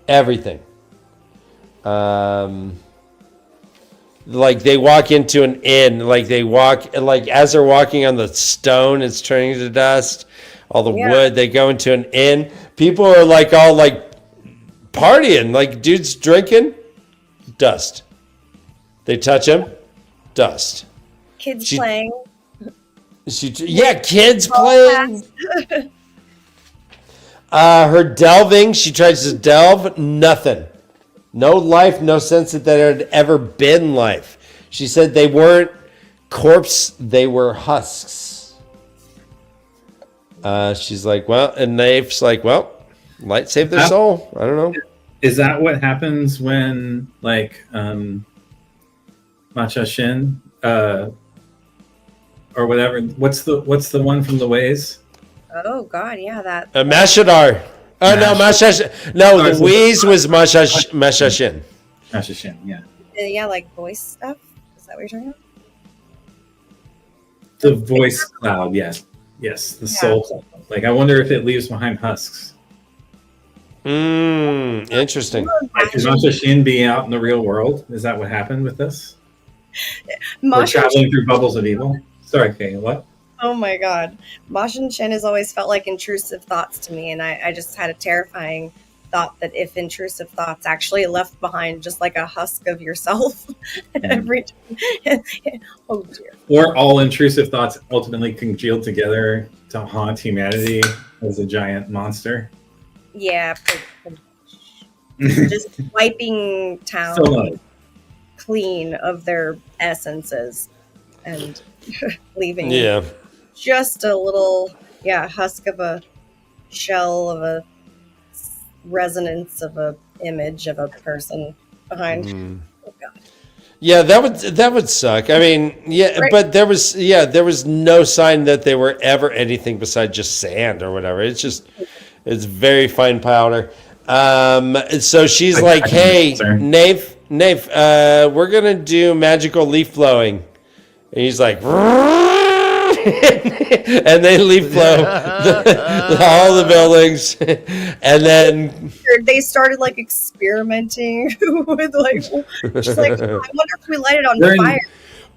Speaker 3: Everything. Like they walk into an inn, like as they're walking on the stone, it's turning to dust. All the wood, they go into an inn. People are like all like partying, like dudes drinking, dust. They touch him, dust.
Speaker 5: Kids playing.
Speaker 3: Kids playing. Her delving, she tries to delve, nothing. No life, no sense that there had ever been life. She said they weren't corpse, they were husks. She's like, well, and Nafe's like, well, light saved their soul. I don't know.
Speaker 2: Is that what happens when like Matcha Shin or whatever? What's the one from the Ways?
Speaker 5: Oh God, yeah, that.
Speaker 3: Mashadar. Oh no, Masha. No, the Wheeze was Masha Shin.
Speaker 2: Matcha Shin, yeah.
Speaker 5: Yeah, like voice stuff. Is that what you're talking about?
Speaker 2: The voice cloud, yes. Yes, the soul cloud. Like, I wonder if it leaves behind husks.
Speaker 3: Interesting.
Speaker 2: Like, could Matcha Shin be out in the real world? Is that what happened with this? Or traveling through bubbles of evil? Sorry, Kay, what?
Speaker 5: Oh my God. Mashin Shin has always felt like intrusive thoughts to me, and I just had a terrifying thought that if intrusive thoughts actually left behind just like a husk of yourself every time. Oh dear.
Speaker 2: Or all intrusive thoughts ultimately congealed together to haunt humanity as a giant monster.
Speaker 5: Yeah, just wiping town
Speaker 2: So,
Speaker 5: clean of their essences and leaving just a little husk of a shell of a resonance of a image of a person behind. Oh God.
Speaker 3: Yeah, that would suck. I mean,
Speaker 5: Right.
Speaker 3: but there was no sign that they were ever anything besides just sand or whatever. It's very fine powder. So she's like, hey, Nave, we're gonna do magical leaf blowing, and he's like, and they leaf blow all the buildings, and then
Speaker 5: They started like experimenting with like, she's like, I wonder if we light it on fire.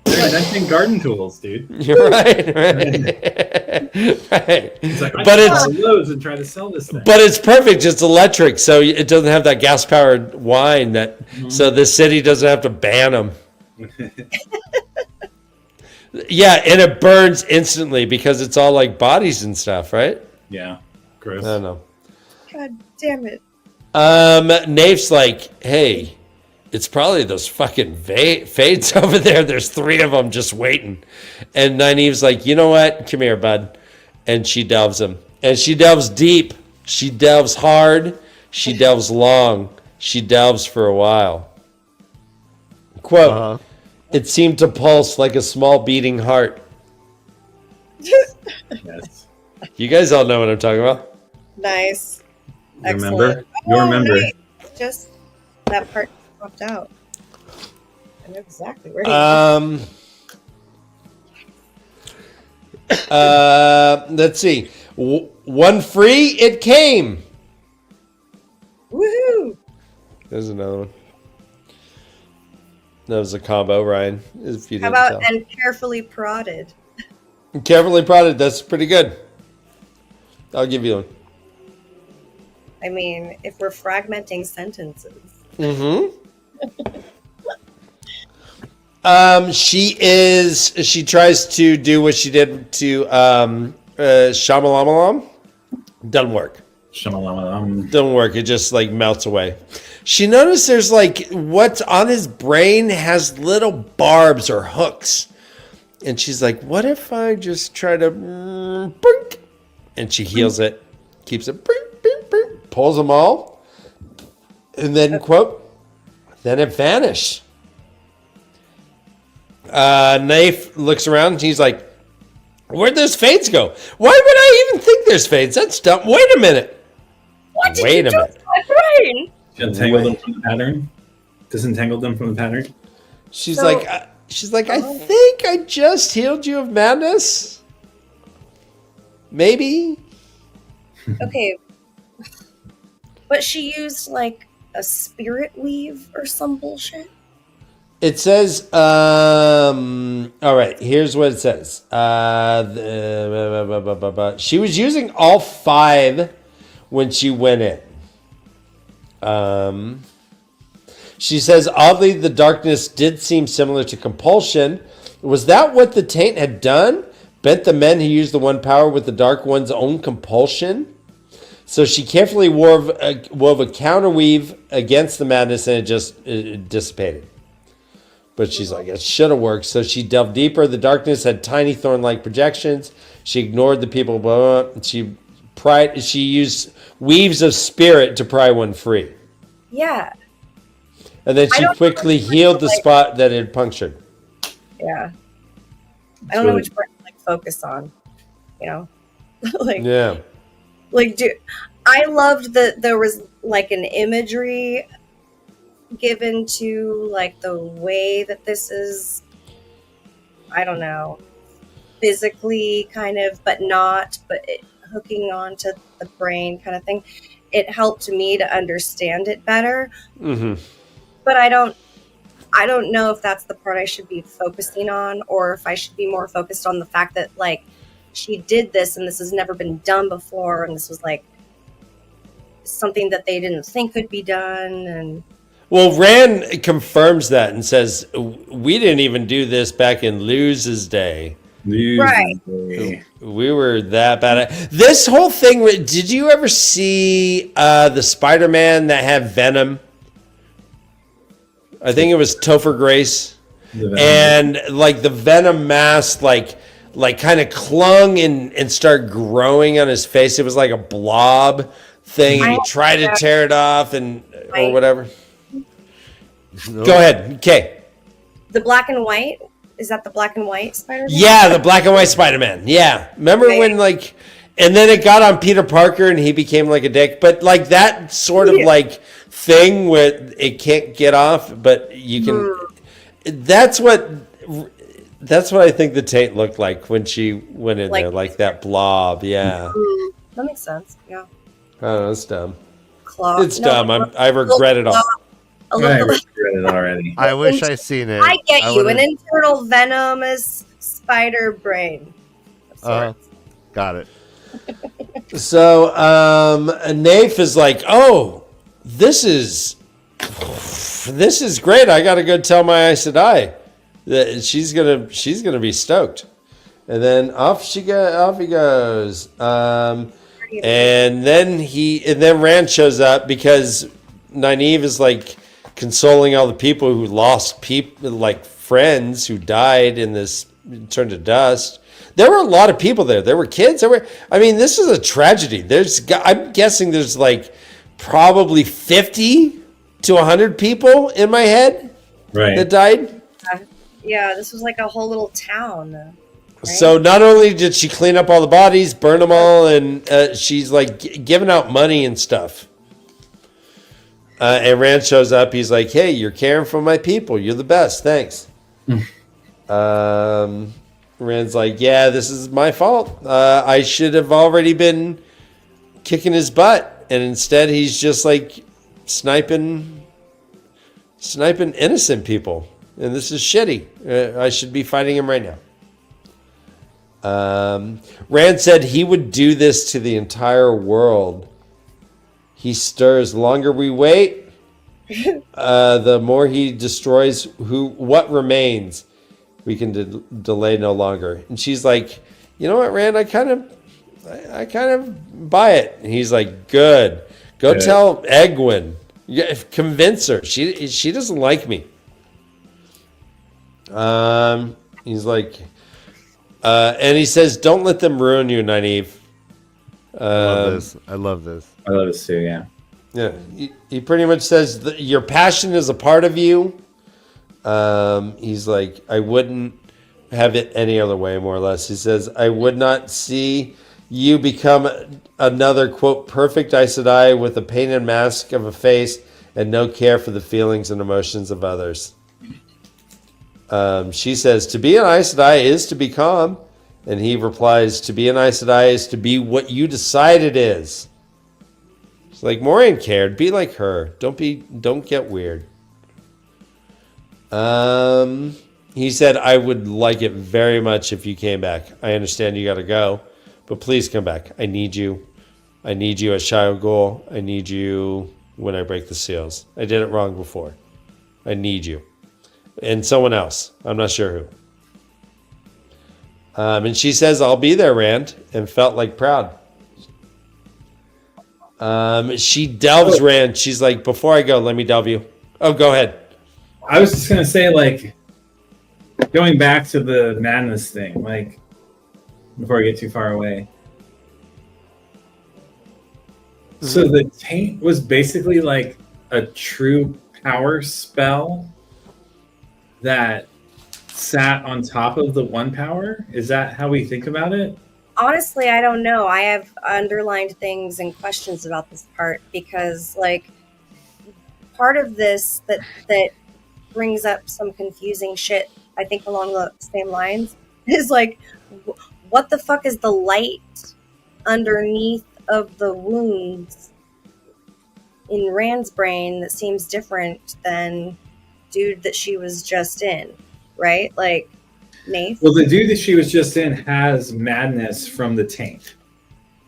Speaker 2: They're inventing garden tools, dude.
Speaker 3: You're right.
Speaker 2: It's like,
Speaker 3: But it's
Speaker 2: Lowe's and try to sell this thing.
Speaker 3: But it's perfect. It's electric, so it doesn't have that gas-powered wine. So the city doesn't have to ban them. Yeah, and it burns instantly because it's all like bodies and stuff, right?
Speaker 2: Yeah, gross.
Speaker 3: I don't know.
Speaker 5: God damn it.
Speaker 3: Nafe's like, hey, it's probably those fucking fades over there. There's 3 of them just waiting. And Nynaeve's like, you know what? Come here, bud. And she delves him. And she delves deep. She delves hard. She delves long. She delves for a while. Quote, it seemed to pulse like a small beating heart.
Speaker 2: Yes.
Speaker 3: You guys all know what I'm talking about.
Speaker 5: Nice.
Speaker 2: You remember?
Speaker 5: Excellent.
Speaker 2: You remember.
Speaker 5: Nice. Just that part popped out. I know exactly where
Speaker 3: Let's see. One free, it came.
Speaker 5: Woohoo!
Speaker 3: There's another one. That was a combo, Ryan. If you
Speaker 5: How
Speaker 3: didn't
Speaker 5: about and carefully prodded?
Speaker 3: tell. Carefully prodded. That's pretty good. I'll give you one.
Speaker 5: I mean, if we're fragmenting sentences.
Speaker 3: She tries to do what she did to Shamalamalam. Doesn't work. Doesn't work. It just like melts away. She noticed there's like what's on his brain has little barbs or hooks. And she's like, what if I just try to boink? And she heals it, keeps it, pulls them all, and then quote, then it vanished. Naif looks around and he's like, where'd those fades go? Why would I even think there's fades? That's dumb. Wait a minute.
Speaker 5: What did
Speaker 3: Wait
Speaker 5: you
Speaker 3: a
Speaker 5: do
Speaker 3: minute.
Speaker 5: to my brain?
Speaker 2: Untangle them from the pattern. Disentangle them from the pattern.
Speaker 3: She's
Speaker 5: So-
Speaker 3: like, I think I just healed you of madness. Maybe.
Speaker 5: Okay. But she used like a spirit weave or some bullshit.
Speaker 3: It says, all right, here's what it says. She was using all 5 when she went in. She says, oddly, the darkness did seem similar to compulsion. Was that what the taint had done? Bent the men who used the one power with the dark one's own compulsion? So she carefully wove a counterweave against the madness, and it dissipated. But she's like, it should have worked. So she delved deeper. The darkness had tiny thorn-like projections. She ignored the people. Blah, blah, blah. She used weaves of spirit to pry one free.
Speaker 5: Yeah.
Speaker 3: And then she quickly healed the spot that had punctured.
Speaker 5: Yeah. I don't know which part to like focus on. You know?
Speaker 3: Yeah.
Speaker 5: Like, dude, I loved that there was like an imagery given to like the way that this is, I don't know, physically kind of, but hooking onto the brain kind of thing. It helped me to understand it better.
Speaker 3: Mm-hmm.
Speaker 5: But I don't know if that's the part I should be focusing on, or if I should be more focused on the fact that like she did this and this has never been done before, and this was like something that they didn't think could be done. And
Speaker 3: well, Rand confirms that and says, we didn't even do this back in Luz's day.
Speaker 5: Right.
Speaker 3: We were that bad at this whole thing. Did you ever see the Spider-Man that had Venom? I think it was Topher Grace. And like the Venom mask, like kind of clung and started growing on his face. It was like a blob thing, and he tried to tear it off or whatever.
Speaker 4: Nope.
Speaker 3: Go ahead. Okay.
Speaker 5: The black and white? Is that the black and white Spider-Man?
Speaker 3: Yeah, the black and white Spider-Man. Yeah. Remember when like, and then it got on Peter Parker and he became like a dick. But like that sort of like thing where it can't get off, but you can. That's what I think the taint looked like when she went in there, like that blob. Yeah.
Speaker 5: That makes sense. Yeah.
Speaker 3: Oh, it's dumb.
Speaker 5: Claw.
Speaker 3: It's dumb. I regret it all.
Speaker 2: I regret it already.
Speaker 4: I wish I seen it.
Speaker 5: I get you. An internal venomous spider brain.
Speaker 4: Got it.
Speaker 3: So, Nafe is like, oh, this is great. I got to go tell my Aes Sedai that she's gonna be stoked. And then off he goes. And then Rand shows up because Nynaeve is like consoling all the people who lost like friends who died in this, turned to dust. There were a lot of people there. There were kids. This is a tragedy. I'm guessing there's like probably 50 to 100 people in my head that died.
Speaker 5: Yeah, this was like a whole little town. Right?
Speaker 3: So not only did she clean up all the bodies, burn them all, and she's like giving out money and stuff. And Rand shows up. He's like, hey, you're caring for my people. You're the best. Thanks. Rand's like, yeah, this is my fault. I should have already been kicking his butt. And instead, he's just like sniping innocent people. And this is shitty. I should be fighting him right now. Rand said he would do this to the entire world. He stirs. The longer we wait, the more he destroys what remains. We can delay no longer. And she's like, you know what, Rand? I kind of buy it. And he's like, good. Go tell Egwene. Convince her. She doesn't like me. He's like, and he says, don't let them ruin you, Nynaeve.
Speaker 4: I love this.
Speaker 2: I love this too, yeah.
Speaker 3: Yeah, he pretty much says that your passion is a part of you. He's like, I wouldn't have it any other way, more or less. He says, I would not see you become another, quote, perfect Aes Sedai with a painted mask of a face and no care for the feelings and emotions of others. She says, to be an Aes Sedai is to be calm. And he replies, to be an Aes Sedai is to be what you decide it is. It's like, Moiraine cared. Be like her. Don't get weird. He said, I would like it very much if you came back. I understand you got to go, but please come back. I need you. I need you at Shire Ghul. I need you when I break the seals. I did it wrong before. I need you. And someone else. I'm not sure who. And she says, I'll be there, Rand, and felt like proud. She delves Rand. She's like, before I go, let me delve you. Oh, go ahead.
Speaker 2: I was just going to say, like, going back to the madness thing, like before I get too far away. So the taint was basically like a true power spell that sat on top of the one power. Is that how we think about it?
Speaker 5: Honestly, I don't know. I have underlined things and questions about this part because, like, part of this that brings up some confusing shit. I think along the same lines is like, what the fuck is the light underneath of the wounds in Rand's brain that seems different than dude that she was just in, right? Like, Nath.
Speaker 2: Well, the dude that she was just in has madness from the taint.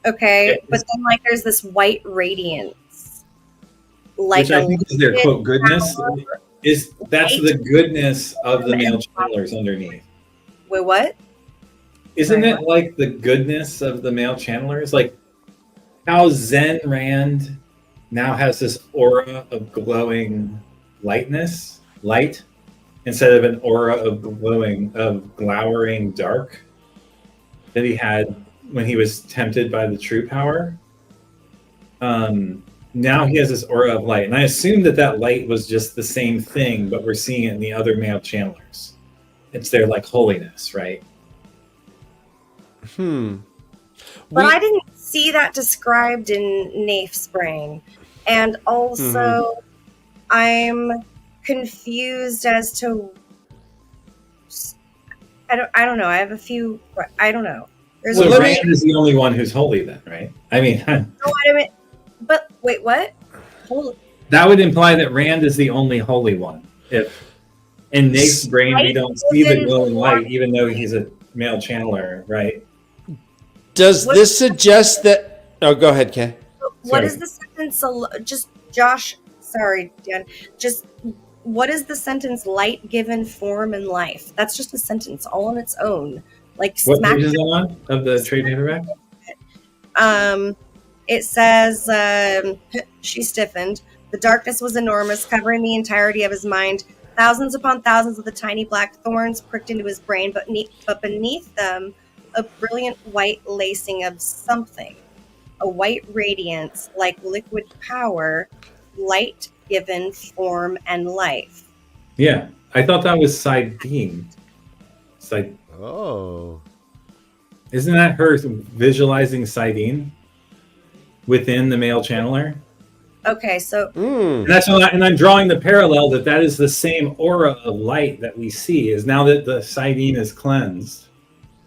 Speaker 5: Okay, but then like there's this white radiance, like
Speaker 2: which I think is their quote goodness. That's the goodness of the male channelers underneath.
Speaker 5: Wait, what?
Speaker 2: Isn't it like the goodness of the male channelers? Like how Zen Rand now has this aura of glowing light, instead of an aura of glowering dark that he had when he was tempted by the true power. Now he has this aura of light, and I assume that light was just the same thing, but we're seeing it in the other male channelers. It's their like holiness, right?
Speaker 5: But I didn't see that described in Naif's brain, and also I'm confused as to. I don't know. I have a few. I don't know.
Speaker 2: There's Rand is the only one who's holy, then, right? I mean,
Speaker 5: but wait, what? Holy.
Speaker 2: That would imply that Rand is the only holy one. If in Nate's brain we don't see the glowing light, even though he's a male channeler, right?
Speaker 3: Does this suggest that? Oh, go ahead, Kay.
Speaker 5: What is the sentence? Just Josh. Sorry, Dan. Just what is the sentence? Light given form and life. That's just a sentence all on its own. Like
Speaker 2: what page is it on of the trade paperback?
Speaker 5: It says she stiffened. The darkness was enormous, covering the entirety of his mind. Thousands upon thousands of the tiny black thorns pricked into his brain, but beneath them, a brilliant white lacing of something. A white radiance, like liquid power, light given form and life.
Speaker 2: Yeah, I thought that was Sidene.
Speaker 4: Oh.
Speaker 2: Isn't that her visualizing Sidene within the male channeler?
Speaker 5: Okay, so
Speaker 2: and that's and I'm drawing the parallel that is the same aura of light that we see. Is now that the Sidene is cleansed,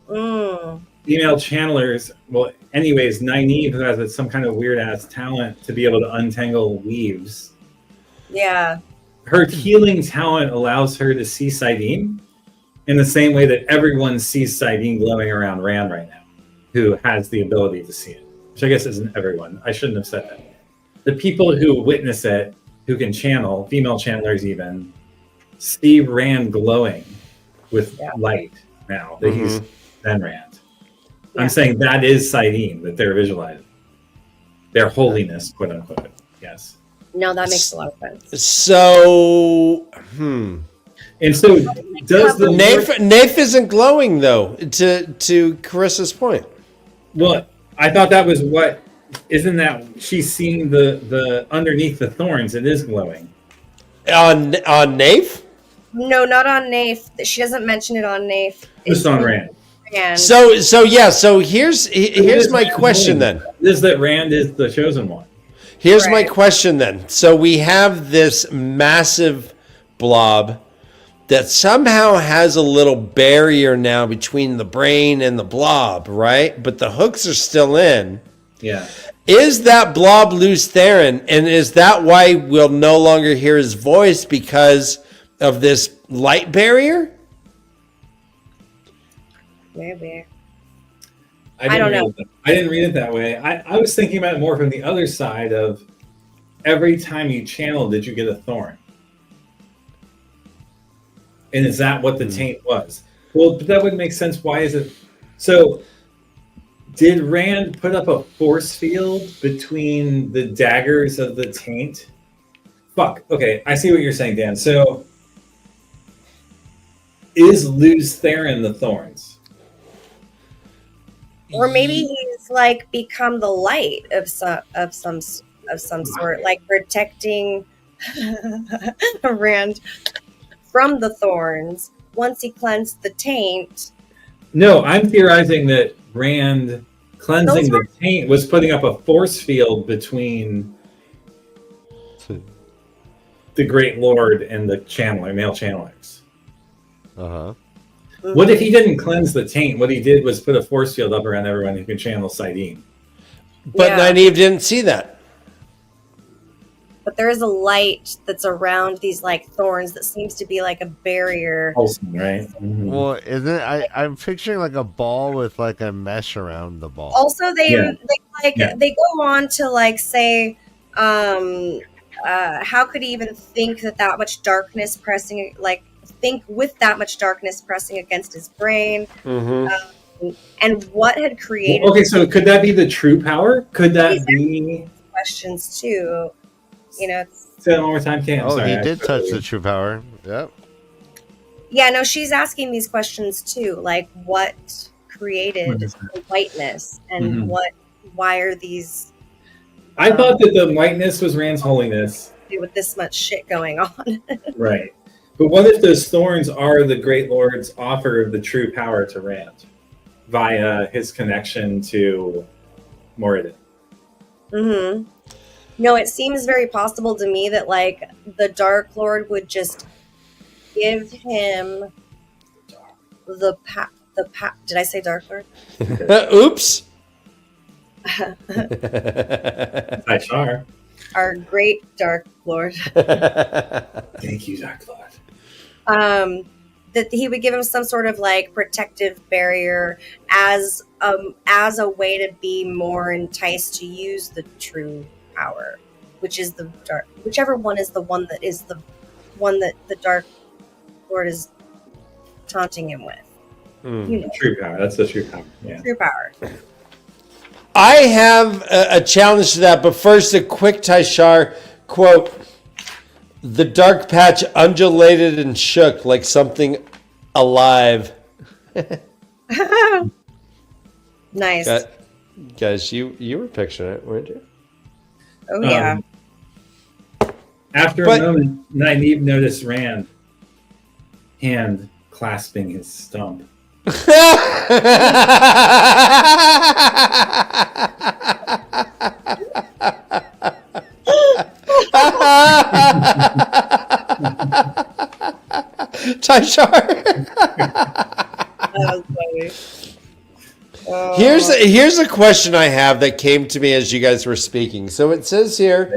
Speaker 2: female channelers. Well, anyways, Nynaeve, who has some kind of weird ass talent to be able to untangle weaves.
Speaker 5: Yeah,
Speaker 2: her healing talent allows her to see Sidene in the same way that everyone sees Sidene glowing around Rand right now, who has the ability to see it. Which I guess isn't everyone. I shouldn't have said that. The people who witness it, who can channel, female channelers even, see Rand glowing with light now that he's Zen Rand. Yeah. I'm saying that is Sidene that they're visualizing. Their holiness, quote unquote. Yes.
Speaker 5: No, that makes a lot of sense.
Speaker 3: So,
Speaker 2: And so, does the
Speaker 3: Naif isn't glowing though? To Carissa's point.
Speaker 2: Well, I thought that was what. Isn't that she's seeing the underneath the thorns? It is glowing.
Speaker 3: On Naif?
Speaker 5: No, not on Naif. She doesn't mention it on Naif.
Speaker 2: Just on Rand.
Speaker 3: So yeah. So here's my question then.
Speaker 2: Is that Rand is the chosen one?
Speaker 3: Here's my question then. So we have this massive blob that somehow has a little barrier now between the brain and the blob, right? But the hooks are still in.
Speaker 2: Yeah.
Speaker 3: Is that blob Lews Therin? And is that why we'll no longer hear his voice because of this light barrier?
Speaker 5: Maybe.
Speaker 2: I don't know. I didn't read it that way. I was thinking about it more from the other side of every time you channel, did you get a thorn? And is that what the taint was? Well, but that would make sense. Why is it? So did Rand put up a force field between the daggers of the taint? Fuck. Okay, I see what you're saying, Dan. So is Luz Theron the Thorns?
Speaker 5: Or maybe he's like become the light of some sort, like protecting Rand from the thorns once he cleansed the taint.
Speaker 2: No, I'm theorizing that Rand cleansing the taint was putting up a force field between the Great Lord and the channeler, male channelers.
Speaker 4: Uh-huh.
Speaker 2: What if he didn't cleanse the taint? What he did was put a force field up around everyone who can channel Sidene.
Speaker 3: But Nynaeve didn't see that.
Speaker 5: But there is a light that's around these like thorns that seems to be like a barrier.
Speaker 2: Pulsing, right? Mm-hmm.
Speaker 4: Well, isn't it, I'm picturing like a ball with like a mesh around the ball.
Speaker 5: Also, they go on to like say, how could he even think that much darkness pressing, like think with that much darkness pressing against his brain, and what had created?
Speaker 2: Well, okay, so could that be the true power? Could that be
Speaker 5: questions too? You know.
Speaker 2: Say that one more time, Cam.
Speaker 4: He did touch the true power. Yep.
Speaker 5: Yeah, no, she's asking these questions too, like what created the whiteness and why are these?
Speaker 2: I thought that the whiteness was Rand's holiness.
Speaker 5: With this much shit going on.
Speaker 2: Right. But what if those thorns are the Great Lord's offer of the true power to Rand via his connection to Moradin?
Speaker 5: No, it seems very possible to me that like the Dark Lord would just give him the did I say Dark Lord?
Speaker 3: Oops.
Speaker 2: Ishar.
Speaker 5: Our great Dark Lord.
Speaker 2: Thank you, Dark Lord.
Speaker 5: That he would give him some sort of like protective barrier as a way to be more enticed to use the true power, which is the dark, whichever one is the one that the Dark Lord is taunting him with. You know.
Speaker 2: True power. That's the true power. Yeah.
Speaker 5: True power.
Speaker 3: I have a challenge to that, but first a quick Taishar quote. The dark patch undulated and shook like something alive.
Speaker 5: Nice.
Speaker 3: Guys, you were picturing it, weren't you?
Speaker 5: Oh, yeah.
Speaker 2: After a moment, Nynaeve noticed Rand hand clasping his stump.
Speaker 3: Taishar.
Speaker 5: That was funny.
Speaker 3: Here's a question I have that came to me as you guys were speaking. So it says here,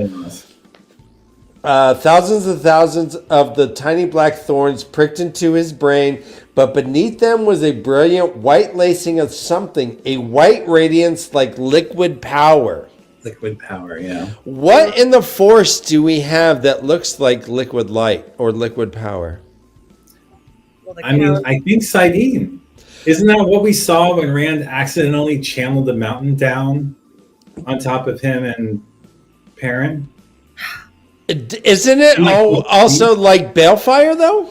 Speaker 3: thousands and thousands of the tiny black thorns pricked into his brain, but beneath them was a brilliant white lacing of something, a white radiance like liquid power.
Speaker 2: Liquid power, yeah.
Speaker 3: What in the Force do we have that looks like liquid light or liquid power?
Speaker 5: Well,
Speaker 2: I think Sidene. Isn't that what we saw when Rand accidentally channeled the mountain down on top of him and Perrin?
Speaker 3: Isn't it also like balefire, though?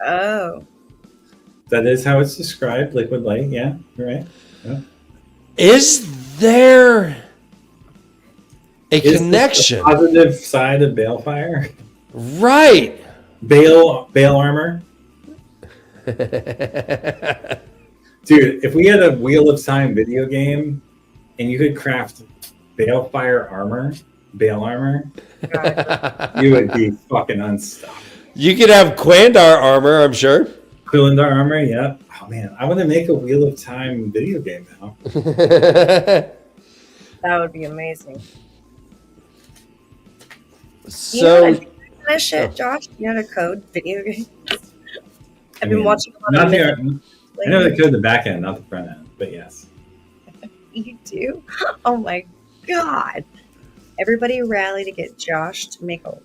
Speaker 5: Oh.
Speaker 2: That is how it's described, liquid light, yeah, you're right. Yeah.
Speaker 3: Is there a connection?
Speaker 2: The positive side of balefire?
Speaker 3: Right.
Speaker 2: Bale armor? Dude, if we had a Wheel of Time video game and you could craft balefire armor, bale armor, you would be fucking unstoppable.
Speaker 3: You could have Quandar armor, I'm sure.
Speaker 2: Quillandar armor, yep. Oh man, I want to make a Wheel of Time video game now.
Speaker 5: That would be amazing.
Speaker 3: So,
Speaker 5: you know that shit, Josh? You know how to code video games? I've been watching a lot of
Speaker 2: I know the code in the back end, not the front end, but yes.
Speaker 5: You do? Oh my god. Everybody rally to get Josh to make a...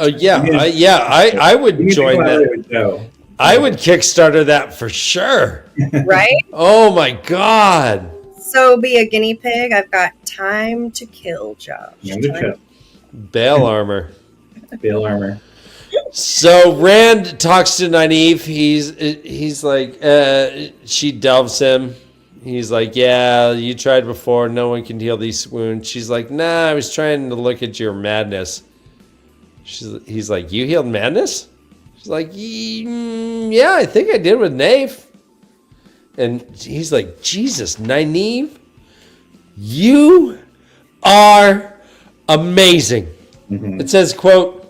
Speaker 3: I would join that. I would Kickstarter that for sure.
Speaker 5: Right?
Speaker 3: Oh my god.
Speaker 5: So be a guinea pig. I've got time to kill, Josh.
Speaker 3: Bale armor.
Speaker 2: Bale armor.
Speaker 3: So Rand talks to Nynaeve. He's like, she delves him. He's like, yeah, you tried before. No one can heal these wounds. She's like, nah, I was trying to look at your madness. He's like, you healed madness? She's like, yeah, I think I did with Nave. And he's like, Jesus, Nynaeve, you are amazing. Mm-hmm. It says, quote,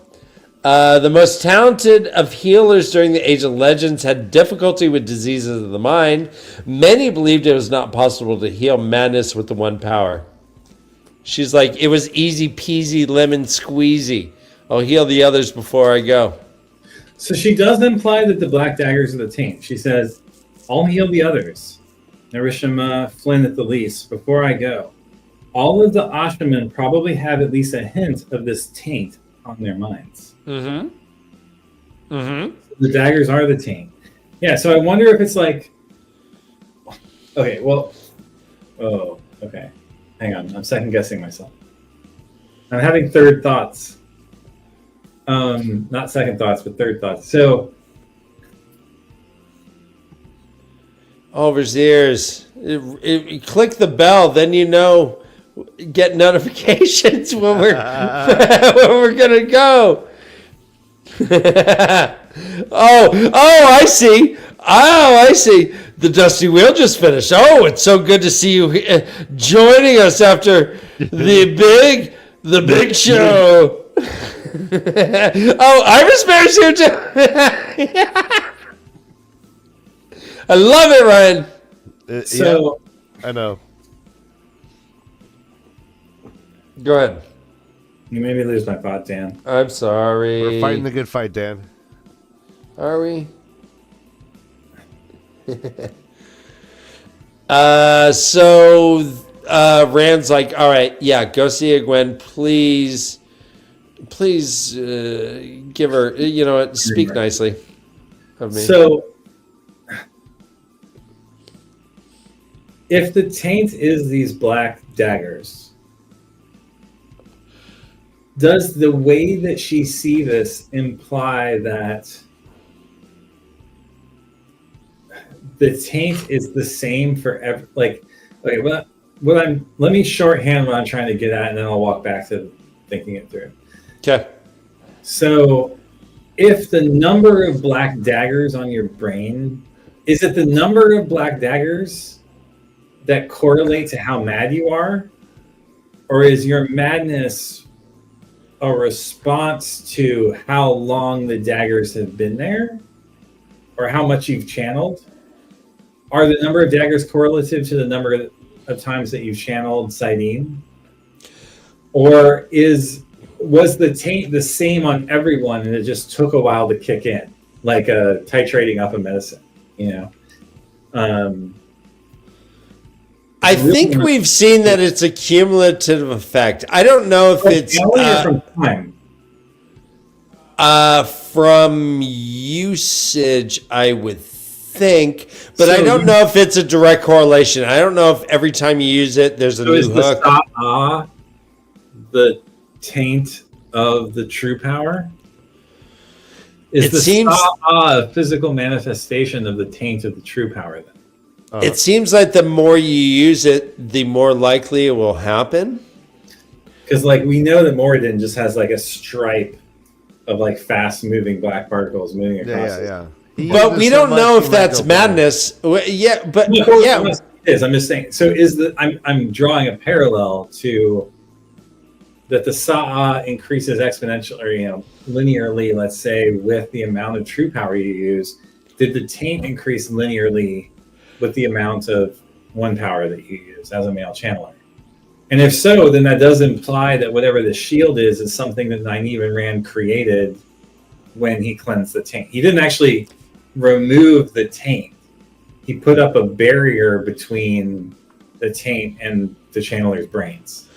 Speaker 3: the most talented of healers during the Age of Legends had difficulty with diseases of the mind. Many believed it was not possible to heal madness with the one power. She's like, it was easy peasy lemon squeezy. I'll heal the others before I go.
Speaker 2: So she does imply that the black daggers are the taint. She says, I'll heal the others, Narishima, Flynn at the least, before I go. All of the Ashaman probably have at least a hint of this taint on their minds. Mm-hmm. Mm-hmm. The daggers are the taint. Yeah, so I wonder if it's like... Okay, well... Oh, okay. Hang on, I'm second-guessing myself. I'm having third thoughts. Not second thoughts, but third thoughts. So...
Speaker 3: Overseers, click the bell, then you know, get notifications when we're when we're gonna go. I see. Oh, I see. The Dusty Wheel just finished. Oh, it's so good to see you joining us after the big show. Oh, Iris Bear's here too. I love it, Ryan.
Speaker 4: So yeah, I know.
Speaker 3: Go ahead.
Speaker 2: You made me lose my thought, Dan.
Speaker 3: I'm sorry.
Speaker 4: We're fighting the good fight, Dan.
Speaker 3: Are we? Rand's like, all right, yeah, go see Egwene. Please give her, speak nicely of me.
Speaker 2: So, if the taint is these black daggers, does the way that she sees this imply that the taint is the same for every, let me shorthand what I'm trying to get at, and then I'll walk back to thinking it through.
Speaker 3: Okay.
Speaker 2: So if the number of black daggers on your brain, is it the number of black daggers that correlate to how mad you are? Or is your madness a response to how long the daggers have been there? Or how much you've channeled? Are the number of daggers correlative to the number of times that you've channeled Sidene? Or was the taint the same on everyone and it just took a while to kick in? Like titrating up a medicine,
Speaker 3: I think we've seen that it's a cumulative effect. I don't know if it's
Speaker 2: from time.
Speaker 3: From usage, I would think, but I don't know if it's a direct correlation. I don't know if every time you use it, there's a new hook.
Speaker 2: The taint of the true power?
Speaker 3: It seems
Speaker 2: a physical manifestation of the taint of the true power then?
Speaker 3: It seems like the more you use it, the more likely it will happen.
Speaker 2: Because we know that Moradin just has a stripe of fast moving black particles moving across it.
Speaker 3: Yeah. But we don't know if that's madness. Yeah, but yeah.
Speaker 2: It is. I'm just saying. So I'm drawing a parallel to that the sahow increases exponentially, or linearly, let's say, with the amount of true power you use. Did the taint increase linearly with the amount of one power that you use as a male channeler? And if so, then that does imply that whatever the shield is something that Nynaeve and Rand created when he cleansed the taint. He didn't actually remove the taint. He put up a barrier between the taint and the channeler's brains.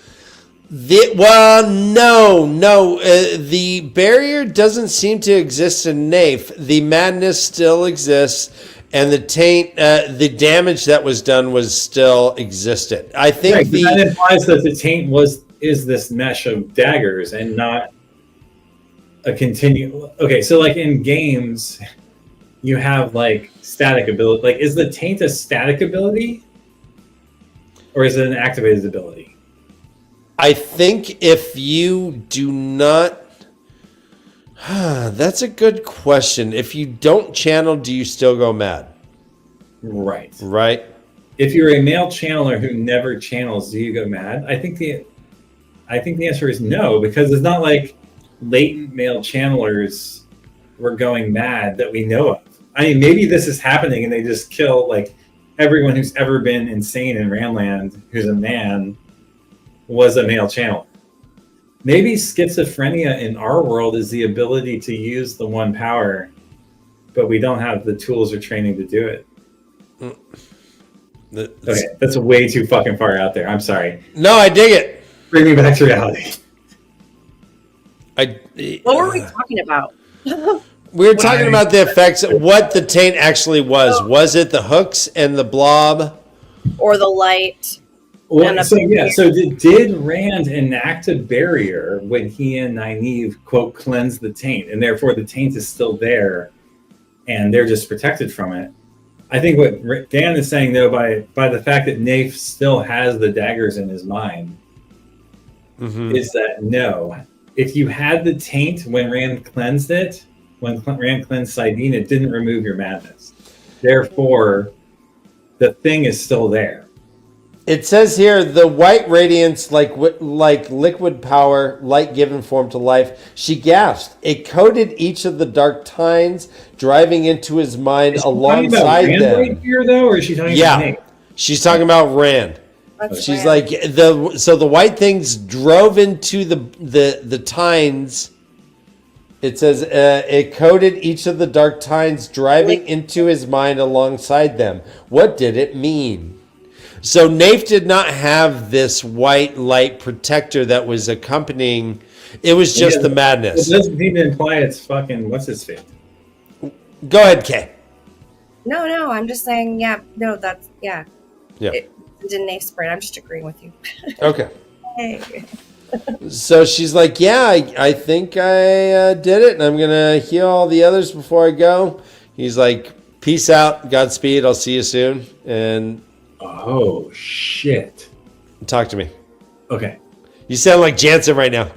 Speaker 3: No. The barrier doesn't seem to exist in Nafe. The madness still exists, and the taint, the damage that was done was still existed. I think
Speaker 2: that implies that the taint is this mesh of daggers and not a continue. Okay, so like in games, you have like static ability. Like, is the taint a static ability, or is it an activated ability?
Speaker 3: I think if you do not, that's a good question. If you don't channel, do you still go mad?
Speaker 2: Right.
Speaker 3: Right.
Speaker 2: If you're a male channeler who never channels, do you go mad? I think the answer is no, because it's not like latent male channelers were going mad that we know of. I mean, maybe this is happening and they just kill like everyone who's ever been insane in Ranland who's a man was a male channeler. Maybe schizophrenia in our world is the ability to use the one power, but we don't have the tools or training to do it. Okay, that's way too fucking far out there. I'm sorry.
Speaker 3: No, I dig it.
Speaker 2: Bring me back to reality.
Speaker 5: What were we talking about?
Speaker 3: We were talking about the effects, what the taint actually was. Was it the hooks and the blob?
Speaker 5: Or the light?
Speaker 2: Well, so did Rand enact a barrier when he and Nynaeve, quote, cleansed the taint, and therefore the taint is still there, and they're just protected from it? I think what Dan is saying, though, by the fact that Nafe still has the daggers in his mind, is that no. If you had the taint when Rand cleansed it, when Rand cleansed Sidene, it didn't remove your madness. Therefore, the thing is still there.
Speaker 3: It says here, the white radiance, like liquid power, light given form to life. She gasped. It coated each of the dark tines, driving into his mind alongside them.
Speaker 2: Right here, though, or is she talking about Nate?
Speaker 3: She's talking about Rand. She's like the white things drove into the tines. It says it coated each of the dark tines, driving into his mind alongside them. What did it mean? So Nafe did not have this white light protector that was accompanying. It was just the madness.
Speaker 2: It doesn't even imply it's fucking what's his face.
Speaker 3: Go ahead, Kay.
Speaker 5: No, I'm just saying, yeah.
Speaker 3: Yeah.
Speaker 5: It didn't Nafe's brain. I'm just agreeing with you.
Speaker 3: Okay.
Speaker 5: Hey.
Speaker 3: So she's like, yeah, I think I did it, and I'm going to heal all the others before I go. He's like, peace out, Godspeed, I'll see you soon. And
Speaker 2: oh, shit.
Speaker 3: Talk to me.
Speaker 2: Okay.
Speaker 3: You sound like Jansen right now.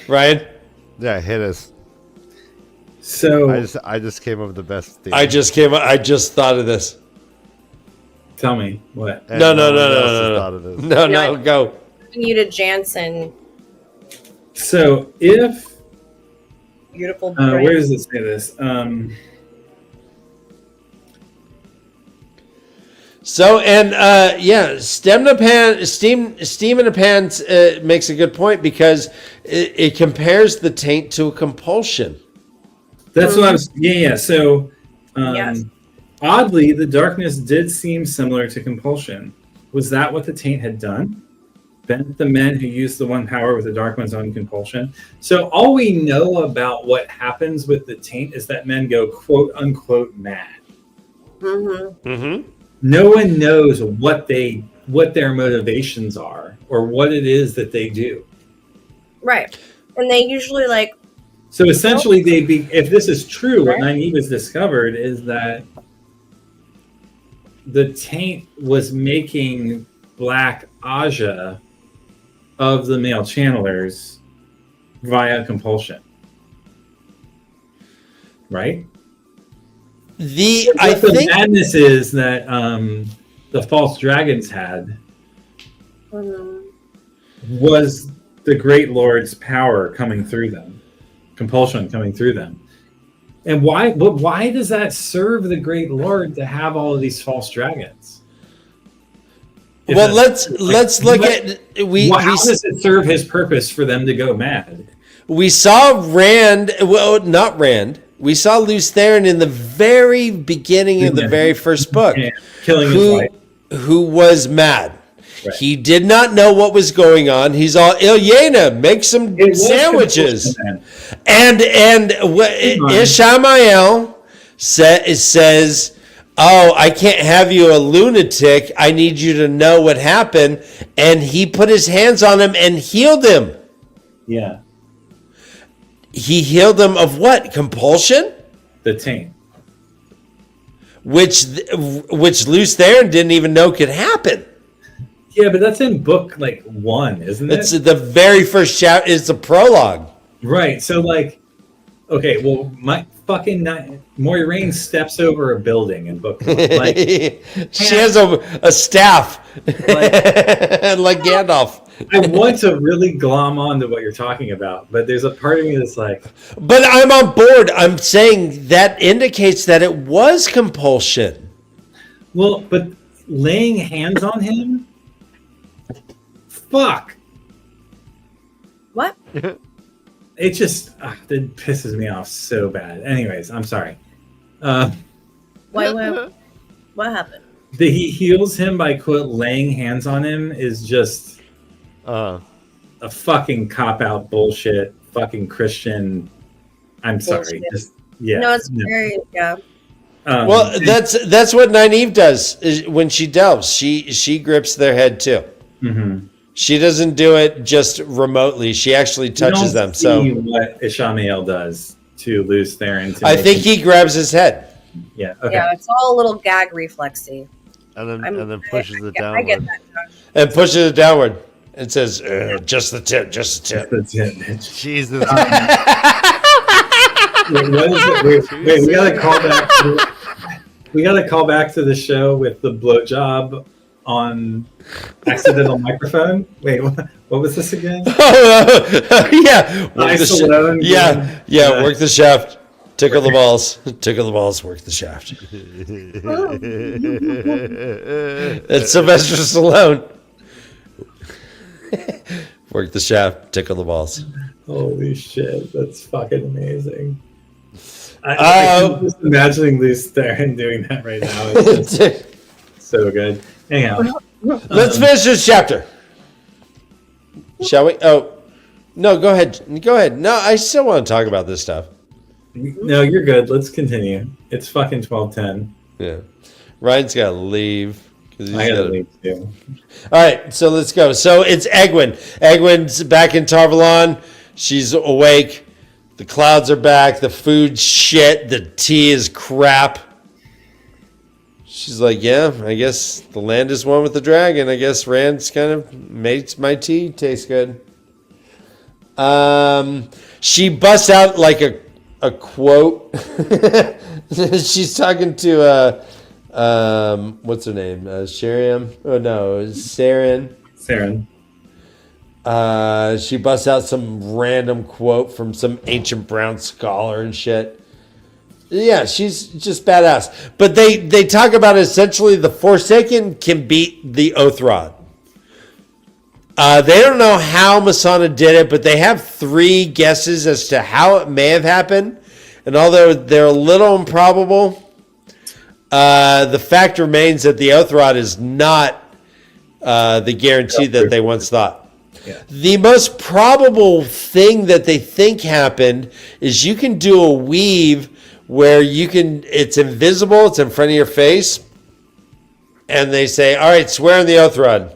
Speaker 3: Ryan?
Speaker 4: Yeah, hit us.
Speaker 2: So
Speaker 4: I just came up with the best thing.
Speaker 3: I just thought of this.
Speaker 2: Tell me what.
Speaker 4: And
Speaker 3: No, go.
Speaker 5: You to Jansen.
Speaker 2: So if
Speaker 5: Beautiful.
Speaker 2: where does it say this?
Speaker 3: So Steam in a Pan makes a good point because it compares the taint to a compulsion.
Speaker 2: That's what I was. Yeah. So,
Speaker 5: Yes.
Speaker 2: oddly, the darkness did seem similar to compulsion. Was that what the taint had done? Bent the men who used the one power with the dark one's own compulsion. So all we know about what happens with the taint is that men go quote unquote mad. No one knows what their motivations are or what it is that they do.
Speaker 5: Right. And they usually like.
Speaker 2: So essentially, if this is true, what Nynaeve has discovered is that the taint was making Black Aja of the male channelers via compulsion, right? The madness is that the false dragons had was the Great Lord's power coming through them, compulsion coming through them. And why does that serve the Great Lord to have all of these false dragons?
Speaker 3: Well, let's look at
Speaker 2: how does it serve his purpose for them to go mad?
Speaker 3: We saw Rand. Well, not Rand. We saw Luce Theron in the very beginning of the very first book,
Speaker 2: killing his wife,
Speaker 3: who was mad.
Speaker 2: Right.
Speaker 3: He did not know what was going on. He's all, Ilyena, make some sandwiches. And Ishamael says, oh, I can't have you a lunatic. I need you to know what happened. And he put his hands on him and healed him.
Speaker 2: Yeah.
Speaker 3: He healed them of what? Compulsion?
Speaker 2: The taint.
Speaker 3: Which Luce Theron didn't even know could happen.
Speaker 2: Yeah, but that's in book 1, isn't it?
Speaker 3: It's the very first chapter. It's the prologue.
Speaker 2: Right. So okay, well, my fucking Moiraine steps over a building in book 1.
Speaker 3: She has a staff, like Gandalf.
Speaker 2: I want to really glom on to what you're talking about, but there's a part of me that's like...
Speaker 3: But I'm on board. I'm saying that indicates that it was compulsion.
Speaker 2: Well, but laying hands on him? Fuck.
Speaker 5: What?
Speaker 2: It just... it pisses me off so bad. Anyways, I'm sorry.
Speaker 5: What happened?
Speaker 2: That he heals him by, quote, laying hands on him is just... a fucking cop-out bullshit, fucking Christian. I'm sorry.
Speaker 5: No, it's very, yeah.
Speaker 3: Well, that's what Nynaeve does is when she delves. She grips their head too.
Speaker 2: Mm-hmm.
Speaker 3: She doesn't do it just remotely. She actually touches them. So
Speaker 2: what Ishamael does to Luce Theron.
Speaker 3: I think he grabs his head.
Speaker 2: Yeah. Okay.
Speaker 5: Yeah, it's all a little gag reflexy.
Speaker 4: And then pushes it downward.
Speaker 5: I get that.
Speaker 3: And pushes it downward. It says, just the tip, just the tip.
Speaker 2: That's it, bitch.
Speaker 4: Jesus.
Speaker 2: Wait, what is it? Wait, we gotta call back. We gotta call back to the show with the blowjob on accidental microphone. Wait, what was this again?
Speaker 3: Yeah. Work the
Speaker 2: Stallone,
Speaker 3: yeah. Work the shaft. Tickle the balls. Tickle the balls. Work the shaft. It's Sylvester Stallone. Work the shaft, tickle the balls.
Speaker 2: Holy shit, that's fucking amazing. I'm just imagining Luce Theron doing that right now. It's just so good. Hang on.
Speaker 3: Let's finish this chapter. Shall we? Oh, no, go ahead. Go ahead. No, I still want to talk about this stuff.
Speaker 2: No, you're good. Let's continue. It's fucking 12:10.
Speaker 3: Yeah. Ryan's got to leave.
Speaker 2: I gotta leave too.
Speaker 3: All right, so let's go. So it's Egwene. Egwene's back in Tarvalon. She's awake. The clouds are back. The food's shit. The tea is crap. She's like, yeah, I guess the land is one with the dragon. I guess Rand's kind of makes my tea taste good. She busts out like a quote. She's talking to what's her name? Sheriam? Oh no, Saren. She busts out some random quote from some ancient brown scholar and shit. Yeah, she's just badass. But they talk about essentially the Forsaken can beat the Othrod. They don't know how Masana did it, but they have 3 guesses as to how it may have happened. And although they're a little improbable, the fact remains that the Othrod is not the guarantee that they once thought.
Speaker 2: Yeah.
Speaker 3: The most probable thing that they think happened is you can do a weave where it's invisible, it's in front of your face, and they say, all right, swear on the Othrod.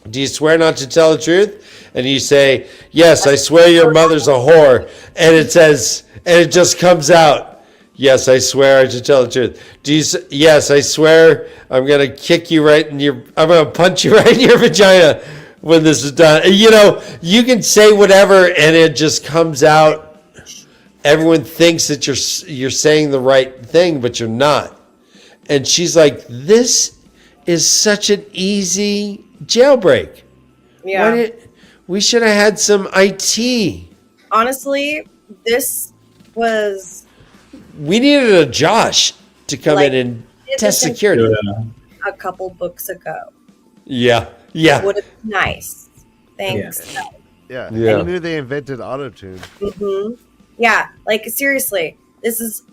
Speaker 3: Do you swear not to tell the truth? And you say, yes, I swear your mother's a whore. And it says, and it just comes out, yes, I swear to tell the truth. Yes, I swear I'm going to kick you I'm going to punch you right in your vagina when this is done. You know, you can say whatever and it just comes out. Everyone thinks that you're saying the right thing, but you're not. And she's like, this is such an easy jailbreak.
Speaker 5: Yeah.
Speaker 3: We should have had some IT.
Speaker 5: Honestly, this was...
Speaker 3: We needed a Josh to come in and test security.
Speaker 5: A couple books ago.
Speaker 3: Yeah. Yeah.
Speaker 5: Would have been nice. Thanks.
Speaker 4: Yeah.
Speaker 3: Yeah.
Speaker 4: I knew they invented autotune.
Speaker 5: Mm-hmm. Yeah, like seriously, this is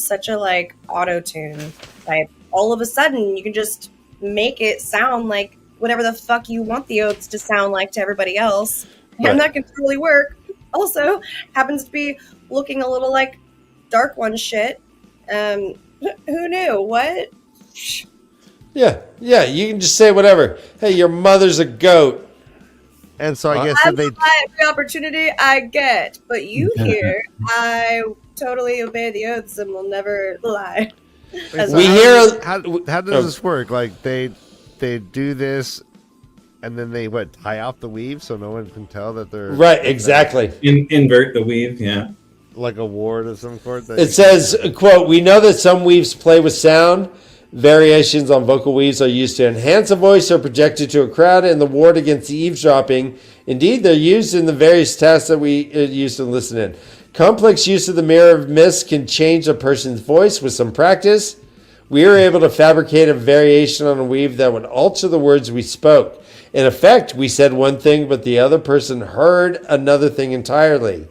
Speaker 5: such a like auto-tune type. All of a sudden, you can just make it sound like whatever the fuck you want the oaths to sound like to everybody else, and that can totally work. Also, happens to be looking a little like Dark One shit. Who knew? What?
Speaker 3: Yeah, you can just say whatever. Hey, your mother's a goat.
Speaker 4: And so I guess
Speaker 5: I
Speaker 4: that they
Speaker 5: will lie every opportunity I get, but you here, I totally obey the oaths and will never lie. As
Speaker 3: We
Speaker 5: well.
Speaker 3: hear-
Speaker 4: how does this work? Like they do this, and then they tie off the weave so no one can tell that they're
Speaker 3: Right, exactly.
Speaker 2: Invert the weave, yeah.
Speaker 4: like a ward of some sort. That
Speaker 3: It says, quote, "We know that some weaves play with sound. Variations on vocal weaves are used to enhance a voice or projected to a crowd in the ward against eavesdropping. Indeed, they're used in the various tasks that we use to listen in. Complex use of the mirror of mist can change a person's voice with some practice. We were able to fabricate a variation on a weave that would alter the words we spoke. In effect, we said one thing, but the other person heard another thing entirely.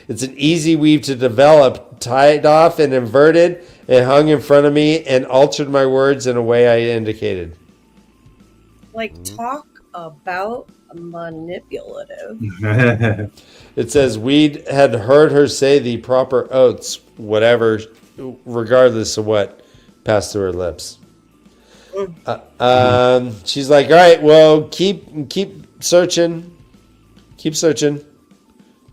Speaker 3: It's an easy weave to develop, tied off and inverted. It hung in front of me and altered my words in a way I indicated."
Speaker 5: Talk about manipulative.
Speaker 3: It says, "We had heard her say the proper oaths, whatever, regardless of what passed through her lips." She's like, "All right, well, keep searching. Keep searching.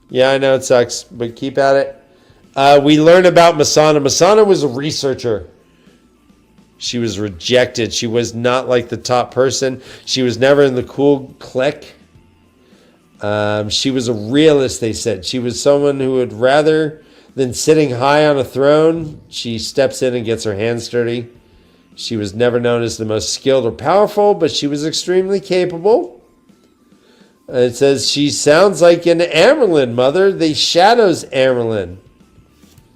Speaker 3: Yeah, I know it sucks, but keep at it." We learn about Masana. Masana was a researcher. She was rejected. She was not like the top person. She was never in the cool clique. She was a realist, they said. She was someone who would rather than sitting high on a throne, she steps in and gets her hands dirty. She was never known as the most skilled or powerful, but she was extremely capable. It says, "She sounds like an Amerlin, mother. The shadows Amerlin."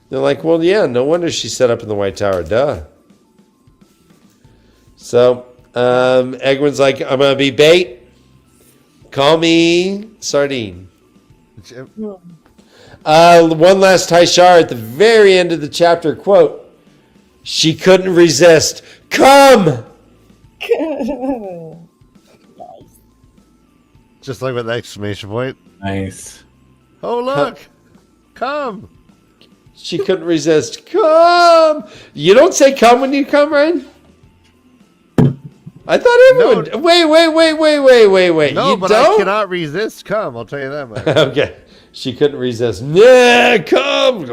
Speaker 3: They're like, "Well, yeah, no wonder she set up in the White Tower. Duh." So, Egwin's like, "I'm going to be bait. Call me Sardine." One last Taishar at the very end of the chapter, quote, "She couldn't resist. Come!"
Speaker 4: Just like with the exclamation point.
Speaker 2: Nice.
Speaker 4: Oh look, come!
Speaker 3: She couldn't resist. Come! You don't say come when you come, Ryan? I thought everyone...
Speaker 4: No.
Speaker 3: Wait.
Speaker 4: No,
Speaker 3: You
Speaker 4: but
Speaker 3: don't?
Speaker 4: I cannot resist. Come, I'll tell you that much.
Speaker 3: Okay. She couldn't resist. Yeah, come!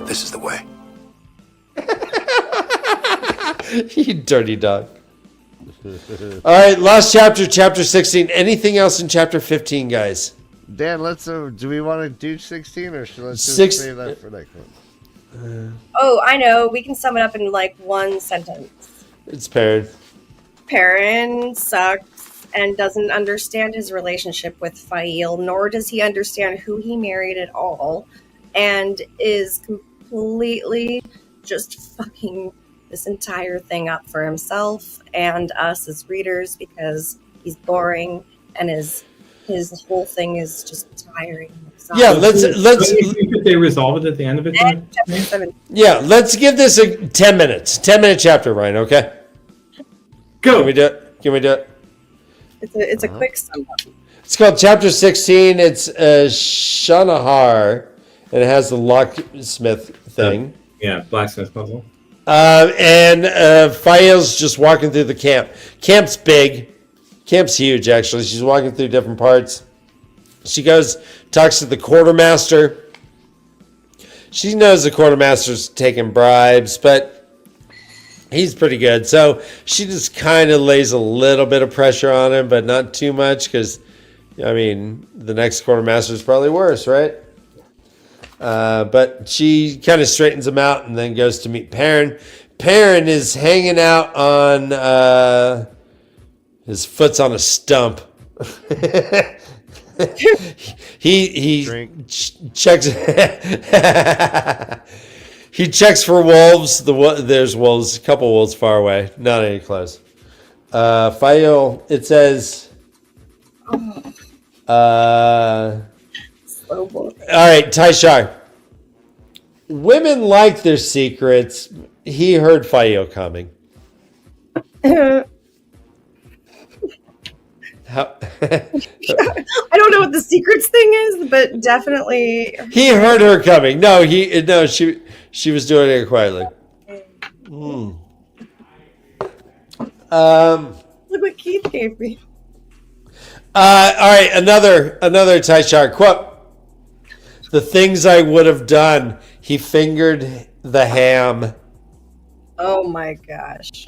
Speaker 1: This is the way.
Speaker 3: You dirty dog. All right, last chapter, chapter 16. Anything else in chapter 15, guys?
Speaker 4: Dan, let's. Do we want to do 16 or should let's just
Speaker 3: Six-
Speaker 4: save that for next one?
Speaker 5: Oh, I know. We can sum it up in one sentence.
Speaker 3: It's paired.
Speaker 5: Perrin sucks and doesn't understand his relationship with Fail, nor does he understand who he married at all, and is completely just fucking this entire thing up for himself and us as readers because he's boring and his whole thing is just tiring.
Speaker 3: Yeah, let's
Speaker 2: Do you think that they resolve it at the end of it?
Speaker 5: And chapter 7.
Speaker 3: Yeah, let's give this a 10 minutes. 10-minute chapter, Ryan, okay?
Speaker 2: Go.
Speaker 3: Can we do it?
Speaker 5: It's a quick sum up.
Speaker 3: It's called chapter 16. It's Shanahar, and it has the locksmith thing.
Speaker 2: Yeah, blacksmith puzzle.
Speaker 3: And Fael's just walking through the camp. Camp's big. Camp's huge, actually. She's walking through different parts. She goes, talks to the quartermaster. She knows the quartermaster's taking bribes, but he's pretty good. So she just kind of lays a little bit of pressure on him, but not too much because, I mean, the next quartermaster is probably worse, right? But she kind of straightens him out and then goes to meet Perrin. Perrin is hanging out on his foot's on a stump. he checks he checks for wolves. There's wolves, a couple wolves far away, not any close. Fael, it says all right, Taishar. Women like their secrets. He heard Fael coming. How?
Speaker 5: I don't know what the secrets thing is, but definitely
Speaker 3: He heard her coming. No, she was doing it quietly.
Speaker 5: look what Keith gave me.
Speaker 3: All right, another tie chart quote. The things I would have done. He fingered the ham.
Speaker 5: Oh my gosh.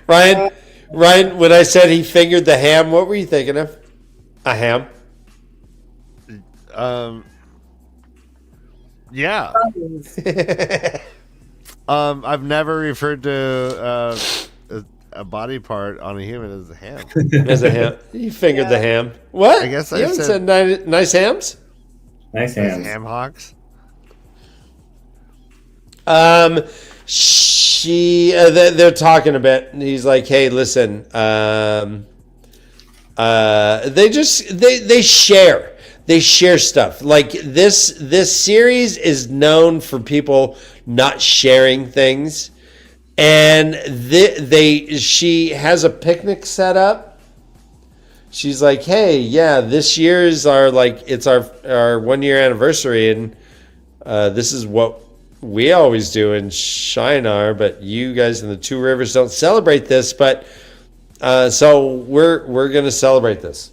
Speaker 3: Ryan, when I said he fingered the ham, what were you thinking of? A ham?
Speaker 4: Yeah. I've never referred to a body part on a human as a ham.
Speaker 3: As a ham. You fingered the ham. What?
Speaker 4: I guess
Speaker 3: you
Speaker 4: I
Speaker 3: haven't
Speaker 4: said
Speaker 3: nice hams?
Speaker 2: Nice
Speaker 4: as
Speaker 2: hands.
Speaker 4: ham hocks.
Speaker 3: They're talking a bit. And he's like, hey, listen. They share. They share stuff. Like this series is known for people not sharing things. And she has a picnic set up. She's like, hey, yeah, this year is our 1 year anniversary, and this is what we always do in Shinar, but you guys in the Two Rivers don't celebrate this, but so we're gonna celebrate this.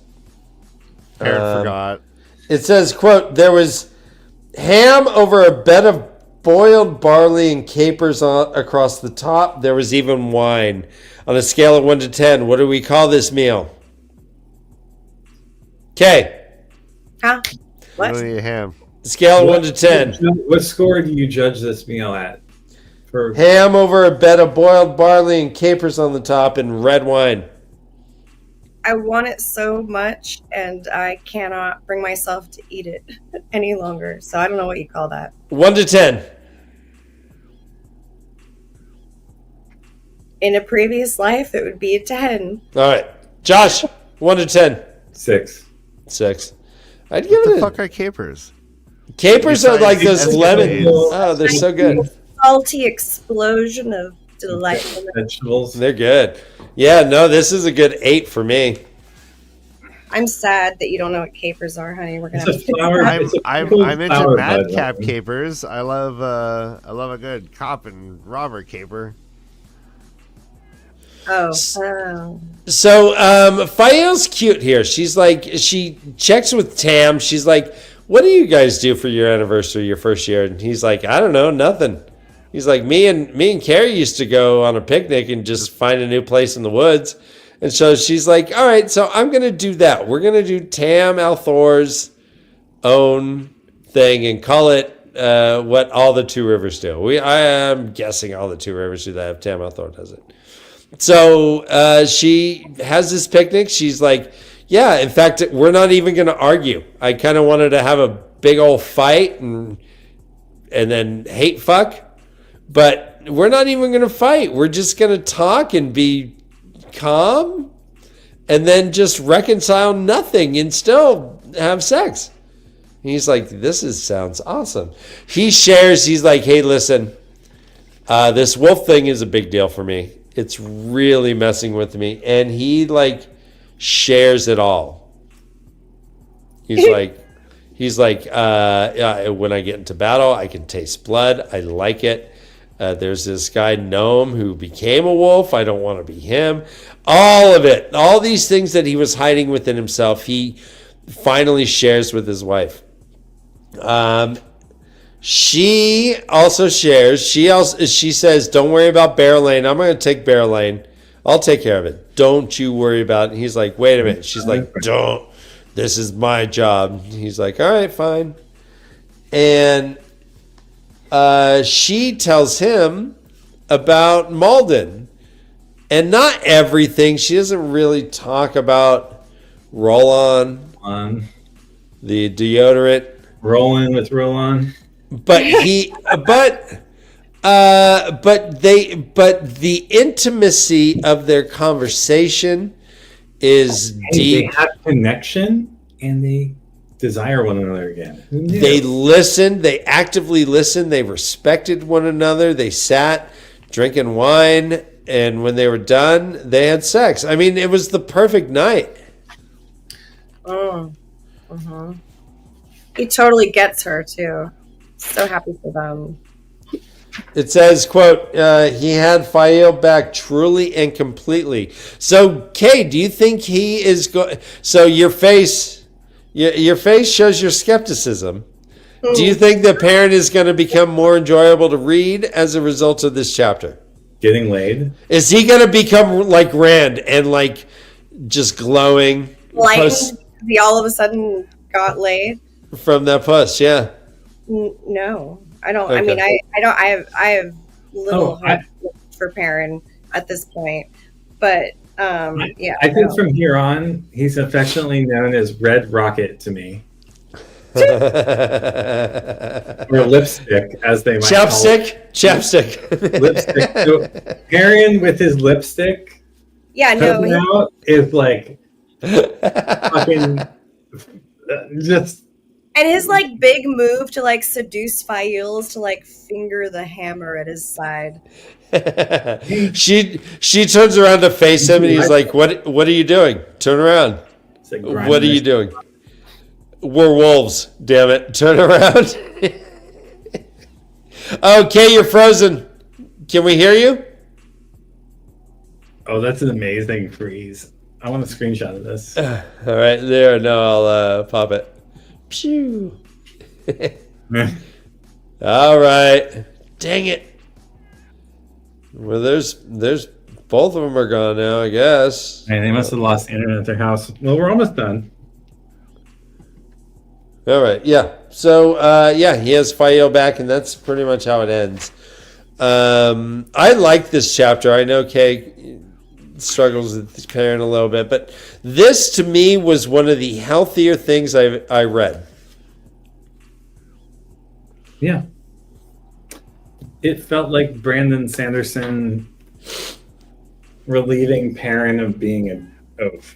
Speaker 4: Parrot forgot.
Speaker 3: It says, quote, there was ham over a bed of boiled barley and capers across the top. There was even wine. On a scale of 1 to 10, what do we call this meal? Okay.
Speaker 5: Huh? What?
Speaker 4: Really a ham.
Speaker 3: Scale of 1 to 10.
Speaker 2: What score do you judge this meal at? For
Speaker 3: Ham over a bed of boiled barley and capers on the top and red wine.
Speaker 5: I want it so much, and I cannot bring myself to eat it any longer. So I don't know what you call that.
Speaker 3: 1 to 10.
Speaker 5: In a previous life, it would be a 10.
Speaker 3: All right. Josh, 1 to 10.
Speaker 2: 6.
Speaker 3: 6. I'd give
Speaker 4: What
Speaker 3: it
Speaker 4: the
Speaker 3: a...
Speaker 4: fuck are capers?
Speaker 3: Capers are like those
Speaker 4: Besides
Speaker 3: lemon...
Speaker 4: these.
Speaker 3: Oh, they're so good.
Speaker 5: Salty explosion of delightfulness.
Speaker 2: Vegetables.
Speaker 3: They're good. Yeah, no, this is a good 8 for me.
Speaker 5: I'm sad that you don't know what capers are, honey. We're gonna
Speaker 2: It's a
Speaker 5: have to
Speaker 2: flower.
Speaker 4: I'm
Speaker 2: It's a
Speaker 4: I'm
Speaker 2: pickled
Speaker 4: I'm into
Speaker 2: flower bud,
Speaker 4: madcap
Speaker 2: Ryan.
Speaker 4: capers. I love a good cop and robber caper.
Speaker 5: Oh.
Speaker 3: So, Fayo's cute here. She's like, she checks with Tam. She's like, what do you guys do for your anniversary, your first year? And he's like, I don't know, nothing. He's like, me and Carrie used to go on a picnic and just find a new place in the woods. And so she's like, all right, so I'm going to do that. We're going to do Tam Althor's own thing and call it what all the Two Rivers do. I am guessing all the Two Rivers do that if Tam Althor does it. So she has this picnic. She's like, yeah, in fact, we're not even going to argue. I kind of wanted to have a big old fight and then hate fuck. But we're not even going to fight. We're just going to talk and be calm and then just reconcile nothing and still have sex. He's like, sounds awesome. He shares, he's like, hey, listen, this wolf thing is a big deal for me. It's really messing with me. And he like shares it all. He's like, when I get into battle, I can taste blood. I like it. There's this guy, Gnome, who became a wolf. I don't want to be him. All of it. All these things that he was hiding within himself, he finally shares with his wife. She also shares. She says, don't worry about Bear Lane. I'm going to take Bear Lane. I'll take care of it. Don't you worry about it. And he's like, wait a minute. She's like, don't. This is my job. He's like, all right, fine. And she tells him about Malden. And not everything. She doesn't really talk about Roll-On, the deodorant.
Speaker 2: Rolling with Roll-On.
Speaker 3: But the intimacy of their conversation is deep.
Speaker 2: They have connection and they desire one another again.
Speaker 3: They listened. They actively listened. They respected one another. They sat drinking wine, and when they were done, they had sex. I mean, it was the perfect night.
Speaker 5: Oh. He totally gets her too. So happy for them.
Speaker 3: It says, quote, he had Fael back truly and completely. So, Kay, do you think he is going... So your face shows your skepticism. Do you think the parent is going to become more enjoyable to read as a result of this chapter?
Speaker 2: Getting laid.
Speaker 3: Is he going to become like Rand and like just glowing?
Speaker 5: Lightened, he all of a sudden got laid.
Speaker 3: From that puss, yeah.
Speaker 5: No, I don't.
Speaker 3: Okay.
Speaker 5: I mean, I don't. I have little
Speaker 2: I-
Speaker 5: hope for Perrin at this point, but yeah.
Speaker 2: I think from here on, he's affectionately known as Red Rocket to me, or lipstick, as they might call it.
Speaker 3: Chapstick.
Speaker 2: Lipstick. So Perrin with his lipstick
Speaker 5: Yeah, no,
Speaker 2: coming out is like fucking just.
Speaker 5: and his like big move to like seduce Fael is to like finger the hammer at his side.
Speaker 3: she turns around to face him and he's like, what are you doing? Turn around.
Speaker 2: It's like
Speaker 3: What are you doing? We're wolves, damn it. Turn around. Okay, you're frozen. Can we hear you?
Speaker 2: Oh, that's an amazing freeze. I want a screenshot of this.
Speaker 3: All right, there. No, I'll pop it. Pew. All right. Dang it. Well, there's both of them are gone now, I guess.
Speaker 2: Man, they must have lost internet at their house. Well, we're almost done.
Speaker 3: All right, yeah. So, yeah, he has Fael back, and that's pretty much how it ends. I like this chapter. I know Kay struggles with this parent a little bit, but this to me was one of the healthier things I read.
Speaker 2: Yeah. It felt like Brandon Sanderson relieving Perrin of being an oaf.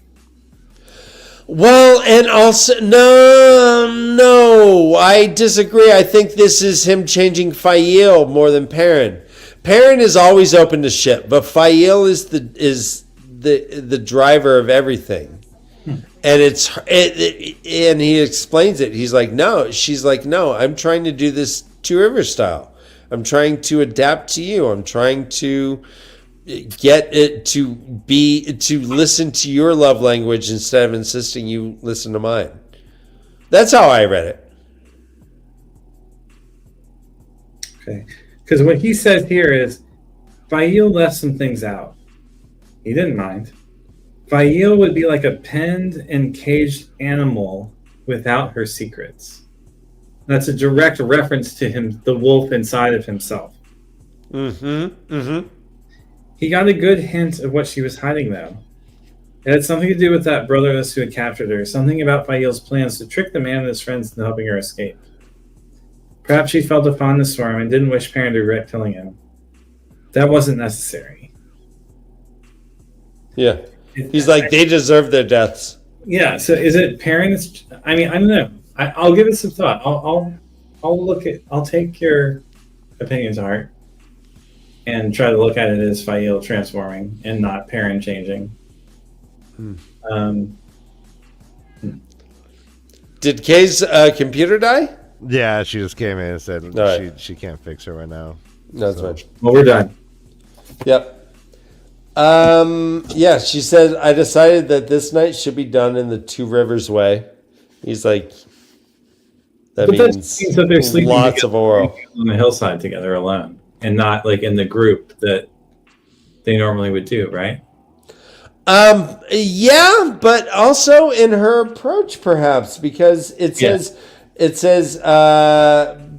Speaker 3: Well, and also, no, I disagree. I think this is him changing Fael more than Perrin. Perrin is always open to shit, but Fael is the driver of everything. And and he explains it. He's like, no. She's like, no. I'm trying to do this Two Rivers style. I'm trying to adapt to you. I'm trying to get it to listen to your love language instead of insisting you listen to mine. That's how I read it.
Speaker 2: Okay. Because what he says here is Fael left some things out. He didn't mind. Fael would be like a penned and caged animal without her secrets. That's a direct reference to him, the wolf inside of himself. He got a good hint of what she was hiding, though. It had something to do with that brotherless who had captured her, something about Fael's plans to trick the man and his friends into helping her escape. Perhaps she felt a fondness for him and didn't wish Perrin to regret killing him. That wasn't necessary.
Speaker 3: Yeah. He's like, they deserve their deaths.
Speaker 2: Yeah, so is it Perrin? I mean, I don't know. I'll give it some thought. I'll take your opinion to heart and try to look at it as Fael transforming and not Perrin changing.
Speaker 3: Did Kay's computer die?
Speaker 4: Yeah, she just came in and said
Speaker 3: right.
Speaker 4: she can't fix it right now.
Speaker 3: That's fine.
Speaker 2: Well, we're done.
Speaker 3: Yep. Yeah, she said, I decided that this night should be done in the Two Rivers way. He's like, that means
Speaker 2: that they're sleeping
Speaker 3: lots of oral.
Speaker 2: On the hillside together alone and not like in the group that they normally would do, right?
Speaker 3: Yeah, but also in her approach, perhaps, because it says,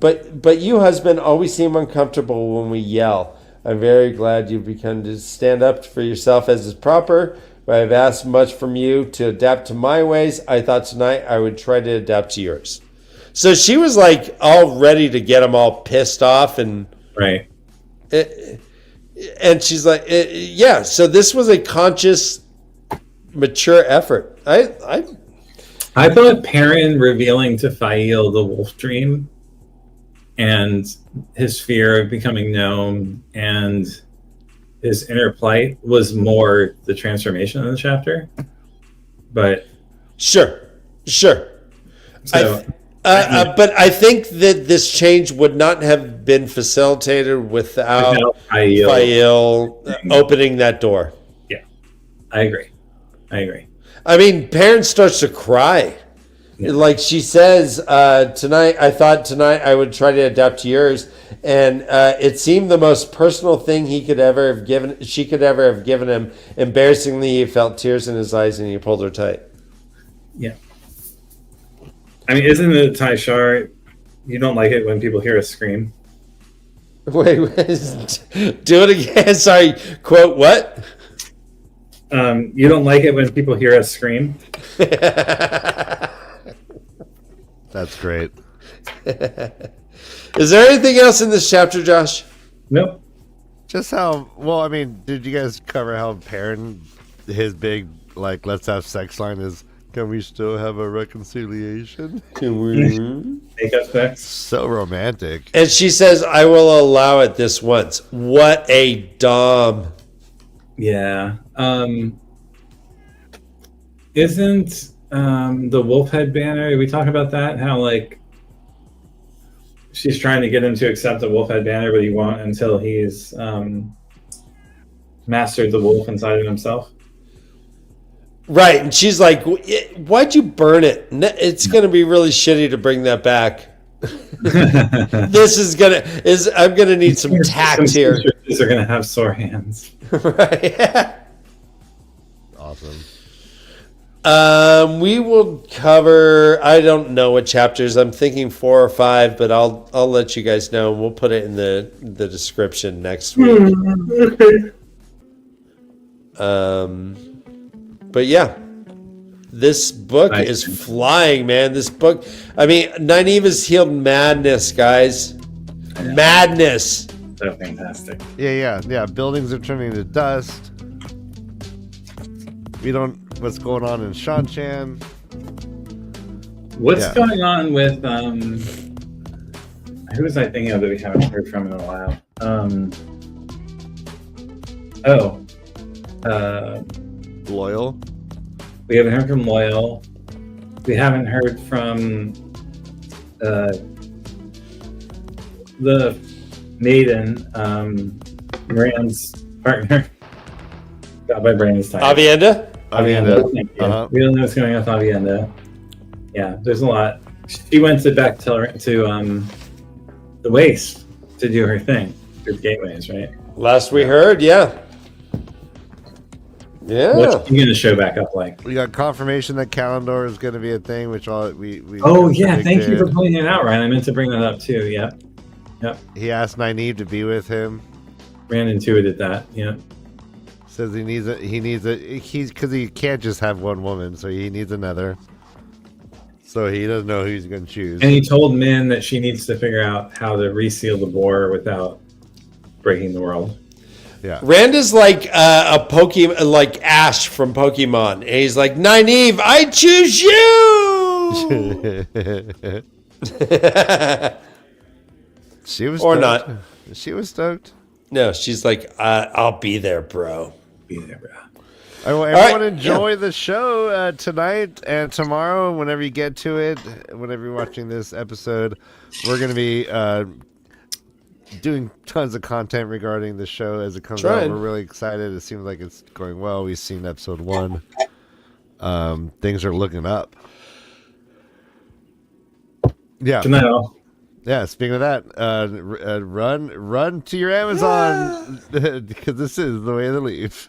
Speaker 3: but you, husband, always seem uncomfortable when we yell. I'm very glad you've begun to stand up for yourself as is proper, but I've asked much from you to adapt to my ways. I thought tonight I would try to adapt to yours. So she was like all ready to get them all pissed off and
Speaker 2: right.
Speaker 3: And she's like, yeah. So this was a conscious, mature effort. I
Speaker 2: thought Perrin revealing to Fael the wolf dream and his fear of becoming known and his inner plight was more the transformation in the chapter. But
Speaker 3: sure.
Speaker 2: So
Speaker 3: But I think that this change would not have been facilitated without Fael opening that door.
Speaker 2: Yeah, I agree.
Speaker 3: I mean, Perrin starts to cry. Yeah. Like she says, tonight I would try to adapt to yours, and it seemed the most personal thing she could ever have given him. Embarrassingly, he felt tears in his eyes, and he pulled her tight.
Speaker 2: Yeah. I mean, isn't it Tyshar? You don't like it when people hear us scream.
Speaker 3: Wait, do it again. Sorry. Quote what?
Speaker 2: You don't like it when people hear us scream.
Speaker 4: That's great.
Speaker 3: Is there anything else in this chapter, Josh?
Speaker 2: Nope.
Speaker 4: Just how well? I mean, did you guys cover how Perrin, his big like let's have sex line is? Can we still have a reconciliation?
Speaker 3: Can we
Speaker 2: make up sex?
Speaker 4: So romantic.
Speaker 3: And she says, "I will allow it this once." What a dom.
Speaker 2: Yeah. Isn't the Wolfhead banner? Did we talk about that? How like she's trying to get him to accept the Wolfhead banner, but he won't until he's mastered the wolf inside of himself.
Speaker 3: Right, and she's like, "Why'd you burn it? It's going to be really shitty to bring that back." I'm gonna need some tact here.
Speaker 2: These are gonna have sore hands.
Speaker 3: Right.
Speaker 4: Awesome.
Speaker 3: We will cover. I don't know what chapters. I'm thinking 4 or 5, but I'll let you guys know, and we'll put it in the description next week.
Speaker 2: Okay.
Speaker 3: But yeah, this book is flying, man. This book, I mean, Nynaeva's healed madness, guys. Madness.
Speaker 2: So fantastic.
Speaker 4: Yeah. Buildings are turning to dust. We don't. What's going on in Shanchan?
Speaker 2: What's going on with who was I thinking of that we haven't heard from in a while?
Speaker 4: Loyal.
Speaker 2: We haven't heard from Loyal. We haven't heard from the maiden, Rand's partner. Got my brain is tired.
Speaker 3: Avienda.
Speaker 2: Thank you. We don't know what's going on with Avienda. Yeah, there's a lot. She went back to the Waste to do her thing through gateways, right?
Speaker 3: Last we heard, yeah.
Speaker 2: What's she gonna show back up like?
Speaker 4: We got confirmation that Kalendor is going to be a thing, which we
Speaker 2: Oh yeah, thank you for pointing it out, Ryan. I meant to bring that up too. Yep.
Speaker 4: He asked Nynaeve to be with him.
Speaker 2: Rand intuited that. Yeah.
Speaker 4: Says because he can't just have one woman, so he needs another. So he doesn't know who he's going to choose.
Speaker 2: And he told Min that she needs to figure out how to reseal the bore without breaking the world.
Speaker 3: Yeah. Rand is like a Pokemon, like Ash from Pokemon. And he's like, Nynaeve, I choose you.
Speaker 4: She was
Speaker 3: or
Speaker 4: stoked.
Speaker 3: not.
Speaker 4: She was stoked.
Speaker 3: No, she's like, I'll be there, bro.
Speaker 2: Be there, bro.
Speaker 4: Everyone enjoy the show tonight and tomorrow. Whenever you get to it, whenever you're watching this episode, we're going to be doing tons of content regarding the show as it comes out. We're really excited. It seems like it's going well. We've seen episode 1. Things are looking up. Yeah.
Speaker 2: Good night, all.
Speaker 4: Yeah, speaking of that, run to your Amazon because this is the way to leave.